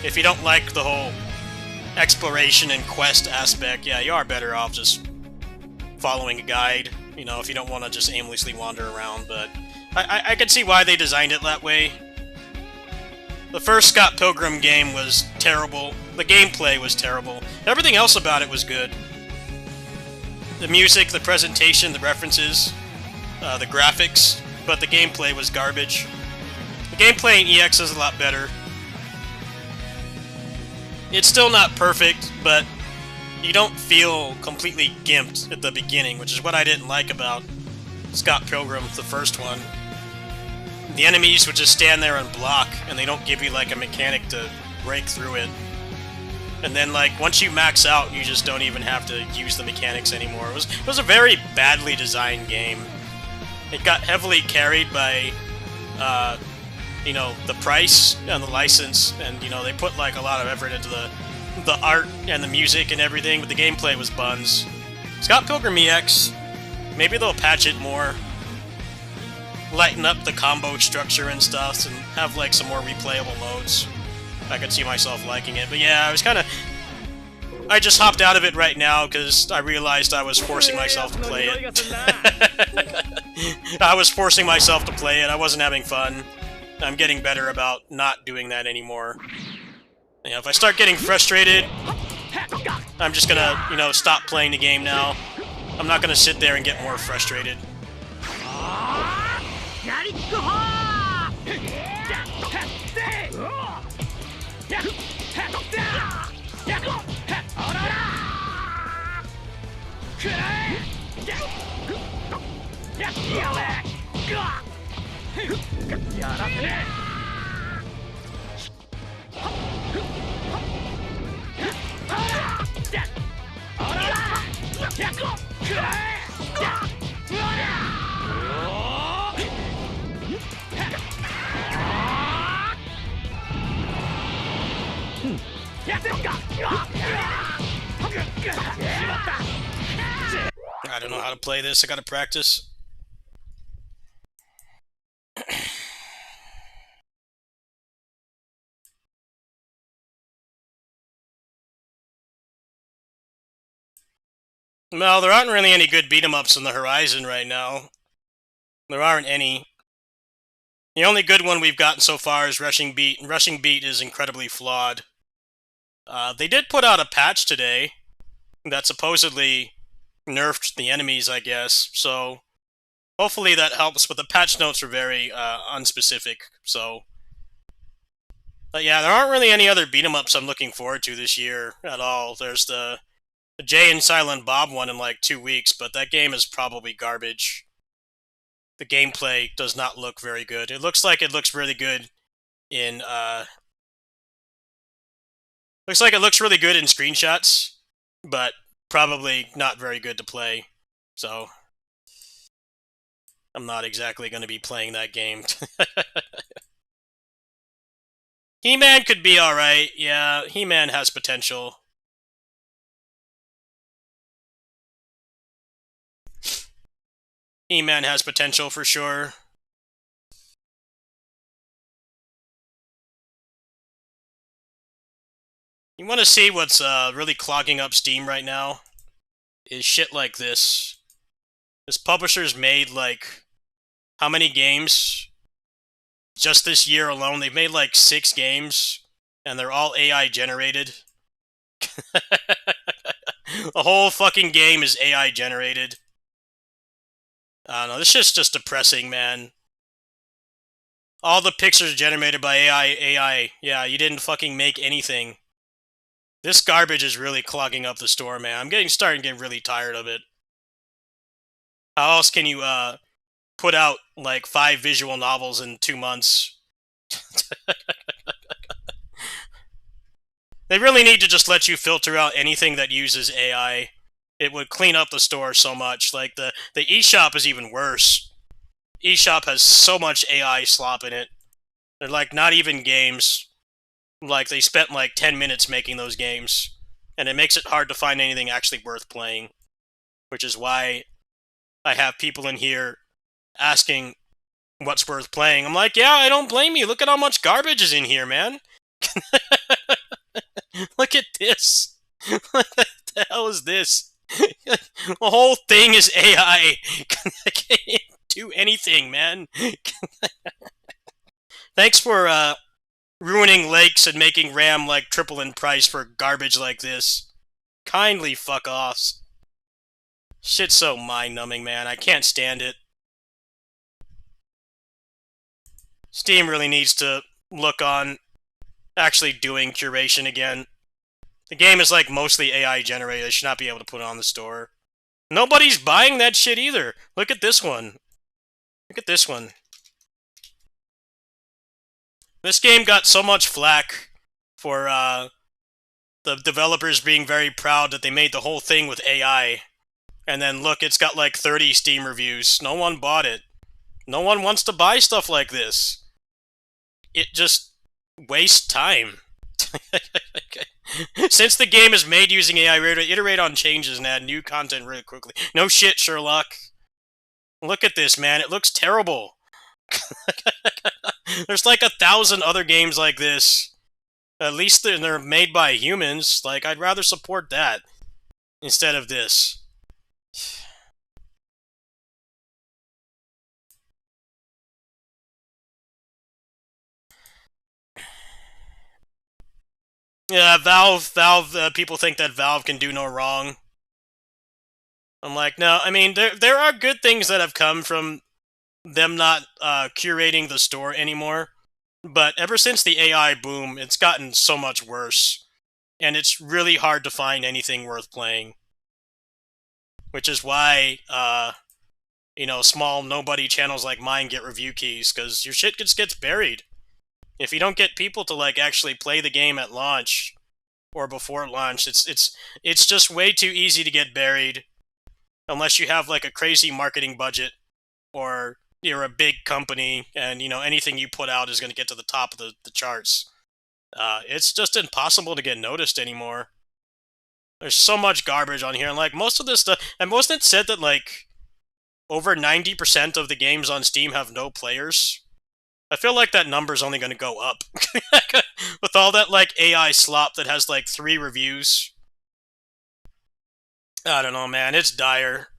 if you don't like the whole exploration and quest aspect, yeah, you are better off just following a guide, you know, if you don't want to just aimlessly wander around, but I can see why they designed it that way. The first Scott Pilgrim game was terrible. The gameplay was terrible. Everything else about it was good. The music, the presentation, the references, the graphics, but the gameplay was garbage. The gameplay in EX is a lot better. It's still not perfect, but you don't feel completely gimped at the beginning, which is what I didn't like about Scott Pilgrim, the first one. The enemies would just stand there and block, and they don't give you, like, a mechanic to break through it. And then, like, once you max out, you just don't even have to use the mechanics anymore. It was a very badly designed game. It got heavily carried by, you know, the price and the license, and, you know, they put, like, a lot of effort into the art and the music and everything, but the gameplay was buns. Scott Pilgrim EX, maybe they'll patch it more, lighten up the combo structure and stuff, and have, like, some more replayable modes. I could see myself liking it, but yeah, I was kind of... I just hopped out of it right now because I realized I was forcing myself to play it. I was forcing myself to play it, I wasn't having fun. I'm getting better about not doing that anymore. You know, if I start getting frustrated, I'm just gonna, you know, stop playing the game now. I'm not gonna sit there and get more frustrated. I don't know how to play this, I gotta practice. Well, there aren't really any good beat-em-ups on the horizon right now. There aren't any. The only good one we've gotten so far is Rushing Beat, and Rushing Beat is incredibly flawed. They did put out a patch today that supposedly nerfed the enemies, I guess, so hopefully that helps, but the patch notes are very unspecific, so... But yeah, there aren't really any other beat-em-ups I'm looking forward to this year at all. There's the Jay and Silent Bob one in like 2 weeks, but that game is probably garbage. The gameplay does not look very good. It looks like it looks really good in, looks like it looks really good in screenshots, but probably not very good to play. So, I'm not exactly going to be playing that game. He-Man could be alright. Yeah, He-Man has potential. He-Man has potential for sure. You want to see what's really clogging up Steam right now? Is shit like this. This publisher's made, like, how many games? Just this year alone, they've made, like, 6 games, and they're all AI generated. The whole fucking game is AI generated. I don't know, this shit's just depressing, man. All the pictures generated by AI. Yeah, you didn't fucking make anything. This garbage is really clogging up the store, man. I'm starting to get really tired of it. How else can you, put out, like, 5 visual novels in 2 months? They really need to just let you filter out anything that uses AI. It would clean up the store so much. Like, the eShop is even worse. eShop has so much AI slop in it. They're, like, not even games. Like, they spent, like, 10 minutes making those games. And it makes it hard to find anything actually worth playing. Which is why I have people in here asking what's worth playing. I'm like, yeah, I don't blame you. Look at how much garbage is in here, man. Look at this. What the hell is this? The whole thing is AI. I can't do anything, man. Thanks for ruining lakes and making RAM like triple in price for garbage like this. Kindly fuck off. Shit's so mind-numbing, man. I can't stand it. Steam really needs to look on actually doing curation again. The game is like mostly AI generated. They should not be able to put it on the store. Nobody's buying that shit either. Look at this one. Look at this one. This game got so much flack for the developers being very proud that they made the whole thing with AI. And then look, it's got like 30 Steam reviews. No one bought it. No one wants to buy stuff like this. It just wastes time. Since the game is made using AI, iterate on changes and add new content really quickly. No shit, Sherlock. Look at this, man. It looks terrible. There's like 1,000 other games like this. At least they're made by humans. Like, I'd rather support that instead of this. Yeah, Valve, people think that Valve can do no wrong. I'm like, no, I mean, there are good things that have come from them not curating the store anymore, but ever since the AI boom, it's gotten so much worse, and it's really hard to find anything worth playing. Which is why, you know, small nobody channels like mine get review keys, because your shit just gets buried. If you don't get people to, like, actually play the game at launch, or before launch, it's just way too easy to get buried, unless you have, like, a crazy marketing budget, or you're a big company, and, you know, anything you put out is going to get to the top of the charts. It's just impossible to get noticed anymore. There's so much garbage on here, and, like, most of this stuff, and wasn't it said that, like, over 90% of the games on Steam have no players? I feel like that number's only going to go up. With all that, like, AI slop that has, like, 3 reviews. I don't know, man. It's dire.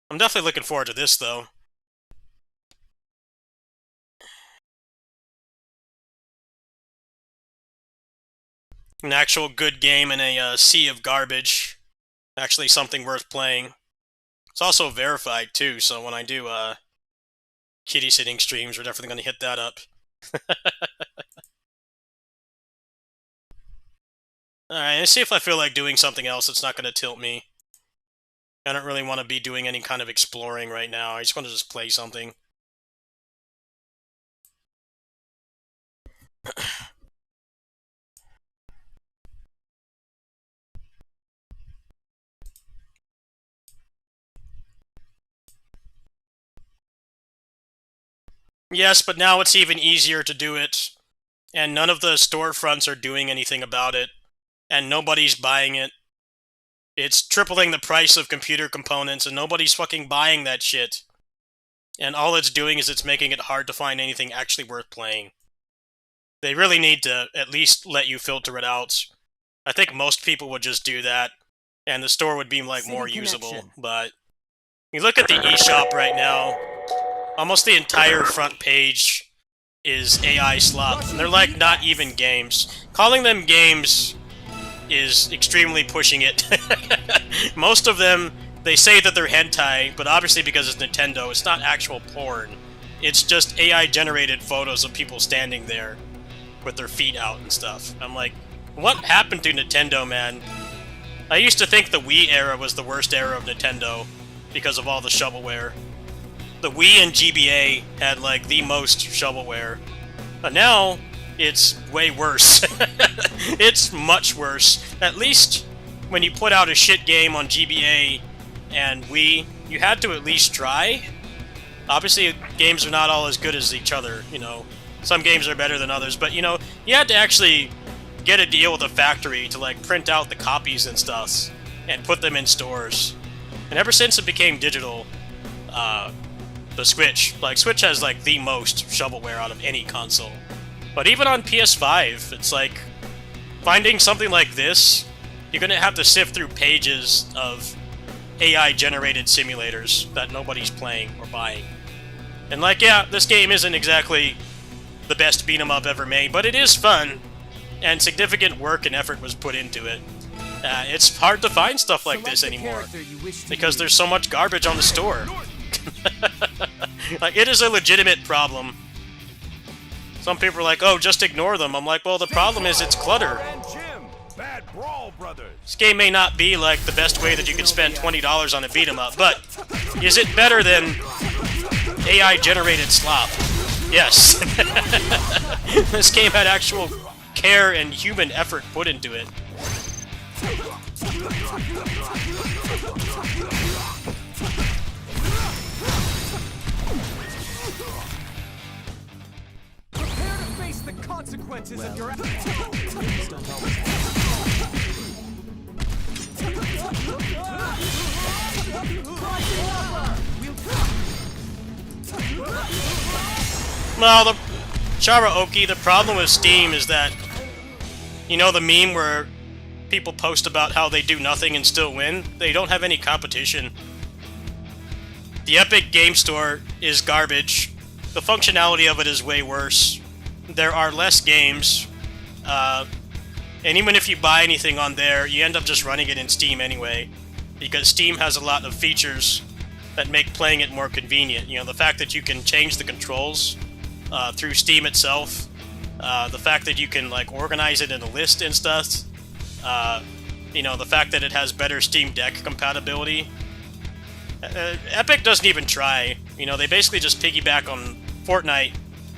I'm definitely looking forward to this, though. An actual good game in a sea of garbage. Actually something worth playing. It's also verified, too, so when I do kitty sitting streams, we're definitely going to hit that up. Alright, let's see if I feel like doing something else that's not going to tilt me. I don't really want to be doing any kind of exploring right now. I just want to just play something. Yes, but now it's even easier to do it, and none of the storefronts are doing anything about it, and nobody's buying it. It's tripling the price of computer components, and nobody's fucking buying that shit. And all it's doing is it's making it hard to find anything actually worth playing. They really need to at least let you filter it out. I think most people would just do that, and the store would be like more usable, but you look at the eShop right now, almost the entire front page is AI slop, and they're like not even games. Calling them games is extremely pushing it. Most of them, they say that they're hentai, but obviously because it's Nintendo, it's not actual porn. It's just AI-generated photos of people standing there with their feet out and stuff. I'm like, what happened to Nintendo, man? I used to think the Wii era was the worst era of Nintendo because of all the shovelware. The Wii and GBA had, like, the most shovelware. But now, it's way worse. It's much worse. At least, when you put out a shit game on GBA and Wii, you had to at least try. Obviously, games are not all as good as each other, you know. Some games are better than others, but, you know, you had to actually get a deal with a factory to, like, print out the copies and stuff and put them in stores. And ever since it became digital, the Switch has, like, the most shovelware out of any console. But even on PS5, it's like, finding something like this, you're gonna have to sift through pages of AI-generated simulators that nobody's playing or buying. And, like, yeah, this game isn't exactly the best beat-em-up ever made, but it is fun, and significant work and effort was put into it. It's hard to find stuff like this anymore, because there's so much garbage on the store. Like, it is a legitimate problem. Some people are like, oh, just ignore them. I'm like, well, the problem is it's clutter. This game may not be, like, the best way that you can spend $20 on a beat-em-up, but is it better than AI-generated slop? Yes. This game had actual care and human effort put into it. Prepare to face the consequences of your Well, the Charaoki, the problem with Steam is that, you know the meme where people post about how they do nothing and still win? They don't have any competition. The Epic Game Store is garbage. The functionality of it is way worse. There are less games. And even if you buy anything on there, you end up just running it in Steam anyway. Because Steam has a lot of features that make playing it more convenient. You know, the fact that you can change the controls through Steam itself. The fact that you can, like, organize it in a list and stuff. You know, the fact that it has better Steam Deck compatibility. Epic doesn't even try. You know, they basically just piggyback on Fortnite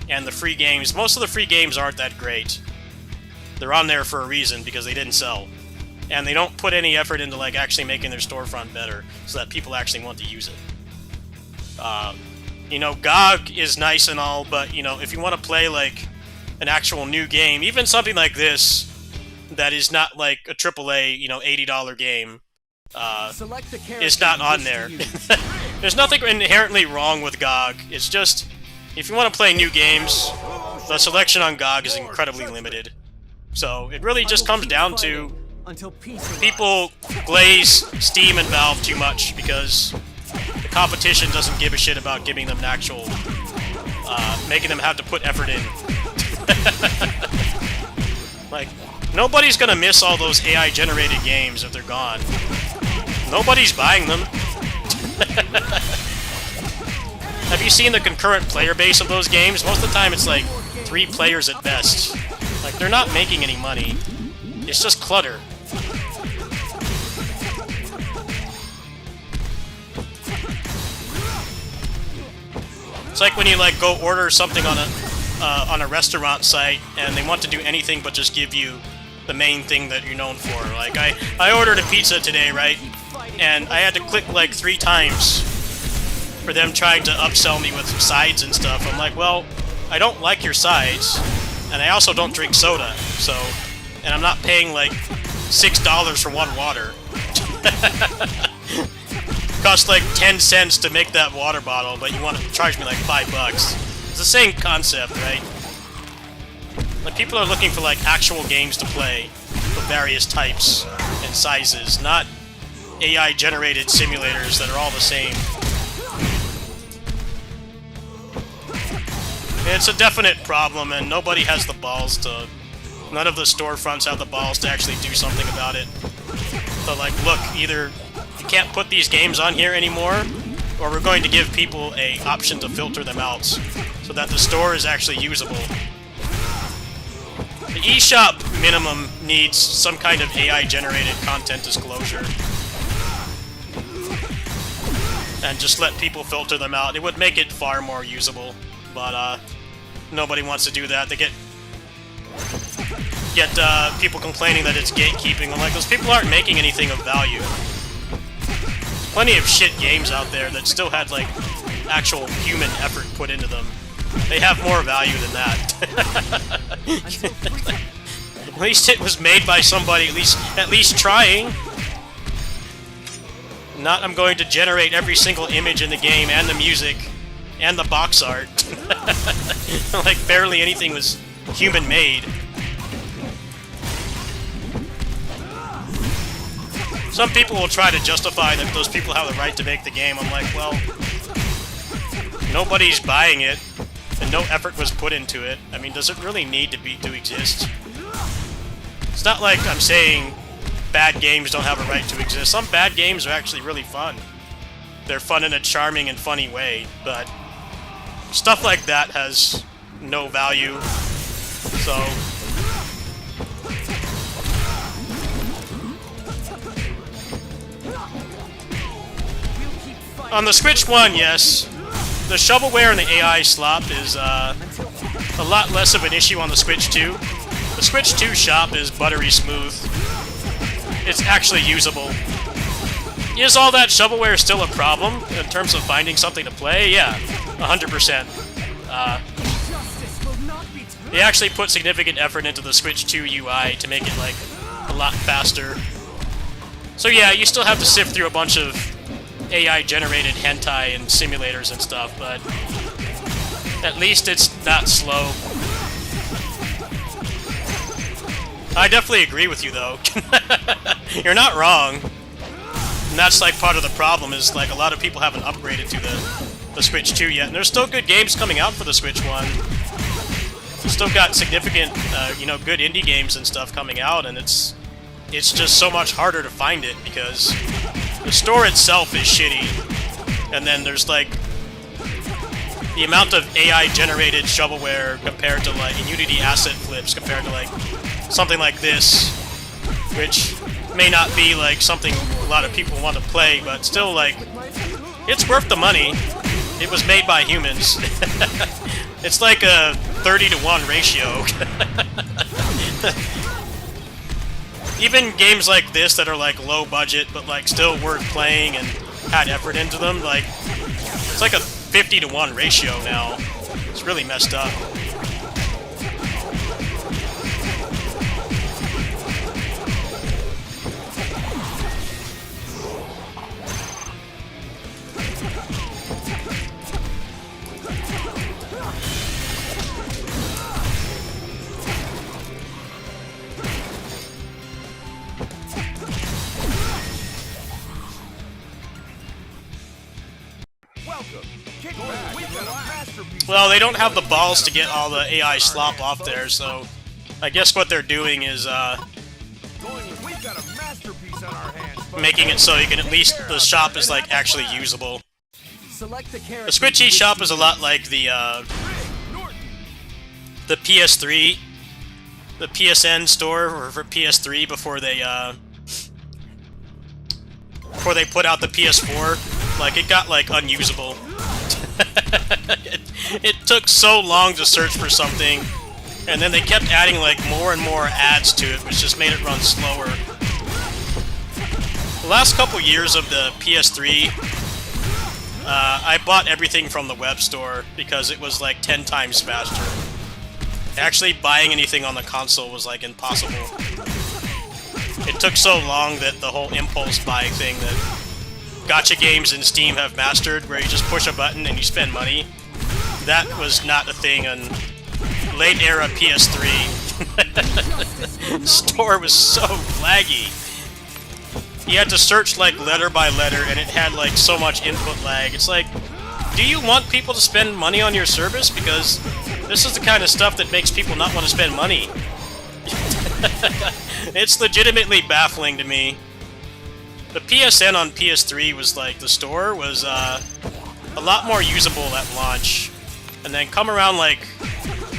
and the free games. Most of the free games aren't that great. They're on there for a reason, because they didn't sell. And they don't put any effort into, like, actually making their storefront better, so that people actually want to use it. You know, GOG is nice and all, but, you know, if you want to play, like, an actual new game, even something like this, that is not, like, a AAA, you know, $80 game, is not on there. There's nothing inherently wrong with GOG. It's just, if you want to play new games, the selection on GOG is incredibly limited. So, it really just comes down to until peace arrives. People glaze Steam and Valve too much because the competition doesn't give a shit about giving them an actual, making them have to put effort in. Like, nobody's gonna miss all those AI-generated games if they're gone. Nobody's buying them. Have you seen the concurrent player base of those games? Most of the time it's like 3 players at best. Like, they're not making any money. It's just clutter. It's like when you like go order something on a restaurant site and they want to do anything but just give you the main thing that you're known for. Like I ordered a pizza today, right? And I had to click like 3 times for them trying to upsell me with sides and stuff. I'm like, well, I don't like your sides, and I also don't drink soda, so, and I'm not paying like $6 for 1 water. Costs like 10 cents to make that water bottle, but you want to charge me like $5. It's the same concept, right? Like, people are looking for like actual games to play of various types and sizes, not AI-generated simulators that are all the same. It's a definite problem, and nobody has the balls to... None of the storefronts have the balls to actually do something about it. So, like, look, either you can't put these games on here anymore, or we're going to give people a option to filter them out, so that the store is actually usable. The eShop minimum needs some kind of AI-generated content disclosure. And just let people filter them out. It would make it far more usable. But, nobody wants to do that. They get people complaining that it's gatekeeping. I'm like, those people aren't making anything of value. There's plenty of shit games out there that still had, like, actual human effort put into them. They have more value than that. At least it was made by somebody, at least trying. Not, I'm going to generate every single image in the game and the music and the box art. Like, barely anything was human-made. Some people will try to justify that those people have the right to make the game. I'm like, well, nobody's buying it, and no effort was put into it. I mean, does it really need to exist? It's not like I'm saying bad games don't have a right to exist. Some bad games are actually really fun. They're fun in a charming and funny way, but stuff like that has no value. So on the Switch 1, yes, the shovelware and the AI slop is a lot less of an issue on the Switch 2. The Switch 2 shop is buttery smooth. It's actually usable. Is all that shovelware still a problem in terms of finding something to play? Yeah, 100%. They actually put significant effort into the Switch 2 UI to make it, like, a lot faster. So yeah, you still have to sift through a bunch of AI-generated hentai and simulators and stuff, but at least it's not slow. I definitely agree with you, though. You're not wrong. And that's, like, part of the problem, is, like, a lot of people haven't upgraded to the Switch 2 yet. And there's still good games coming out for the Switch 1. It's still got significant, you know, good indie games and stuff coming out, and it's just so much harder to find it, because the store itself is shitty. And then there's, like, the amount of AI-generated shovelware compared to, like, Unity asset flips compared to, like, something like this, which may not be, like, something a lot of people want to play, but still, like, it's worth the money. It was made by humans. It's like a 30-to-1 ratio. Even games like this that are, like, low budget, but, like, still worth playing and had effort into them, like, it's like a 50-to-1 ratio now. It's really messed up. Well, they don't have the balls to get all the AI slop off there, so I guess what they're doing is making it so you can at least the shop is like actually usable. The Squid shop is a lot like the PS3, the PSN store for PS3 before they put out the PS4. Like it got like unusable. it took so long to search for something, and then they kept adding like more and more ads to it, which just made it run slower. The last couple years of the PS3, I bought everything from the web store because it was like 10 times faster. Actually buying anything on the console was like impossible. It took so long that the whole impulse buy thing that Gacha games in Steam have mastered, where you just push a button and you spend money, that was not a thing on late era PS3. Store was so laggy. You had to search like letter by letter, and it had like so much input lag. It's like, do you want people to spend money on your service? Because this is the kind of stuff that makes people not want to spend money. It's legitimately baffling to me. The PSN on PS3 was like, the store was a lot more usable at launch. And then come around like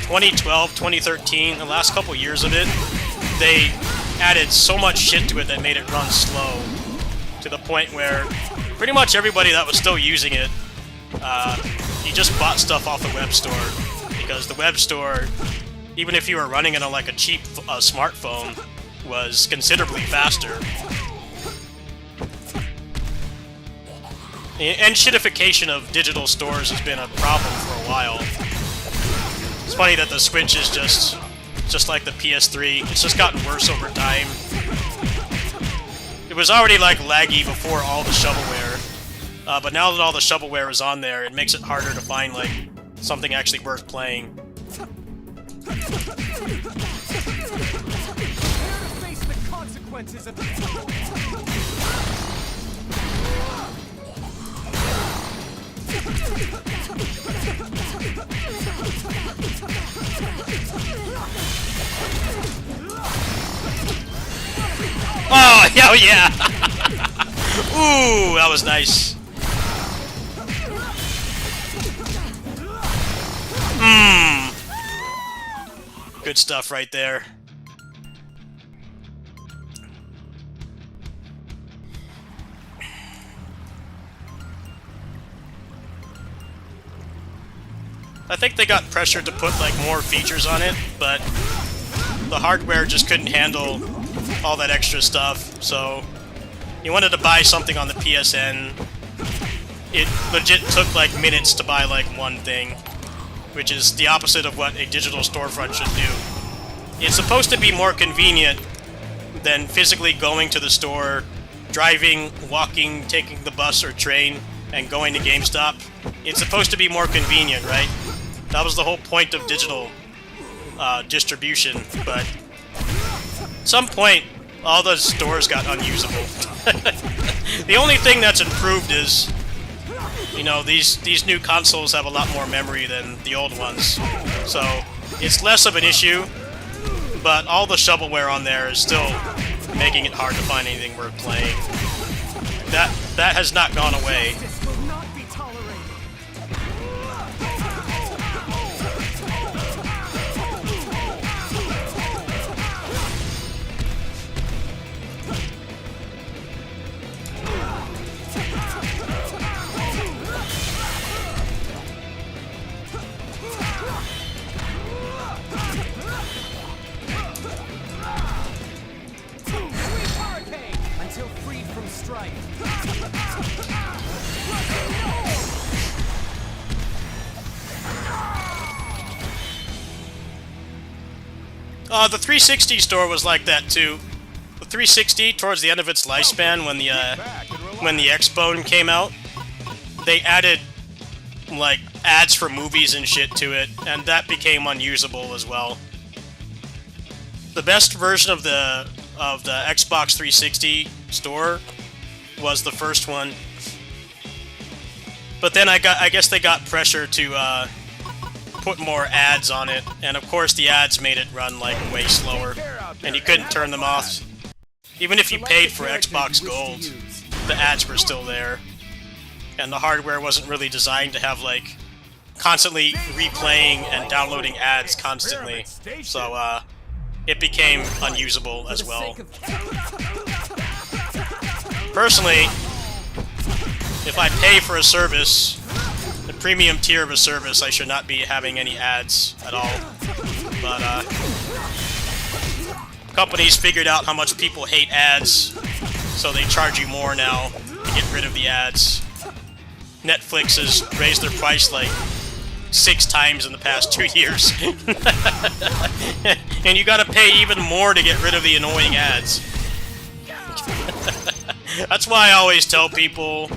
2012, 2013, the last couple years of it, they added so much shit to it that made it run slow. To the point where pretty much everybody that was still using it, you just bought stuff off the web store. Because the web store, even if you were running it on like a cheap smartphone, was considerably faster. The shitification of digital stores has been a problem for a while. It's funny that the Switch is just like the PS3. It's just gotten worse over time. It was already like laggy before all the shovelware, but now that all the shovelware is on there, it makes it harder to find like something actually worth playing. Oh, hell yeah! Ooh, that was nice. Good stuff right there. I think they got pressured to put like more features on it, but the hardware just couldn't handle all that extra stuff, so you wanted to buy something on the PSN, it legit took like minutes to buy like one thing, which is the opposite of what a digital storefront should do. It's supposed to be more convenient than physically going to the store, driving, walking, taking the bus or train, and going to GameStop. It's supposed to be more convenient, right? That was the whole point of digital distribution, but at some point, all the stores got unusable. The only thing that's improved is, you know, these new consoles have a lot more memory than the old ones, so it's less of an issue, but all the shovelware on there is still making it hard to find anything worth playing. That has not gone away. The 360 store was like that too. The 360, towards the end of its lifespan, when the X-Bone came out, they added like ads for movies and shit to it, and that became unusable as well. The best version of the Xbox 360 store was the first one. But then I guess they got pressure to put more ads on it, and of course the ads made it run like way slower, and you couldn't turn them off. Even if you paid for Xbox Gold, the ads were still there, and the hardware wasn't really designed to have like constantly replaying and downloading ads constantly, so it became unusable as well. Personally, if I pay for a service, the premium tier of a service, I should not be having any ads at all. But companies figured out how much people hate ads, so they charge you more now to get rid of the ads. Netflix has raised their price like 6 times in the past 2 years. And you gotta pay even more to get rid of the annoying ads. That's why I always tell people,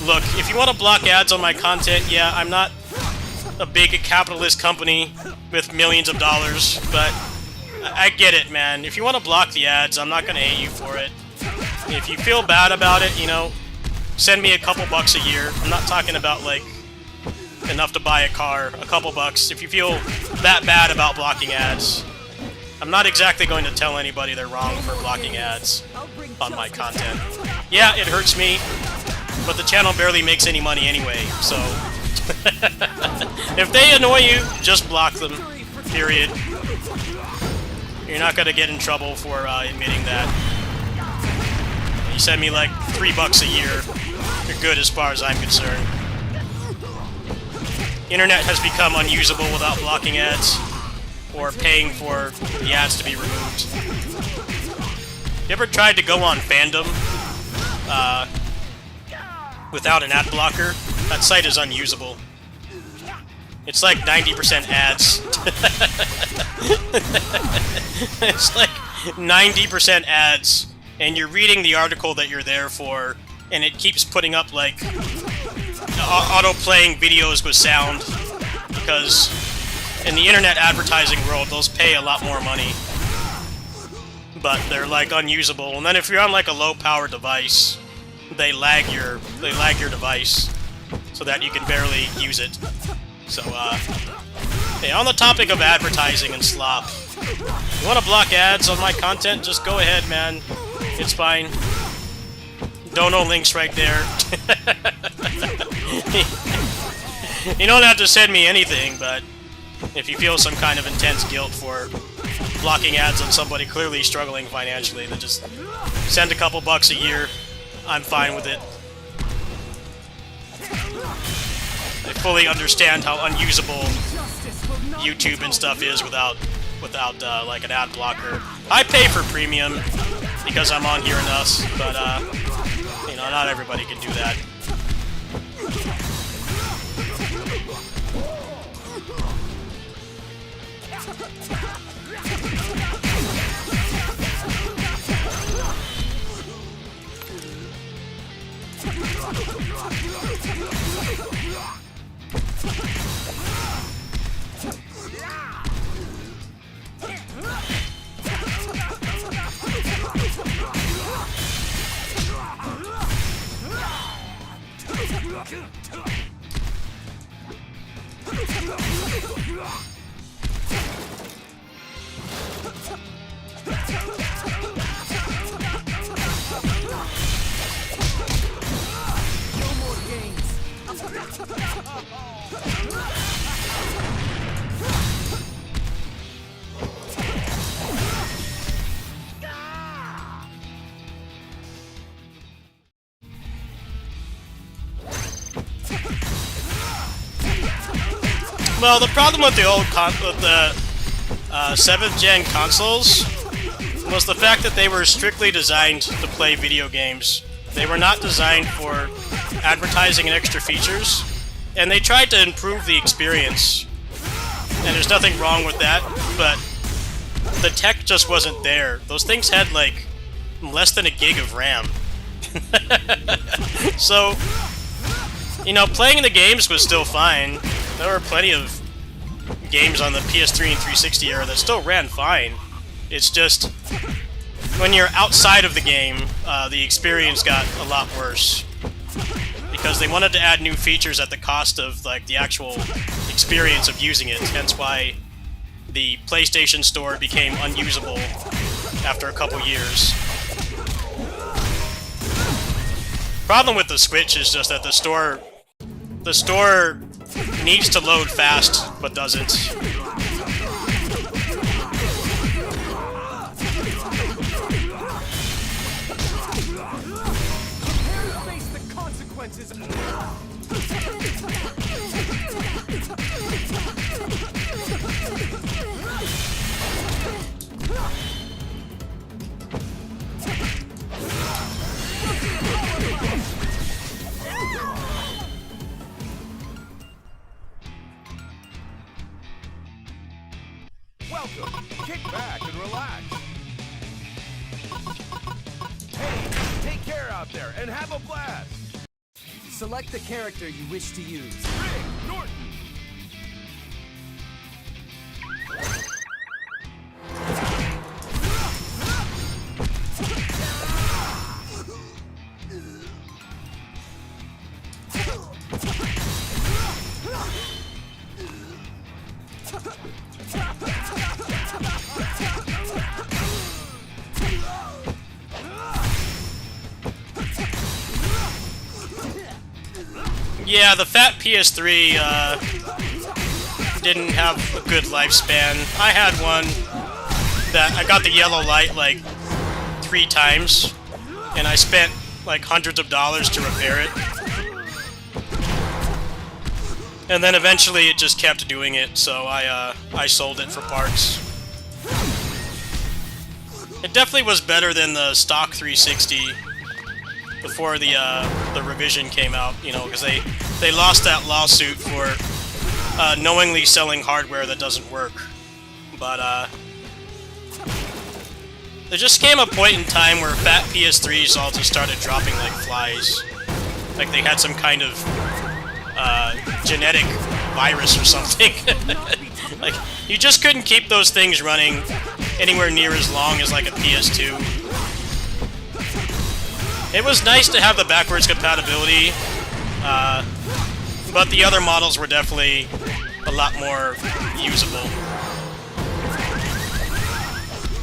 look, if you want to block ads on my content, yeah, I'm not a big capitalist company with millions of dollars, but I get it, man. If you want to block the ads, I'm not gonna hate you for it. If you feel bad about it, you know, send me a couple bucks a year. I'm not talking about, like, enough to buy a car. A couple bucks. If you feel that bad about blocking ads. I'm not exactly going to tell anybody they're wrong for blocking ads on my content. Yeah, it hurts me, but the channel barely makes any money anyway, so... If they annoy you, just block them. Period. You're not gonna get in trouble for admitting that. You send me like $3 a year, you're good as far as I'm concerned. Internet has become unusable without blocking ads, or paying for the ads to be removed. You ever tried to go on Fandom without an ad blocker? That site is unusable. It's like 90% ads. It's like 90% ads, and you're reading the article that you're there for, and it keeps putting up like auto-playing videos with sound, because in the internet advertising world, those pay a lot more money. But they're like unusable, and then if you're on like a low-power device, they lag your device so that you can barely use it. So, hey, on the topic of advertising and slop, you want to block ads on my content? Just go ahead, man. It's fine. Dono links right there. You don't have to send me anything, but if you feel some kind of intense guilt for blocking ads on somebody clearly struggling financially, then just send a couple bucks a year. I'm fine with it. I fully understand how unusable YouTube and stuff is without like an ad blocker. I pay for premium because I'm on here enough, but you know, not everybody can do that. Well, the problem with the old 7th gen consoles was the fact that they were strictly designed to play video games. They were not designed for advertising and extra features, and they tried to improve the experience, and there's nothing wrong with that, but the tech just wasn't there. Those things had like less than a gig of RAM. So, you know, playing the games was still fine. There were plenty of games on the PS3 and 360 era that still ran fine. It's just, when you're outside of the game, the experience got a lot worse. because they wanted to add new features at the cost of like the actual experience of using it. Hence why the PlayStation Store became unusable after a couple years. Problem with the Switch is just that the store needs to load fast, but doesn't. Face the consequences. Welcome. Kick back and relax. Hey, take care out there and have a blast. Select the character you wish to use. Rick Norton. Yeah, the fat PS3 didn't have a good lifespan. I had one that I got the yellow light like 3 times, and I spent like hundreds of dollars to repair it. And then eventually it just kept doing it, so I sold it for parts. It definitely was better than the stock 360 before the revision came out, you know, because they lost that lawsuit for knowingly selling hardware that doesn't work. But there just came a point in time where fat PS3s all just started dropping like flies. Like they had some kind of genetic virus or something. Like, you just couldn't keep those things running anywhere near as long as like a PS2. It was nice to have the backwards compatibility, but the other models were definitely a lot more usable.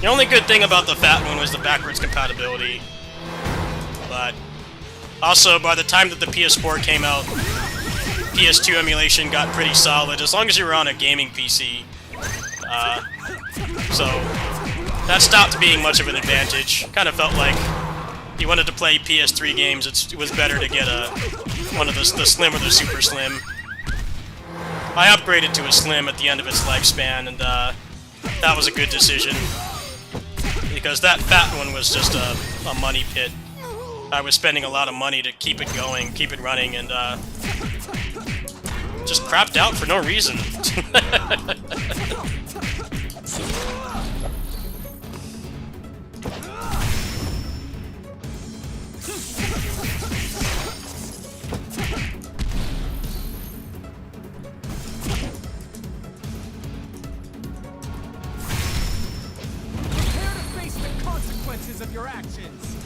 The only good thing about the fat one was the backwards compatibility, but also by the time that the PS4 came out, PS2 emulation got pretty solid, as long as you were on a gaming PC. So that stopped being much of an advantage. Kind of felt like you wanted to play PS3 games, it was better to get one of the Slim or the Super Slim. I upgraded to a Slim at the end of its lifespan, and that was a good decision. Because that fat one was just a money pit. I was spending a lot of money to keep it going, keep it running, and just crapped out for no reason. Prepare to face the consequences of your actions.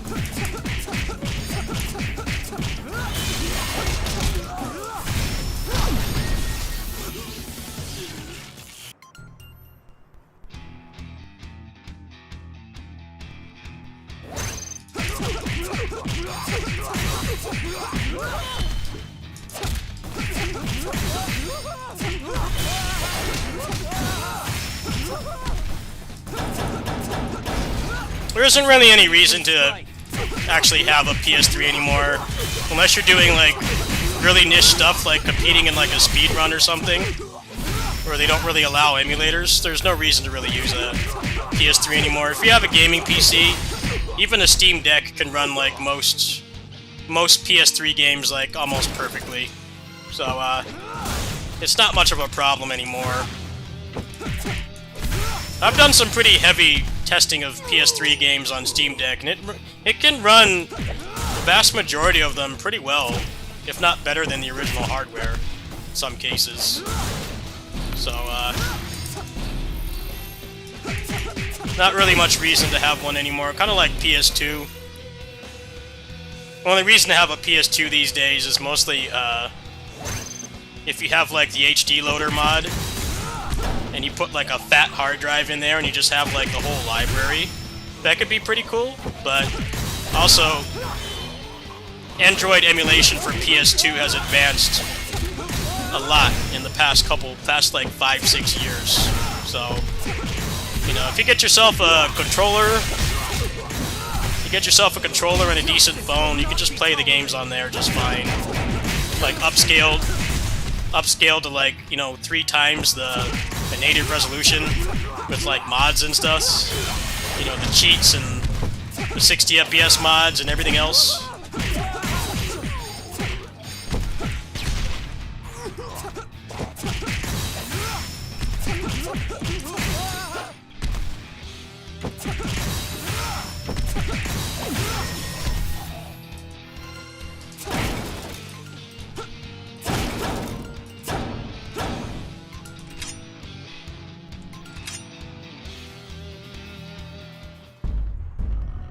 There isn't really any reason to actually have a PS3 anymore, unless you're doing like really niche stuff like competing in like a speed run or something, where they don't really allow emulators. There's no reason to really use a PS3 anymore. If you have a gaming PC, even a Steam Deck can run like most PS3 games like almost perfectly. So it's not much of a problem anymore. I've done some pretty heavy testing of PS3 games on Steam Deck, and it can run the vast majority of them pretty well, if not better than the original hardware in some cases. So, not really much reason to have one anymore, kind of like PS2. Only reason to have a PS2 these days is mostly if you have like the HD loader mod and you put like a fat hard drive in there and you just have like the whole library. That could be pretty cool, but also Android emulation for PS2 has advanced a lot in the past like 5-6 years. So, you know, if you get yourself a controller, and a decent phone, you can just play the games on there just fine. Like upscaled to like, you know, 3 times the native resolution with like mods and stuff. You know, the cheats and the 60 FPS mods and everything else.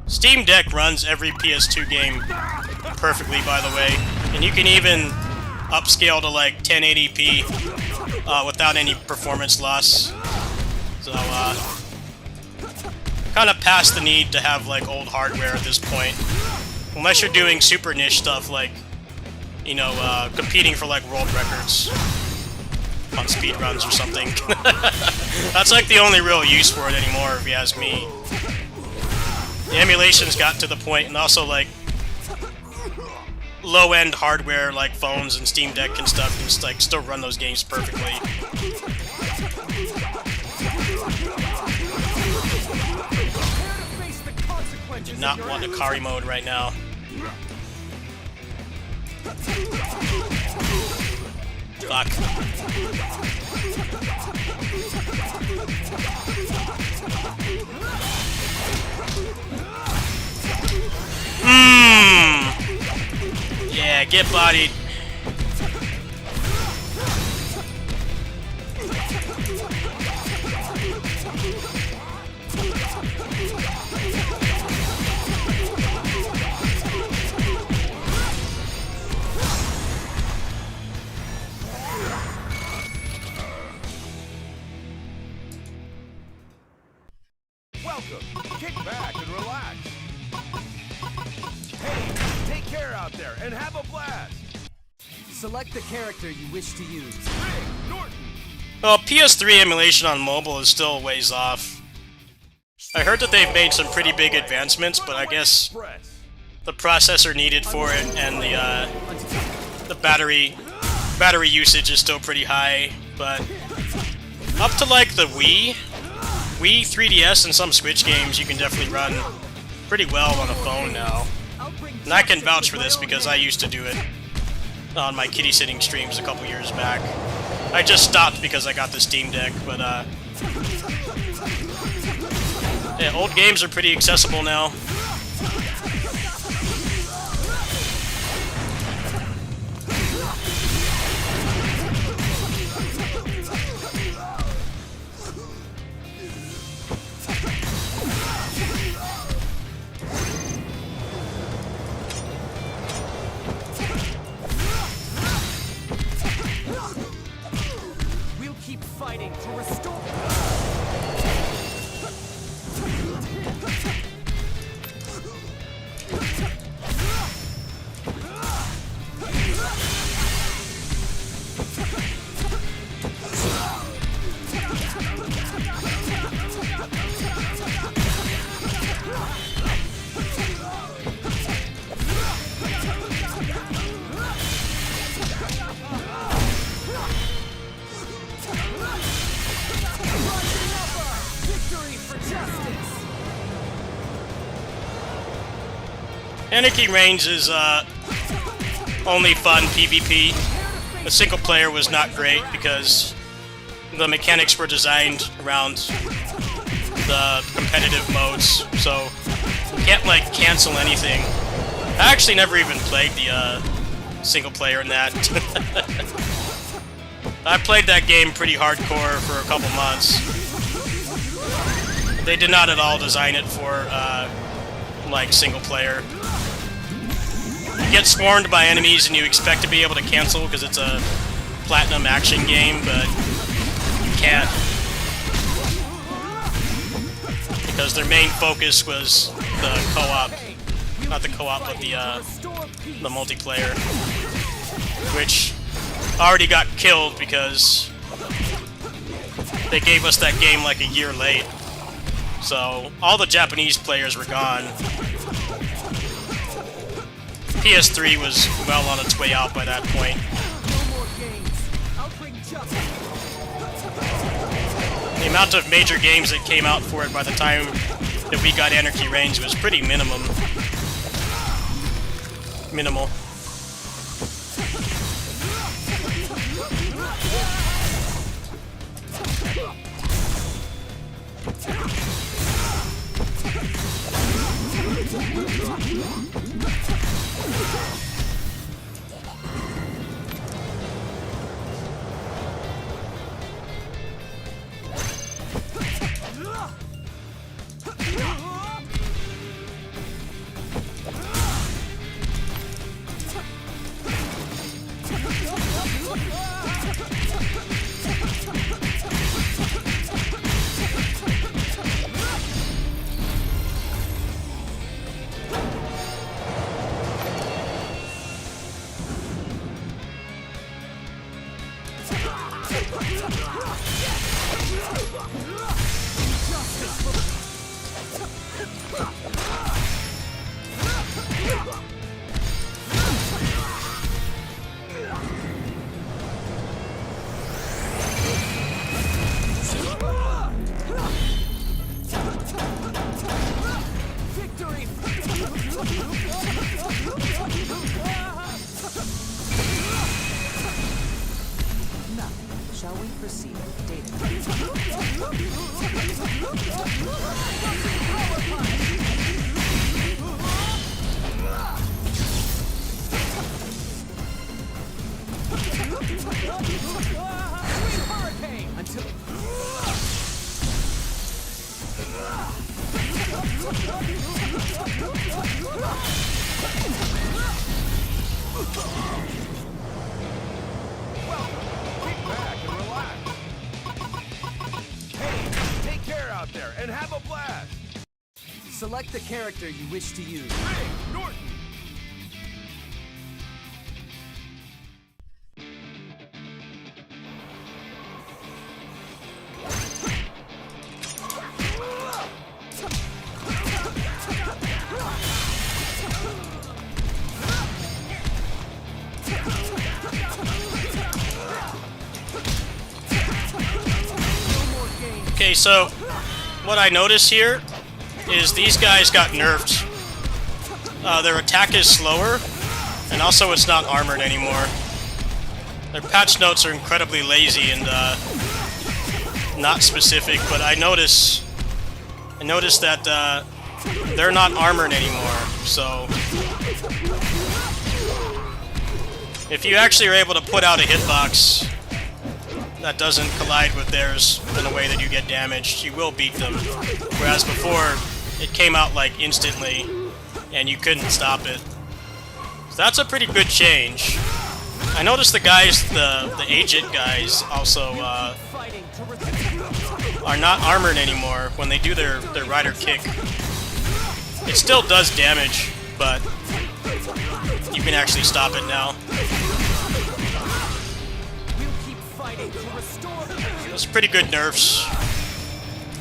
Steam Deck runs every PS2 game perfectly, by the way, and you can even upscale to like 1080p without any performance loss. So, kind of past the need to have like old hardware at this point, unless you're doing super niche stuff like, you know, competing for like world records on speedruns or something. That's like the only real use for it anymore, if you ask me. The emulation's got to the point, and also like low-end hardware like phones and Steam Deck and stuff can like still run those games perfectly. I do not want Akari mode right now. Fuck. Yeah, get bodied. Welcome. Kick back and relax. Hey, take care out there and have a blast. Select the character you wish to use. Rick Norton. Well, PS3 emulation on mobile is still a ways off. I heard that they've made some pretty big advancements, but I guess Press. the processor needed for it and the battery usage is still pretty high. But up to like the Wii 3DS, and some Switch games, you can definitely run pretty well on a phone now. And I can vouch for this because I used to do it on my kitty sitting streams a couple years back. I just stopped because I got the Steam Deck, but yeah, old games are pretty accessible now. We'll keep fighting to restore. Anarchy Reigns is only fun PvP. The single player was not great because the mechanics were designed around the competitive modes, so you can't like cancel anything. I actually never even played the single player in that. I played that game pretty hardcore for a couple months. They did not at all design it for like single player. You get swarmed by enemies and you expect to be able to cancel because it's a platinum action game, but you can't. Because their main focus was the co-op. Not the co-op, but the multiplayer. Which already got killed because they gave us that game like a year late. So all the Japanese players were gone. PS3 was well on its way out by that point. The amount of major games that came out for it by the time that we got Anarchy Reigns was pretty minimal. Shall we proceed? Data. Hurricane until. Out there and have a blast. Select the character you wish to use. Hey, Norton. Okay, so what I notice here is these guys got nerfed. Their attack is slower, and also it's not armored anymore. Their patch notes are incredibly lazy and not specific, but I notice that they're not armored anymore. So if you actually are able to put out a hitbox that doesn't collide with theirs in a way that you get damaged, you will beat them. Whereas before, it came out like instantly, and you couldn't stop it. So that's a pretty good change. I noticed the guys, the agent guys, also are not armored anymore when they do their rider kick. It still does damage, but you can actually stop it now. Those are pretty good nerfs. I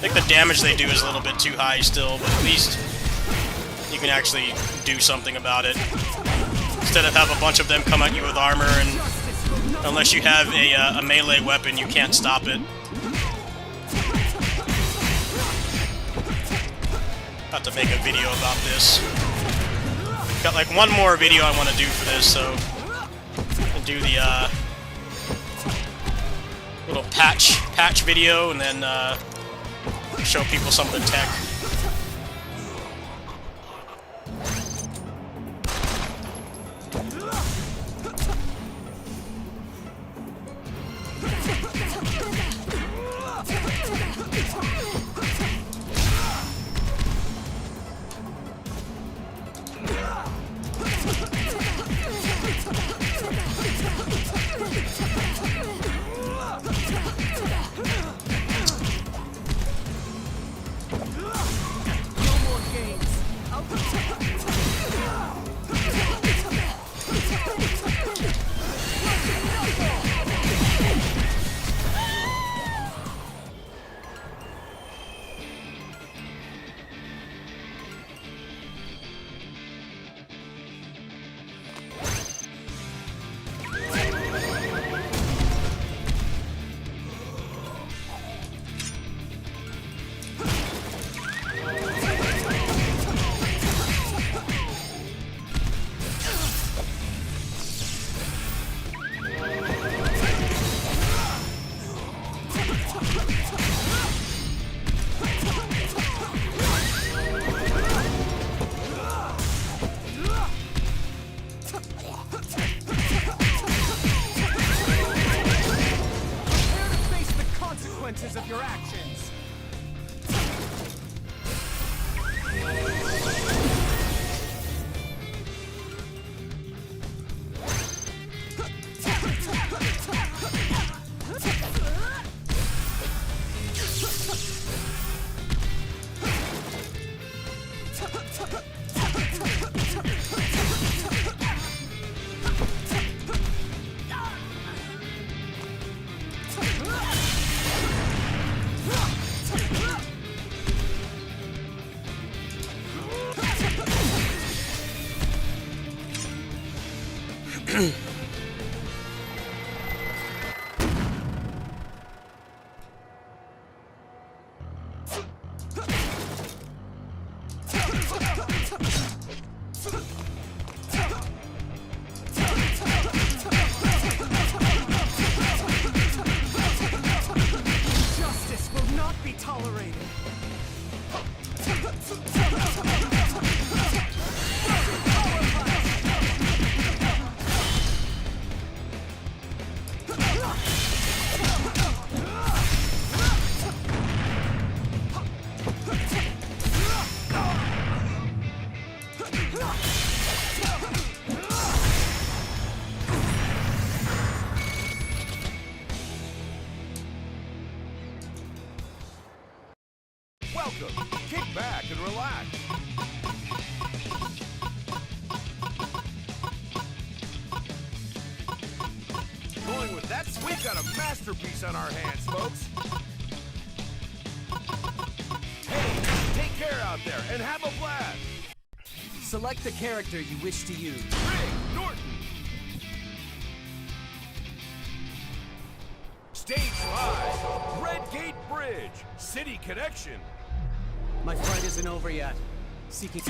think the damage they do is a little bit too high still, but at least you can actually do something about it. Instead of have a bunch of them come at you with armor, and unless you have a melee weapon, you can't stop it. About to make a video about this. Got like one more video I want to do for this, so I'll do the little patch video, and then show people some of the tech. Prepare to face the consequences of your actions. Justice will not be tolerated. Welcome. Kick back and relax. Going with that, we've got a masterpiece on our hands, folks. Hey, take care out there and have a blast. Select the character you wish to use. Rig Norton. Stage 5, Red Gate Bridge, City Connection. My fight isn't over yet. Seeking.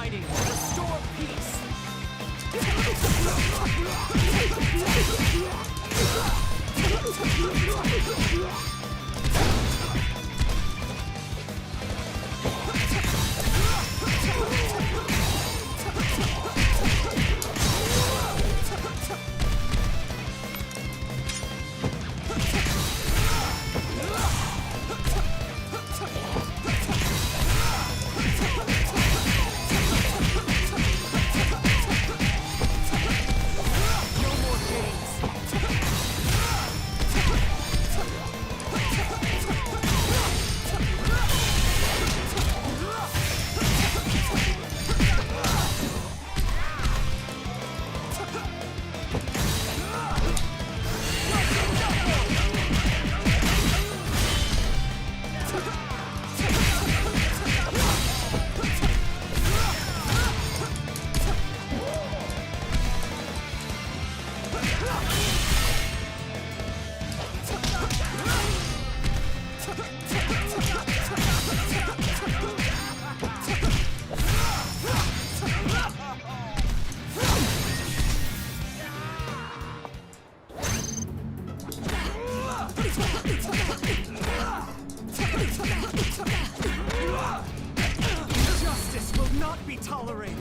Restore peace. Justice will not be tolerated.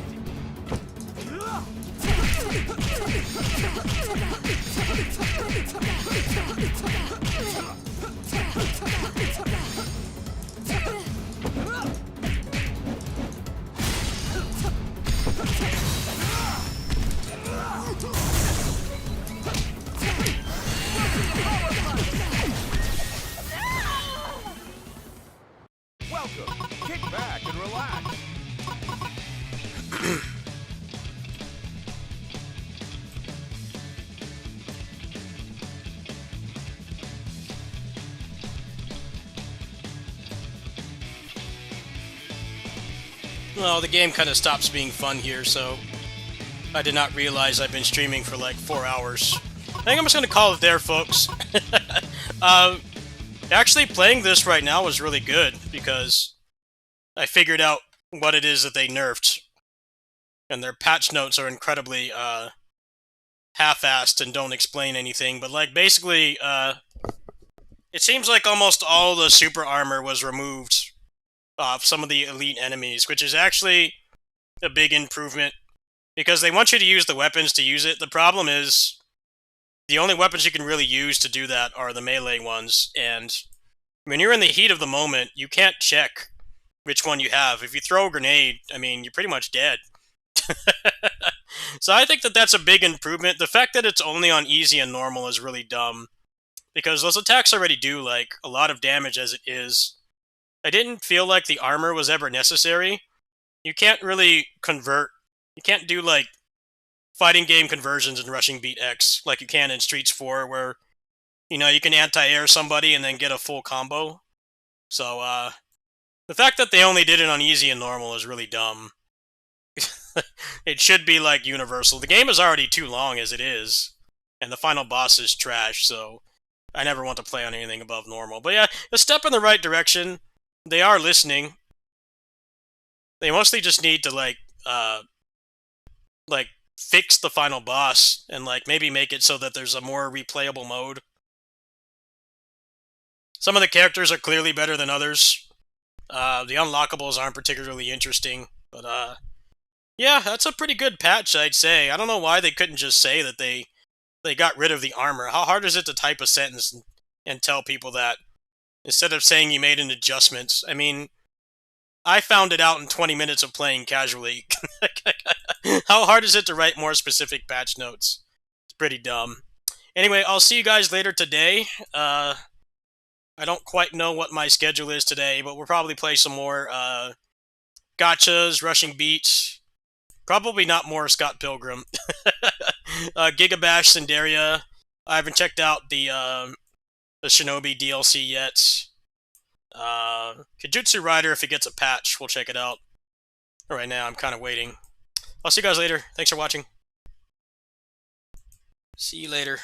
Welcome. Kick back and relax. Well, the game kind of stops being fun here, so I did not realize I've been streaming for like 4 hours. I think I'm just going to call it there, folks. Actually, playing this right now was really good, because I figured out what it is that they nerfed. And their patch notes are incredibly half-assed and don't explain anything, but like basically, it seems like almost all the super armor was removed off some of the elite enemies, which is actually a big improvement, because they want you to use the weapons to use it. The problem is, the only weapons you can really use to do that are the melee ones, and when you're in the heat of the moment, you can't check which one you have. If you throw a grenade, I mean, you're pretty much dead. So I think that that's a big improvement. The fact that it's only on easy and normal is really dumb, because those attacks already do like a lot of damage as it is. I didn't feel like the armor was ever necessary. You can't really convert. You can't do like fighting game conversions in Rushing Beat X like you can in Streets 4, where you know you can anti-air somebody and then get a full combo. So the fact that they only did it on easy and normal is really dumb. It should be like universal. The game is already too long as it is, and the final boss is trash, so I never want to play on anything above normal. But yeah, a step in the right direction. They are listening. They mostly just need to like fix the final boss and like maybe make it so that there's a more replayable mode. Some of the characters are clearly better than others. The unlockables aren't particularly interesting, but yeah, that's a pretty good patch, I'd say. I don't know why they couldn't just say that they got rid of the armor. How hard is it to type a sentence and tell people that, instead of saying you made an adjustment? I mean, I found it out in 20 minutes of playing casually. How hard is it to write more specific patch notes? It's pretty dumb. Anyway, I'll see you guys later today. I don't quite know what my schedule is today, but we'll probably play some more gachas, Rushing Beats. Probably not more Scott Pilgrim. Gigabash Cinderia. I haven't checked out the Shinobi DLC yet. Kajutsu Rider, if it gets a patch, we'll check it out. Right now, I'm kind of waiting. I'll see you guys later. Thanks for watching. See you later.